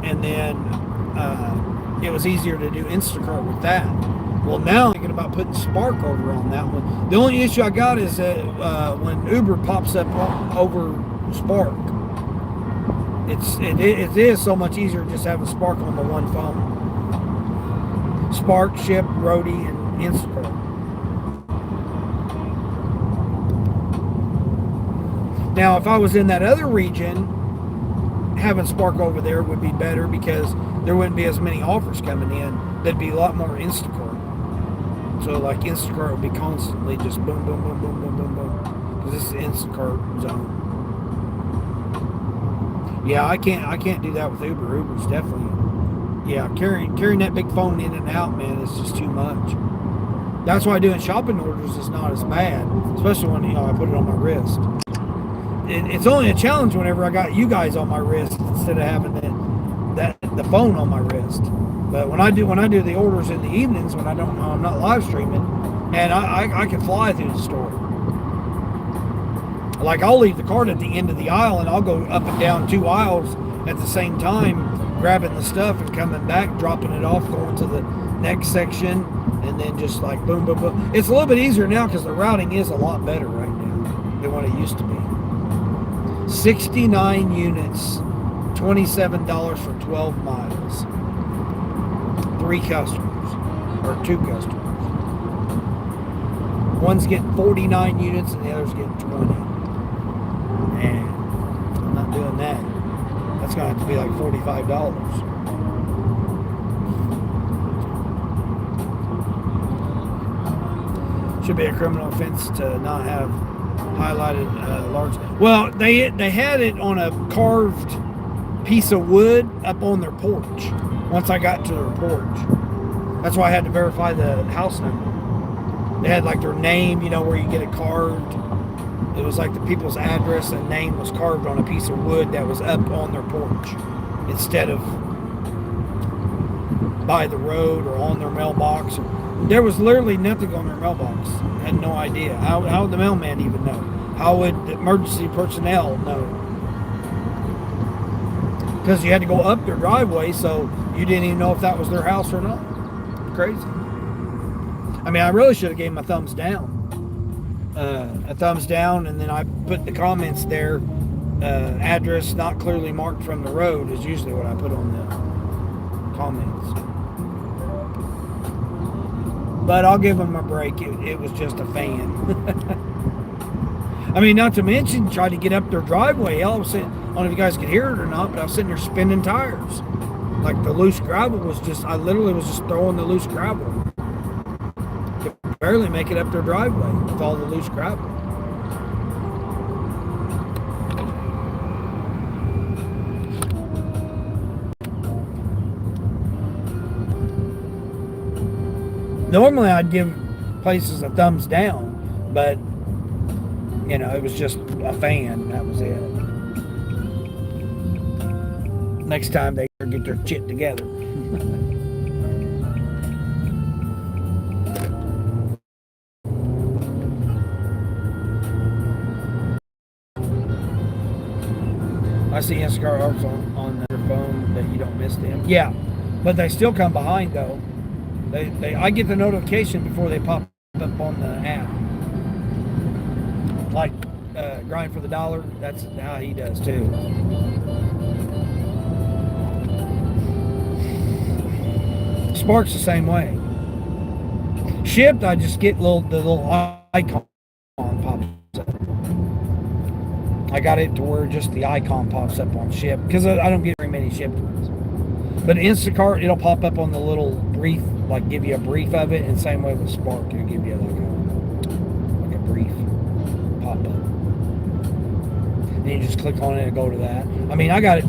And then it was easier to do Instacart with that. Well, now I'm thinking about putting Spark over on that one. The only issue I got is that when Uber pops up over Spark, it is so much easier just having Spark on the one phone. Spark, Ship, Roadie, and Instacart. Now, if I was in that other region, having Spark over there would be better because there wouldn't be as many offers coming in. There'd be a lot more Instacart. So like Instacart would be constantly just boom, boom, boom, boom, boom, boom, boom. Because this is the Instacart zone. Yeah, I can't do that with Uber. Uber's definitely, yeah, carrying that big phone in and out, man, it's just too much. That's why doing shopping orders is not as bad, especially when I put it on my wrist. It's only a challenge whenever I got you guys on my wrist instead of having the phone on my wrist. But when I do the orders in the evenings when I'm not live streaming, and I can fly through the store. Like, I'll leave the cart at the end of the aisle and I'll go up and down 2 aisles at the same time, grabbing the stuff and coming back, dropping it off, going to the next section, and then just like boom, boom, boom. It's a little bit easier now because the routing is a lot better right now than what it used to be. 69 units, $27 for 12 miles. 3 customers, or 2 customers. One's getting 49 units and the other's getting 20. Man, I'm not doing that. That's going to have to be like $45. Should be a criminal offense to not have highlighted large. Well, they had it on a carved piece of wood up on their porch. Once I got to their porch, that's why I had to verify the house number. They had like their name, you know, where you get it carved. It was like the people's address and name was carved on a piece of wood that was up on their porch instead of by the road or on their mailbox. There was literally nothing on their mailbox. I had no idea. How would the mailman even know? How would the emergency personnel know? Because you had to go up their driveway, so you didn't even know if that was their house or not. Crazy. I mean, I really should have gave them a thumbs down. A thumbs down, and then I put the comments there. Address not clearly marked from the road is usually what I put on the comments. But I'll give them a break. It was just a fan. I mean, not to mention, tried to get up their driveway. I was sitting, I don't know if you guys could hear it or not, but I was sitting there spinning tires. Like the loose gravel was just, I literally was just throwing the loose gravel. Could barely make it up their driveway with all the loose gravel. Normally I'd give places a thumbs down, but you know, it was just a fan. That was it. Next time they get their shit together. I see Instacart arts on their phone that you don't miss them. Yeah, but they still come behind though. I get the notification before they pop up on the app. Like Grind for the Dollar, that's how he does too. Spark's the same way. Shipped, I just get the little icon pops up. I got it to where just the icon pops up on Ship because I don't get very many shipped ones. But Instacart, it'll pop up on the little brief, like give you a brief of it, and same way with Spark, it'll give you like a brief pop up. And you just click on it and go to that. I mean, I got it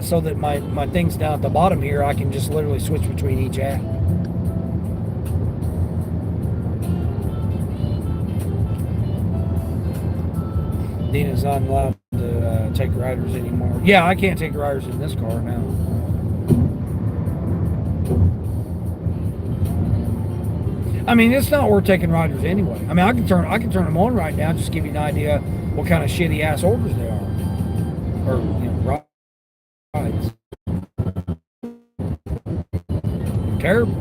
so that my thing's down at the bottom here. I can just literally switch between each app. Dina's not allowed to take riders anymore. Yeah, I can't take riders in this car now. I mean, it's not worth taking riders anyway. I mean, I can turn them on right now, just give you an idea what kind of shitty ass orders they are, or you know, rides. Terrible.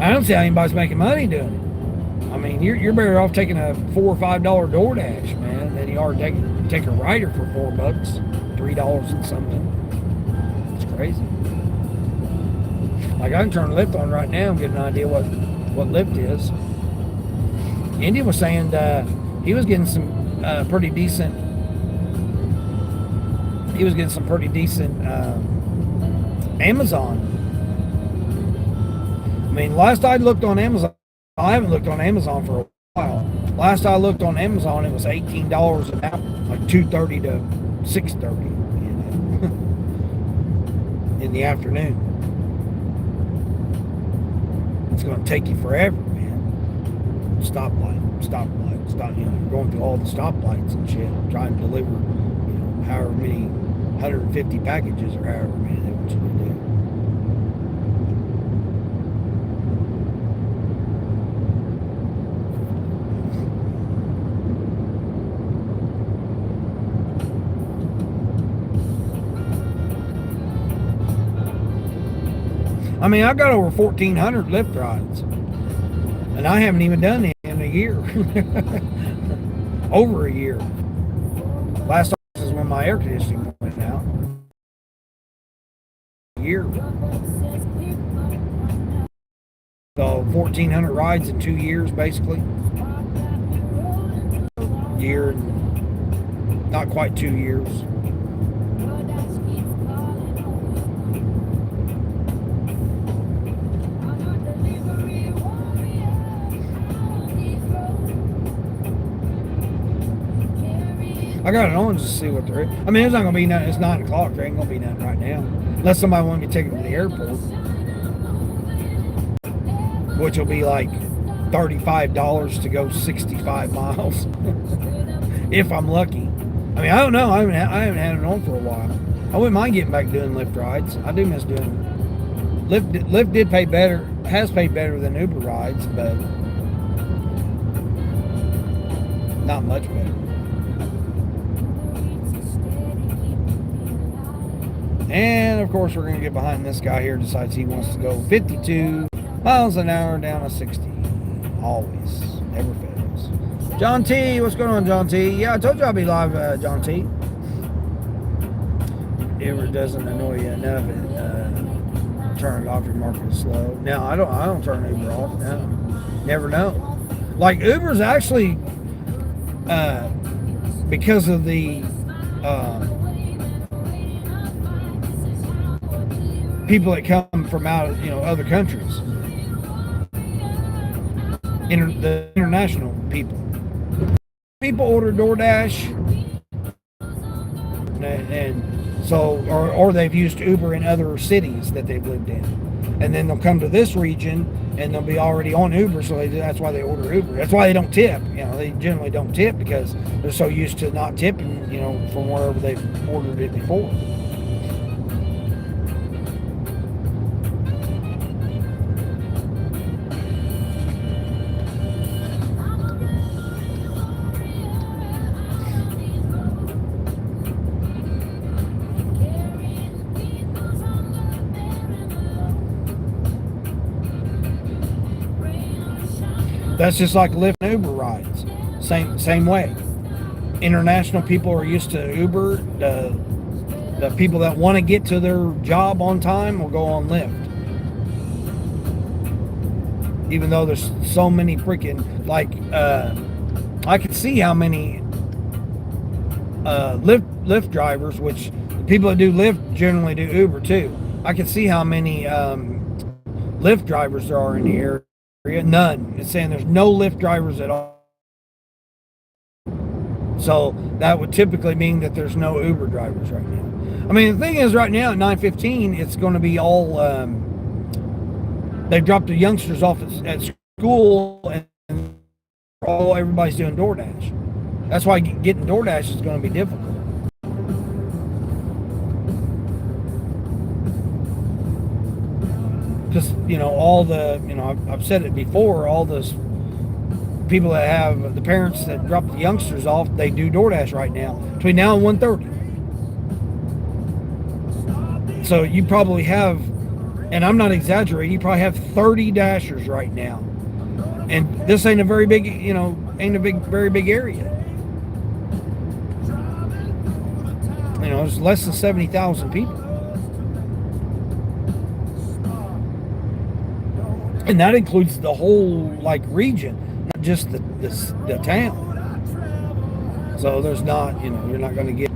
I don't see how anybody's making money doing it. I mean, you're better off taking a $4 or $5 DoorDash, man, than you are take a rider for $4, $3 and something. It's crazy. Like I can turn Lyft on right now and get an idea what Lyft is. Indy was saying he was getting some pretty decent. He was getting some pretty decent Amazon. I mean, last I looked on Amazon, I haven't looked on Amazon for a while. Last I looked on Amazon, it was $18 an hour, like $2:30 to $6:30, you know, in the afternoon. It's going to take you forever, man. Stoplight, you know, going through all the stoplights and shit, trying to deliver, you know, however many 150 packages or however many they want you to do. I mean, I got over 1,400 lift rides, and I haven't even done it in a year. Over a year. Last August is when my air conditioning went out. A year. So 1,400 rides in 2 years, basically. Year and not quite 2 years. I got it on just to see what there is. I mean, it's not gonna be nothing. It's 9 o'clock. There ain't gonna be nothing right now, unless somebody wants me to take it to the airport, which will be like $35 to go 65 miles, if I'm lucky. I mean, I don't know. I haven't had it on for a while. I wouldn't mind getting back doing Lyft rides. I do miss doing Lyft. Did pay better. Has paid better than Uber rides, but not much better. And of course, we're going to get behind this guy here. Decides he wants to go 52 miles an hour down a 60. Always, never fails. John T, what's going on, John T? Yeah, I told you I'd be live, John T. If it doesn't annoy you enough, turn it off. Your market is slow. No, I don't turn Uber off. No, never know. Like Uber's actually, because of the people that come from out, other countries, the international people. People order DoorDash, and so, or they've used Uber in other cities that they've lived in, and then they'll come to this region and they'll be already on Uber, so that's why they order Uber. That's why they don't tip. They generally don't tip because they're so used to not tipping, from wherever they've ordered it before. That's just like Lyft and Uber rides. Same way. International people are used to Uber. The people that want to get to their job on time will go on Lyft. Even though there's so many freaking, I can see how many Lyft drivers, which the people that do Lyft generally do Uber too. I can see how many Lyft drivers there are in the area. None. It's saying there's no Lyft drivers at all. So that would typically mean that there's no Uber drivers right now. I mean, the thing is, right now at 9:15, it's going to be all. They've dropped the youngsters off at school, and everybody's doing DoorDash. That's why getting DoorDash is going to be difficult. Because, all the, I've said it before, all those people that have the parents that drop the youngsters off, they do DoorDash right now, between now and 1:30. So you probably have, and I'm not exaggerating, you probably have 30 dashers right now. And this ain't a very big, very big area. It's less than 70,000 people. And that includes the whole region, not just the town. So there's not, you're not going to get,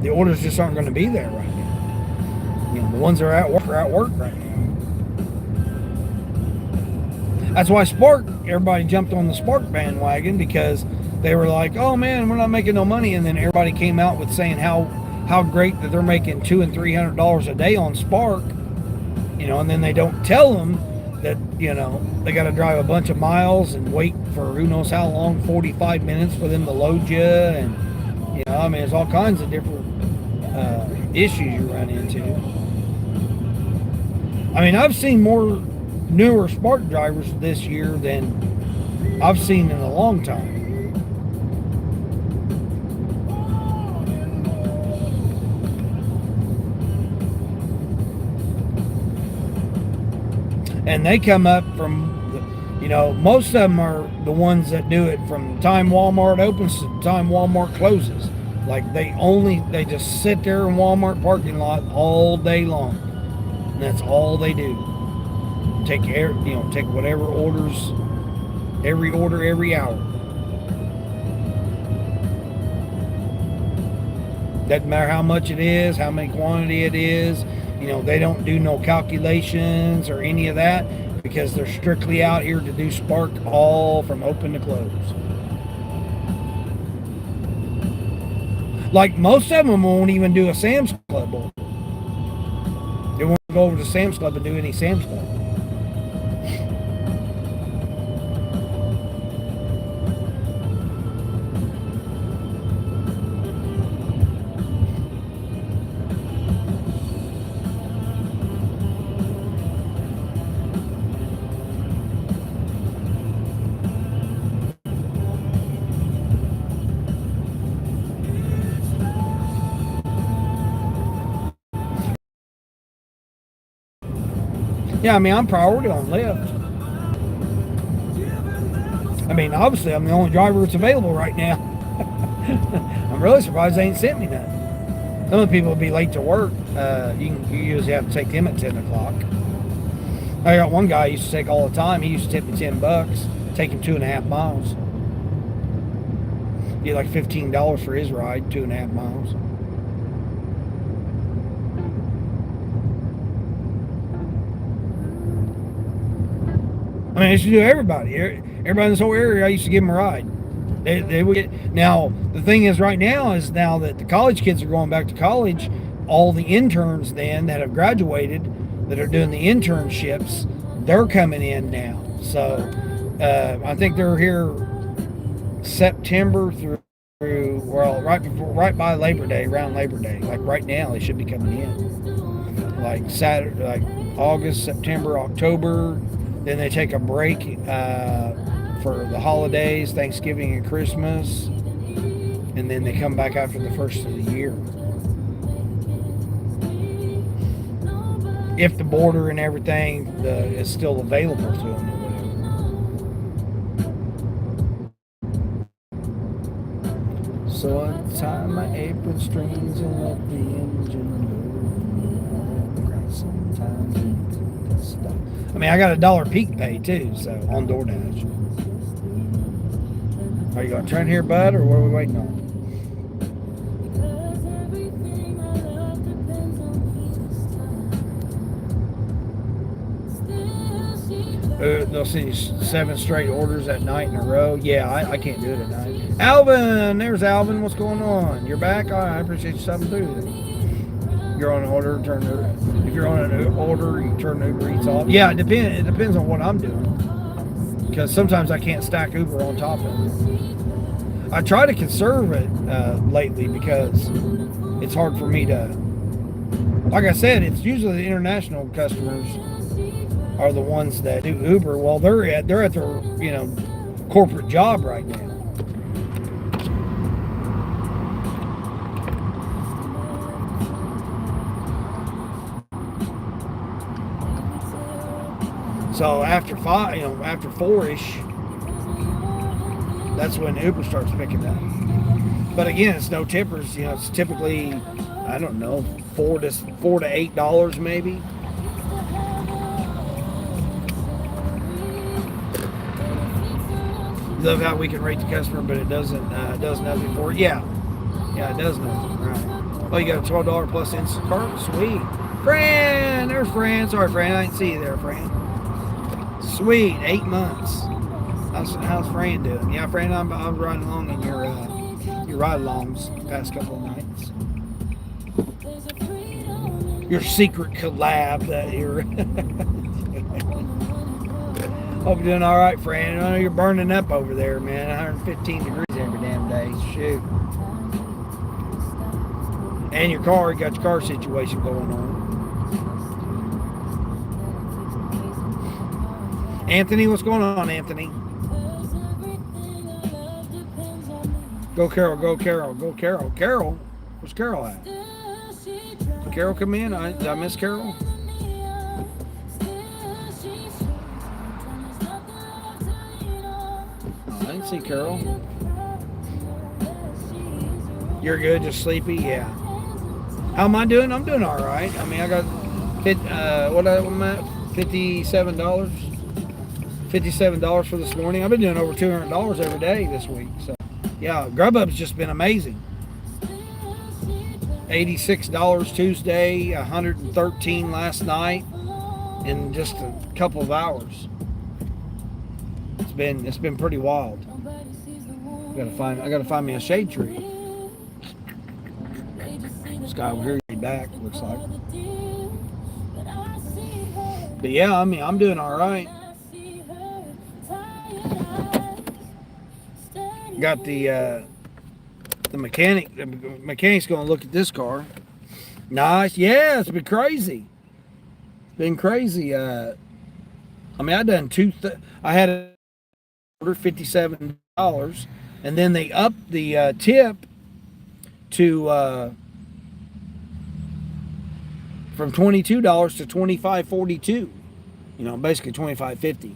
the orders just aren't going to be there right now. The ones that are at work right now. That's why everybody jumped on the Spark bandwagon, because they were like, oh man, we're not making no money. And then everybody came out with saying how great that they're making $200 and $300 a day on Spark, and then they don't tell them that, they got to drive a bunch of miles and wait for who knows how long, 45 minutes for them to load you. And, there's all kinds of different issues you run into. I've seen more newer Spark drivers this year than I've seen in a long time. And they come up from, most of them are the ones that do it from the time Walmart opens to the time Walmart closes. Like they just sit there in Walmart parking lot all day long. And that's all they do. Take whatever orders, every order, every hour. Doesn't matter how much it is, how many quantity it is. They don't do no calculations or any of that because they're strictly out here to do Spark all from open to close. Like most of them won't even do a Sam's Club order. They won't go over to Sam's Club and do any Sam's Club. Yeah, I mean, I'm priority on Lyft. I mean, obviously, I'm the only driver that's available right now. I'm really surprised they ain't sent me none. Some of the people will be late to work. You usually have to take them at 10 o'clock. I got one guy I used to take all the time. He used to tip me $10, take him 2.5 miles. Get like $15 for his ride, 2.5 miles. I mean, I used to do everybody. Everybody in this whole area, I used to give them a ride. They would get. Now, the thing is right now is now that the college kids are going back to college, all the interns then that have graduated, that are doing the internships, they're coming in now. So, I think they're here September through, well, right by Labor Day, around Labor Day. Like right now, they should be coming in. Like Saturday, like August, September, October. Then they take a break for the holidays, Thanksgiving and Christmas, and then they come back after the first of the year. If the border and everything is still available to them or whatever. So I tie my apron strings and let the engine move. Sometimes it stop. I mean, I got $1 peak pay too, so on DoorDash. Are you going to turn here, bud, or what are we waiting on? They'll see 7 straight orders at night in a row. Yeah, I can't do it at night. Alvin, there's Alvin. What's going on? You're back? I appreciate you stopping through. You're on an order, if you're on an order, you turn the Uber Eats off. Yeah, it depends on what I'm doing. Because sometimes I can't stack Uber on top of it. I try to conserve it lately because it's hard for me to, like I said, it's usually the international customers are the ones that do Uber. Well, they're at their corporate job right now. So after 4-ish, that's when Uber starts picking up. But again, it's no tippers. It's typically, I don't know, $4 to $8 maybe. Love how we can rate the customer, but it does nothing for it. Yeah, it does nothing. Right. Oh, you got a $12 plus Instacart? Sweet. Fran, there's Fran. Sorry, Fran, I didn't see you there, Fran. Sweet, 8 months. How's Fran doing? Yeah, Fran, I was riding along in your ride-alongs the past couple of nights. Your secret collab that you're. Hope you're doing all right, Fran. I know you're burning up over there, man. 115 degrees every damn day. Shoot. And you got your car situation going on. Anthony, what's going on, Anthony? Go Carol, go Carol, go Carol. Carol? Where's Carol at? Did Carol come in? Did I miss Carol? Nancy, Carol. You're good, just sleepy? Yeah. How am I doing? I'm doing all right. I mean, I got what I'm at, $57. $57 for this morning. I've been doing over $200 every day this week. So, yeah, Grubhub's just been amazing. $86 Tuesday, $113 last night in just a couple of hours. It's been pretty wild. I gotta find me a shade tree. This guy over here back, looks like. But yeah, I mean, I'm doing all right. Got the mechanic. The mechanic's going to look at this car. Nice. Yeah, it's been crazy. It's been crazy. I mean, I done I had a order $57, and then they upped the tip to from $22 to $25.42. You know, basically $25.50.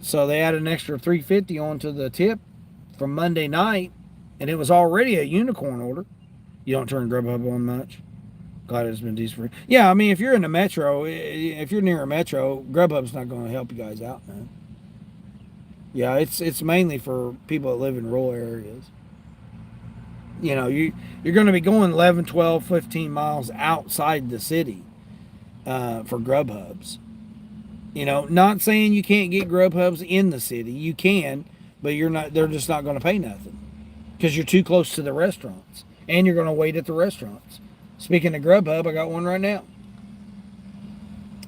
So they added an extra $3.50 onto the tip from Monday night, and it was already a unicorn order. You don't turn Grubhub on much. Glad it's been decent for you. Yeah, I mean, if you're in the metro, if you're near a metro, Grubhub's not going to help you guys out, man. Yeah, it's mainly for people that live in rural areas. You know, you're going to be going 11, 12, 15 miles outside the city for Grubhubs. You know, not saying you can't get Grubhubs in the city. You can, but they're just not going to pay nothing because you're too close to the restaurants, and you're going to wait at the restaurants. Speaking of Grubhub, I got one right now.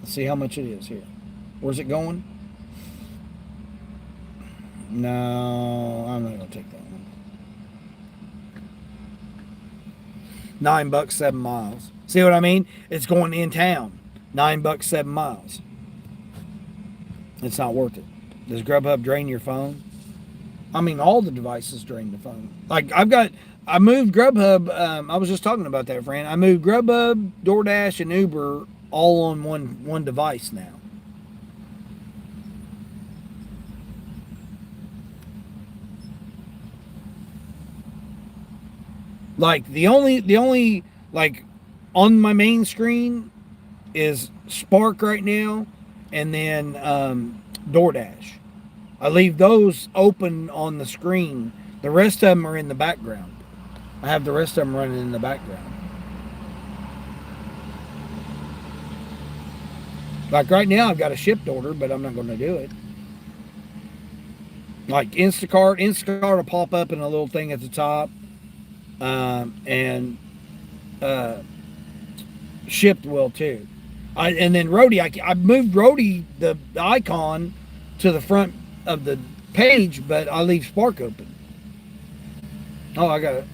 Let's see how much it is here. Where's it going? No, I'm not going to take that one. $9, 7 miles. See what I mean? It's going in town. $9, 7 miles. It's not worth it. Does Grubhub drain your phone? I mean, all the devices drain the phone. Like, I moved Grubhub, I was just talking about that, friend. I moved Grubhub, DoorDash, and Uber all on one device now. Like, the only, like, on my main screen is Spark right now, and then DoorDash. I leave those open on the screen. The rest of them are in the background. I have the rest of them running in the background. Like right now, I've got a shipped order, but I'm not going to do it. Like Instacart will pop up in a little thing at the top, and shipped will too. And then Roadie, I moved Roadie, the icon, to the front of the page, but I leave Spark open. Oh, I got it.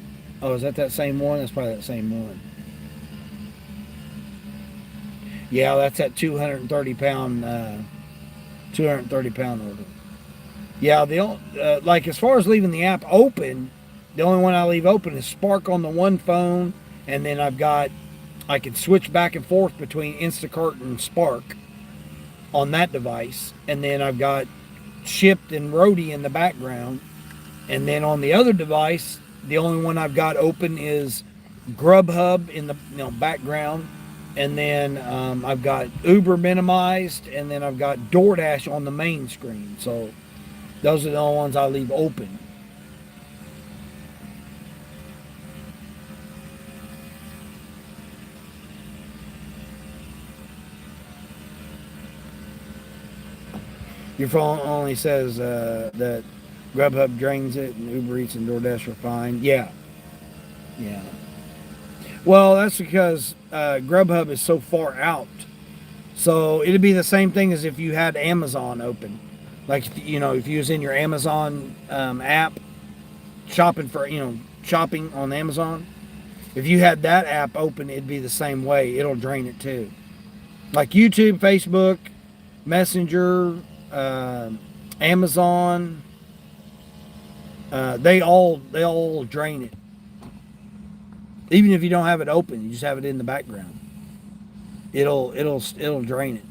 Oh, is that same one? That's probably that same one. Yeah, that's that 230 pound order. Yeah, like as far as leaving the app open, the only one I leave open is Spark on the one phone, and then I can switch back and forth between Instacart and Spark on that device, and then I've got Shipped and Roadie in the background, and then on the other device, the only one I've got open is Grubhub in the background, and then I've got Uber minimized, and then I've got DoorDash on the main screen. So those are the only ones I leave open. Your phone only says that Grubhub drains it and Uber Eats and DoorDash are fine. Yeah. Well, that's because Grubhub is so far out. So it'd be the same thing as if you had Amazon open. Like, if you was in your Amazon app, shopping on Amazon. If you had that app open, it'd be the same way. It'll drain it too. Like YouTube, Facebook, Messenger, Amazon, they all drain it. Even if you don't have it open, you just have it in the background. It'll drain it.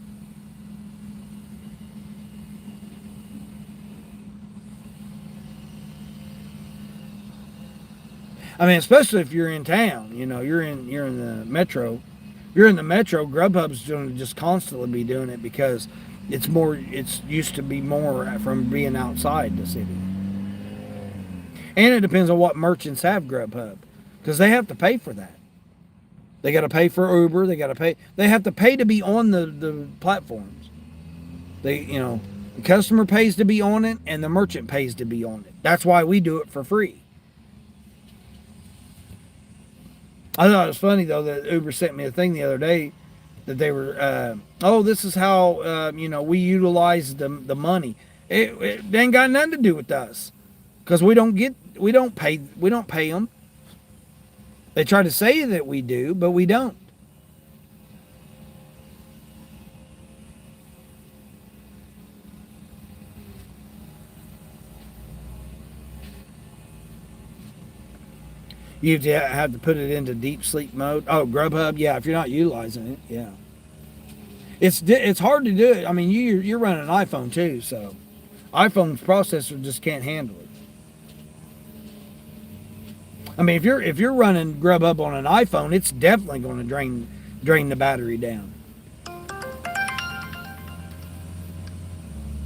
I mean, especially if you're in town, you know, you're in the metro. You're in the metro. Grubhub's going to just constantly be doing it because it's used to be more from being outside the city. And it depends on what merchants have Grubhub, because they have to pay for that. They got to pay for Uber. They have to pay to be on the platforms. The customer pays to be on it, and the merchant pays to be on it. That's why we do it for free. I thought it was funny though that Uber sent me a thing the other day that they were, this is how we utilize the money. It ain't got nothing to do with us, because we don't pay them. They try to say that we do, but we don't. You have to put it into deep sleep mode. Oh, Grubhub, yeah. If you're not utilizing it, yeah. It's hard to do it. I mean, you're running an iPhone too, so iPhone's processor just can't handle it. I mean, if you're running Grubhub on an iPhone, it's definitely going to drain the battery down.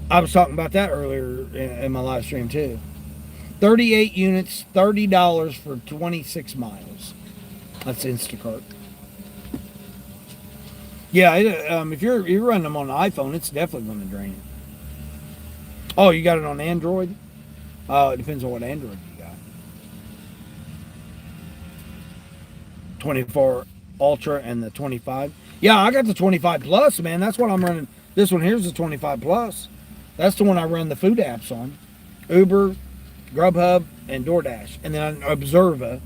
I was talking about that earlier in my live stream too. 38 units, $30 for 26 miles. That's Instacart. Yeah, if you're running them on an iPhone, it's definitely going to drain it. Oh, you got it on Android? It depends on what Android you got. 24 Ultra and the 25. Yeah, I got the 25 Plus, man. That's what I'm running. This one here's the 25 Plus. That's the one I run the food apps on. Uber, Grubhub, and DoorDash. And then Observa,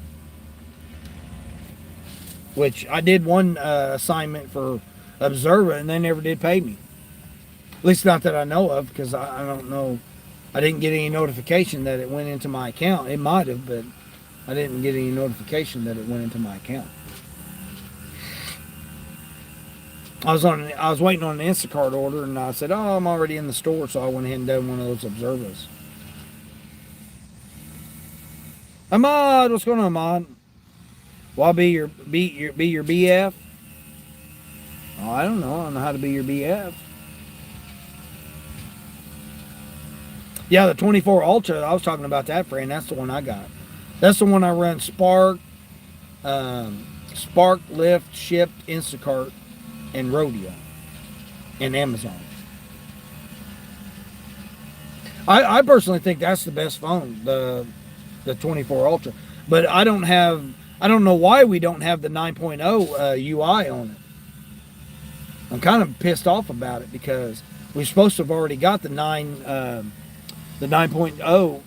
which I did one assignment for Observa, and they never did pay me. At least not that I know of, because I don't know. I didn't get any notification that it went into my account. It might have, but I didn't get any notification that it went into my account. I was waiting on an Instacart order, and I said, "Oh, I'm already in the store," so I went ahead and done one of those Observas. Ahmad, what's going on, Ahmad? Will I be your BF? Oh, I don't know. I don't know how to be your BF. Yeah, the 24 Ultra. I was talking about that, friend. That's the one I got. That's the one I run Spark, Lyft, Shipt, Instacart, and Rodeo, and Amazon. I personally think that's the best phone, the 24 Ultra. But I don't know why we don't have the 9.0 UI on it. I'm kind of pissed off about it, because we're supposed to have already got the 9.0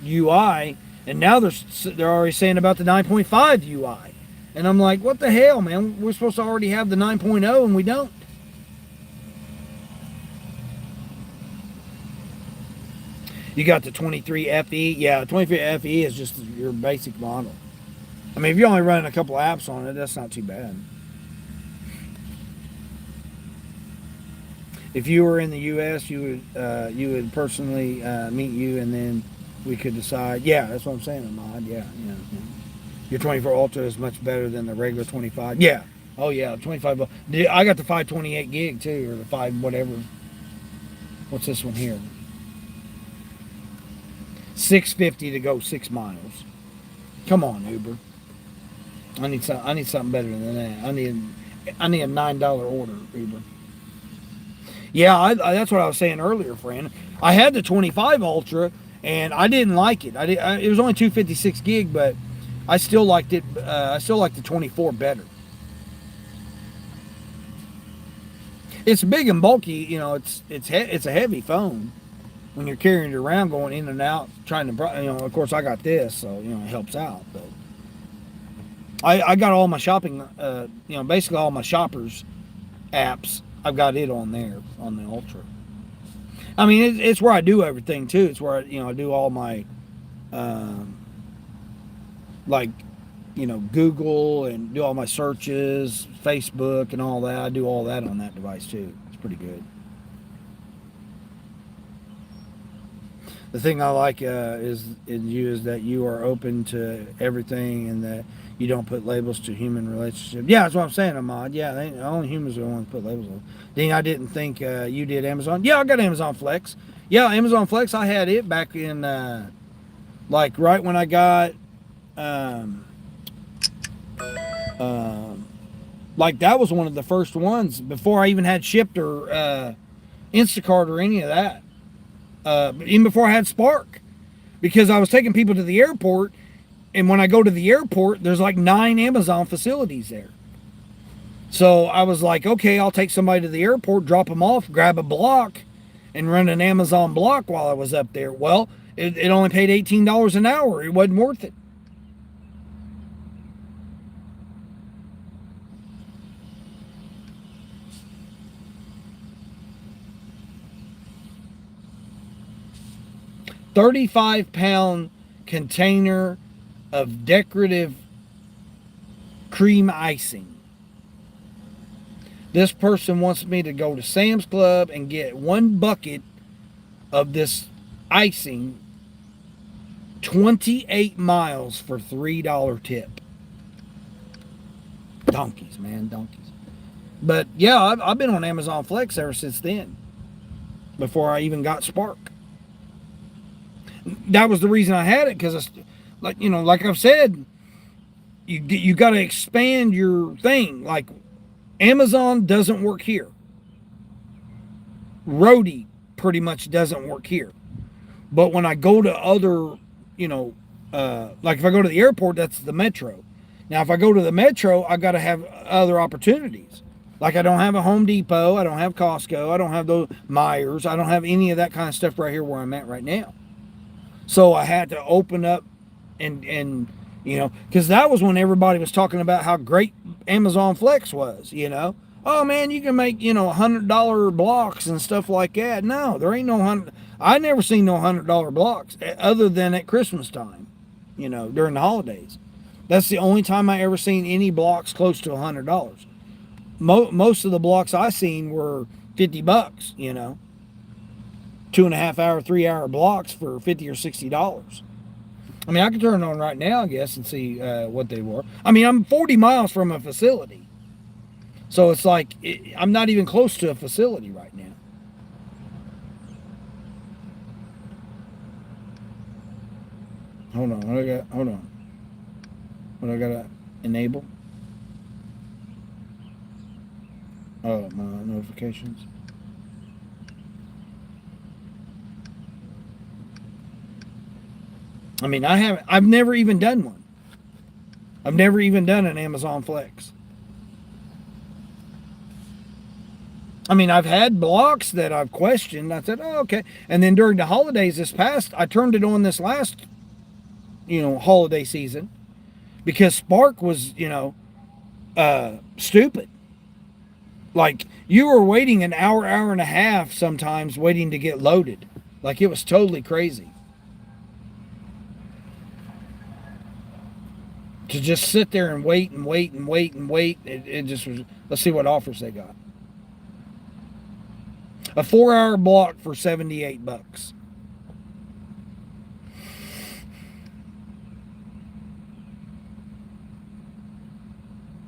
UI, and now they're already saying about the 9.5 UI. And I'm like, what the hell, man? We're supposed to already have the 9.0 and we don't. You got the 23 FE. Yeah, 23 FE is just your basic model. I mean, if you're only running a couple apps on it, that's not too bad. If you were in the U.S., you would personally meet you, and then we could decide. Yeah, that's what I'm saying, Ahmad. Yeah. Your 24 Ultra is much better than the regular 25. Yeah. Oh yeah, 25. I got the 528 gig too, or the 5 whatever. What's this one here? 650 to go 6 miles. Come on, Uber. I need something better than that. I need a $9 order, Uber. Yeah, that's what I was saying earlier, friend. I had the 25 Ultra, and I didn't like it. It was only 256 gig, but I still liked it. I still like the 24 better. It's big and bulky. It's a heavy phone when you're carrying it around, going in and out, trying to. Of course, I got this, so it helps out. But I got all my shopping. Basically all my shoppers apps. I've got it on there on the Ultra. I mean, it's where I do everything too. It's where I do all my, Google, and do all my searches, Facebook, and all that. I do all that on that device too. It's pretty good. The thing I like is in you is that you are open to everything and that you don't put labels to human relationships. Yeah, that's what I'm saying, Ahmad. Yeah, only humans are the ones put labels on. Dean, I didn't think you did Amazon. Yeah, I got Amazon Flex. Yeah, Amazon Flex, I had it back in, like, right when I got, um, like, that was one of the first ones before I even had Shipped or Instacart or any of that. Even before I had Spark, because I was taking people to the airport, and when I go to the airport, there's like 9 Amazon facilities there. So I was like, okay, I'll take somebody to the airport, drop them off, grab a block, and run an Amazon block while I was up there. Well, it only paid $18 an hour. It wasn't worth it. $35-pound container of decorative cream icing. This person wants me to go to Sam's Club and get 1 bucket of this icing, 28 miles for $3 tip. Donkeys, man, donkeys. But yeah, I've been on Amazon Flex ever since then, before I even got Spark. That was the reason I had it, because, like, you know, like I've said, you got to expand your thing. Like, Amazon doesn't work here. Roadie pretty much doesn't work here. But when I go to other, you know, like if I go to the airport, that's the Metro. Now, if I go to the Metro, I got to have other opportunities. Like, I don't have a Home Depot, I don't have Costco, I don't have those Myers, I don't have any of that kind of stuff right here where I'm at right now. So I had to open up and you know, because that was when everybody was talking about how great Amazon Flex was, you know. Oh, man, you can make, you know, $100 blocks and stuff like that. No, there ain't no $100. I never seen no $100 blocks other than at Christmas time, you know, during the holidays. That's the only time I ever seen any blocks close to $100. Most of the blocks I seen were $50, you know. 2.5 hour, 3 hour blocks for $50 or $60. I mean, I can turn it on right now, I guess, and see what they were. I mean, I'm 40 miles from a facility. So it's like, I'm not even close to a facility right now. Hold on, hold on. What I gotta enable? Oh, my notifications. I mean, I've never even done one. I've never even done an Amazon Flex. I mean, I've had blocks that I've questioned. I said, oh, okay. And then during the holidays this past, I turned it on this last, you know, holiday season, because Spark was, you know, stupid. Like, you were waiting an hour, hour and a half sometimes waiting to get loaded. Like, it was totally crazy. To just sit there and wait and wait and wait and wait. It just was, let's see what offers they got. A 4-hour block for $78.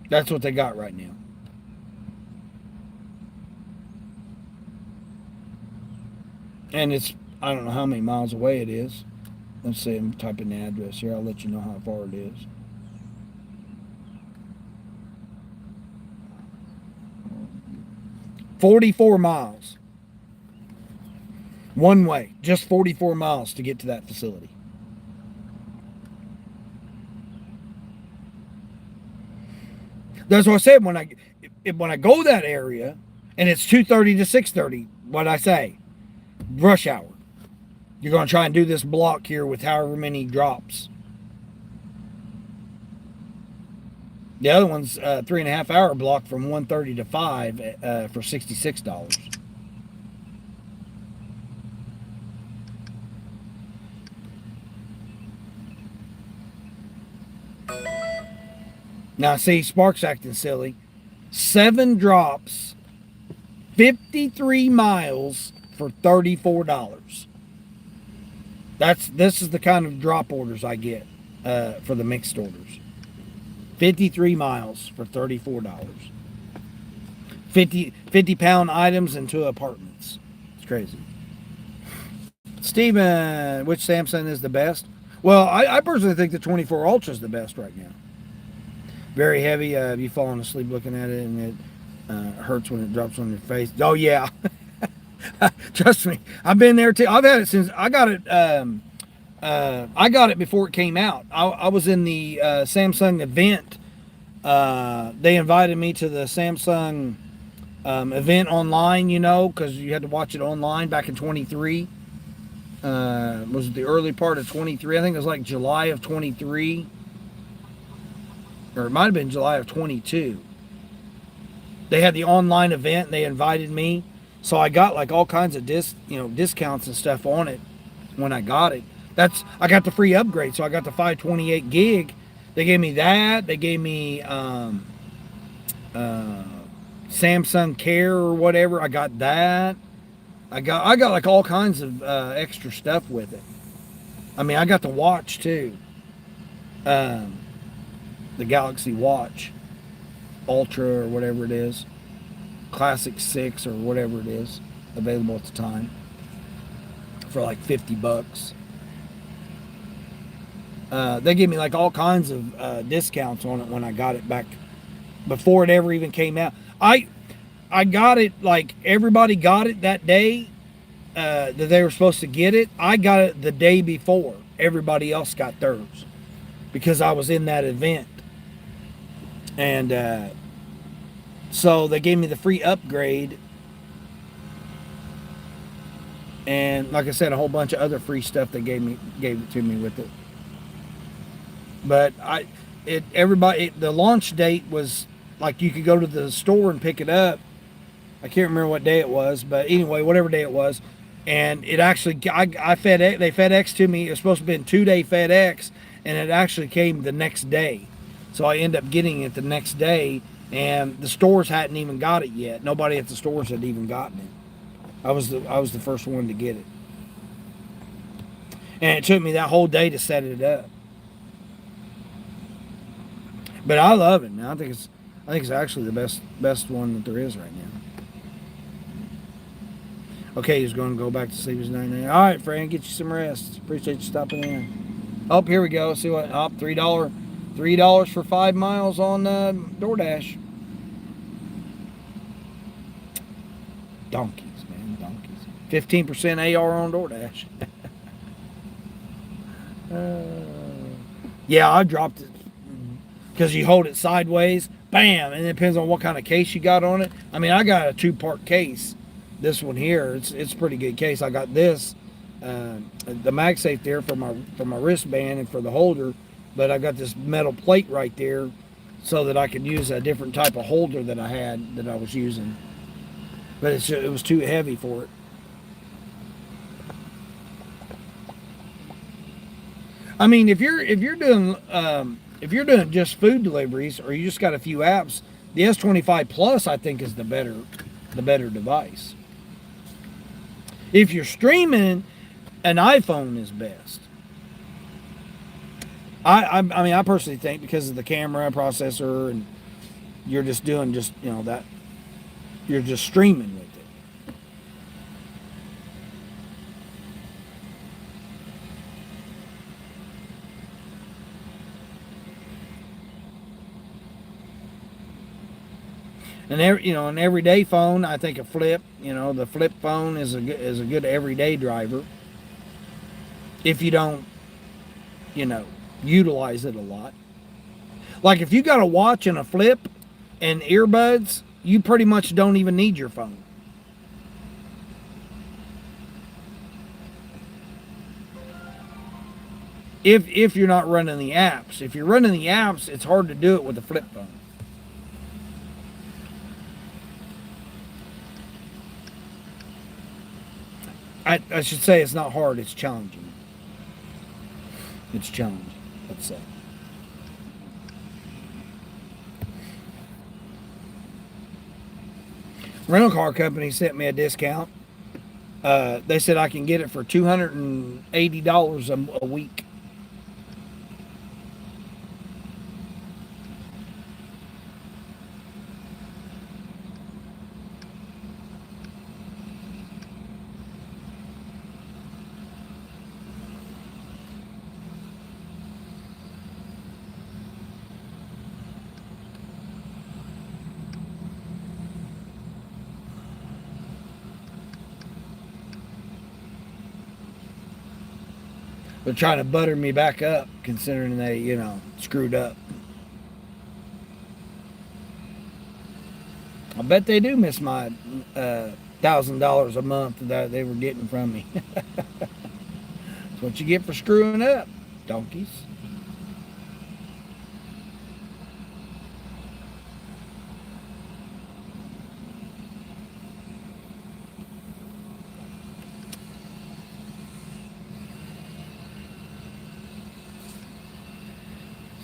That's what they got right now. And it's, I don't know how many miles away it is. Let's see, I'm typing the address here. I'll let you know how far it is. $44 miles. One way. Just 44 miles to get to that facility. That's what I said, when I go that area and it's 2:30 to 6:30, what I say? Rush hour. You're going to try and do this block here with however many drops. The other one's a 3.5 hour block from 1:30 to 5 for $66. Now, see, Spark's acting silly. 7 drops, 53 miles for $34. This is the kind of drop orders I get for the mixed orders. 53 miles for $34. 50-pound items and 2 apartments. It's crazy. Steven, which Samsung is the best? Well, I personally think the 24 Ultra is the best right now. Very heavy. You falling asleep looking at it, and it hurts when it drops on your face. Oh yeah, trust me, I've been there too. I've had it since I got it. I got it before it came out. I was in the Samsung event. They invited me to the Samsung event online, you know, because you had to watch it online back in 23. Was the early part of 23. I think it was like July of 23. Or it might have been July of 22. They had the online event and they invited me. So I got like all kinds of discounts and stuff on it when I got it. I got the free upgrade, so I got the 528 gig. They gave me that. They gave me Samsung Care or whatever. I got that. I got like all kinds of extra stuff with it. I mean, I got the watch too. The Galaxy Watch Ultra or whatever it is, Classic 6 or whatever it is, available at the time for like $50. They gave me like all kinds of discounts on it when I got it back before it ever even came out. I got it like everybody got it that day that they were supposed to get it. I got it the day before everybody else got theirs because I was in that event. And so they gave me the free upgrade, and like I said, a whole bunch of other free stuff they gave it to me with it. But the launch date was like you could go to the store and pick it up. I can't remember what day it was, but anyway, whatever day it was, and it actually they FedEx to me. It was supposed to be a 2-day FedEx, and it actually came the next day. So I ended up getting it the next day, and the stores hadn't even got it yet. Nobody at the stores had even gotten it. I was the first one to get it, and it took me that whole day to set it up. But I love it, man. I think it's actually the best one that there is right now. Okay, he's going to go back to sleep. It's 9 a.m. All right, Fran, get you some rest. Appreciate you stopping in. Oh, here we go. See what? Oh, $3 for 5 miles on DoorDash. Donkeys, man, donkeys. 15% AR on DoorDash. Yeah, I dropped it because you hold it sideways, bam, and it depends on what kind of case you got on it. I mean, I got a 2-part case. This one here, it's a pretty good case. I got this, the MagSafe there for my wristband and for the holder. But I got this metal plate right there so that I could use a different type of holder that I was using. But it was too heavy for it. I mean, if you're doing just food deliveries or you just got a few apps, the S25 Plus I think is the better device. If you're streaming, an iPhone is best. I mean, I personally think because of the camera processor and you're just doing that, you're just streaming with it. And an everyday phone, I think a flip, the flip phone is a good everyday driver. If you don't, utilize it a lot. Like if you got a watch and a flip and earbuds, you pretty much don't even need your phone. If you're not running the apps. If you're running the apps, it's hard to do it with a flip phone. I should say it's not hard, it's challenging. It's challenging, let's say. Rental car company sent me a discount They said I can get it for $280 a week. They're trying to butter me back up, considering they, screwed up. I bet they do miss my $1,000 a month that they were getting from me. That's what you get for screwing up, donkeys.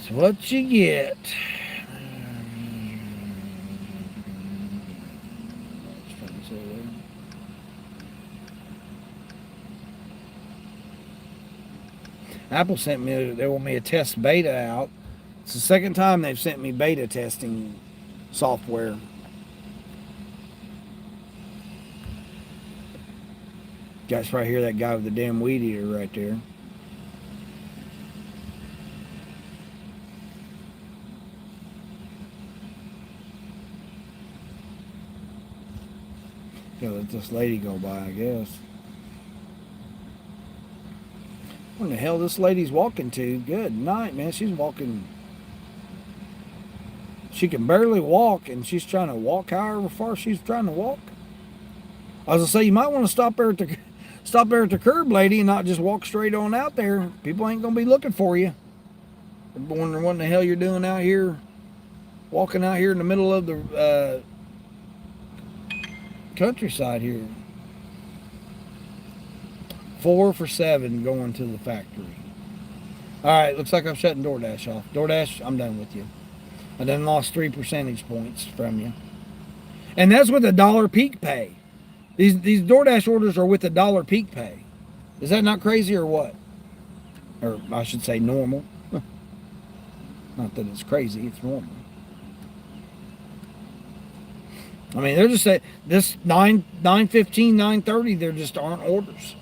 It's what you get. Apple sent me, they want me to test beta out. It's the second time they've sent me beta testing software. Guys, right here, that guy with the damn weed eater right there. Gotta let this lady go by, I guess. Where the hell this lady's walking to? Good night, man. She's walking. She can barely walk, and she's trying to walk however far she's trying to walk. I was gonna say, you might want to stop there at the curb, lady, and not just walk straight on out there. People ain't gonna be looking for you. They're wondering what in the hell you're doing out here, walking out here in the middle of the countryside here. 4 for 7 going to the factory. Alright, looks like I'm shutting DoorDash off. DoorDash, I'm done with you. I done lost 3 percentage points from you. And that's with $1 peak pay. These DoorDash orders are with $1 peak pay. Is that not crazy or what? Or I should say normal. Not that it's crazy, it's normal. I mean, they're just saying this 9:15, 9:30, there just aren't orders.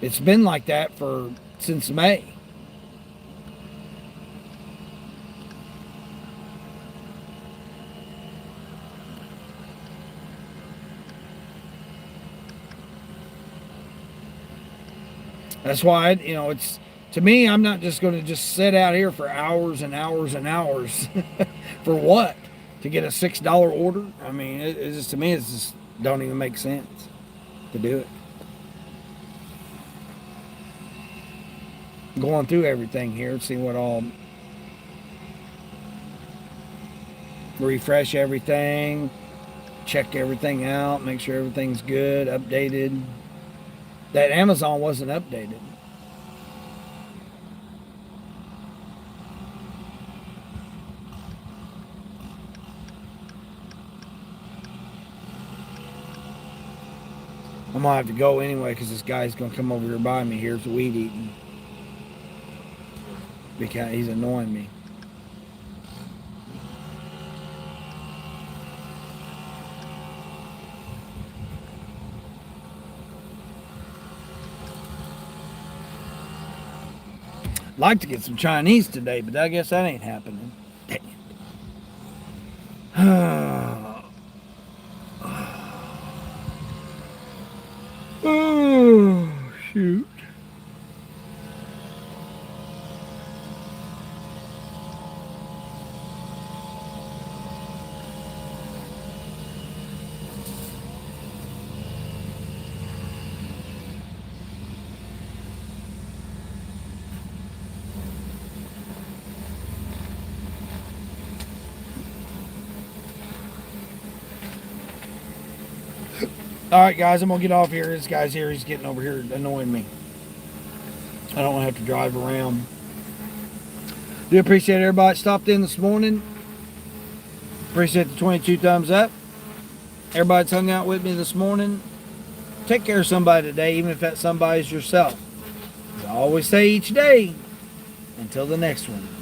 It's been like that since May. That's why, it's, to me, I'm not just going to just sit out here for hours and hours and hours. For what? To get a $6 order? I mean, it just, to me, it just don't even make sense to do it. Going through everything here, see what all, refresh everything, check everything out, make sure everything's good, updated. That Amazon wasn't updated. I'm gonna have to go anyway because this guy's gonna come over here by me here for weed eating. Because he's annoying me. Like to get some Chinese today, but I guess that ain't happening. Dang it. Oh, shoot. All right, guys, I'm going to get off here. This guy's here. He's getting over here annoying me. I don't want to have to drive around. Do appreciate everybody that stopped in this morning. Appreciate the 22 thumbs up. Everybody that's hung out with me this morning. take care of somebody today, even if that somebody's yourself. As I always say each day, until the next one.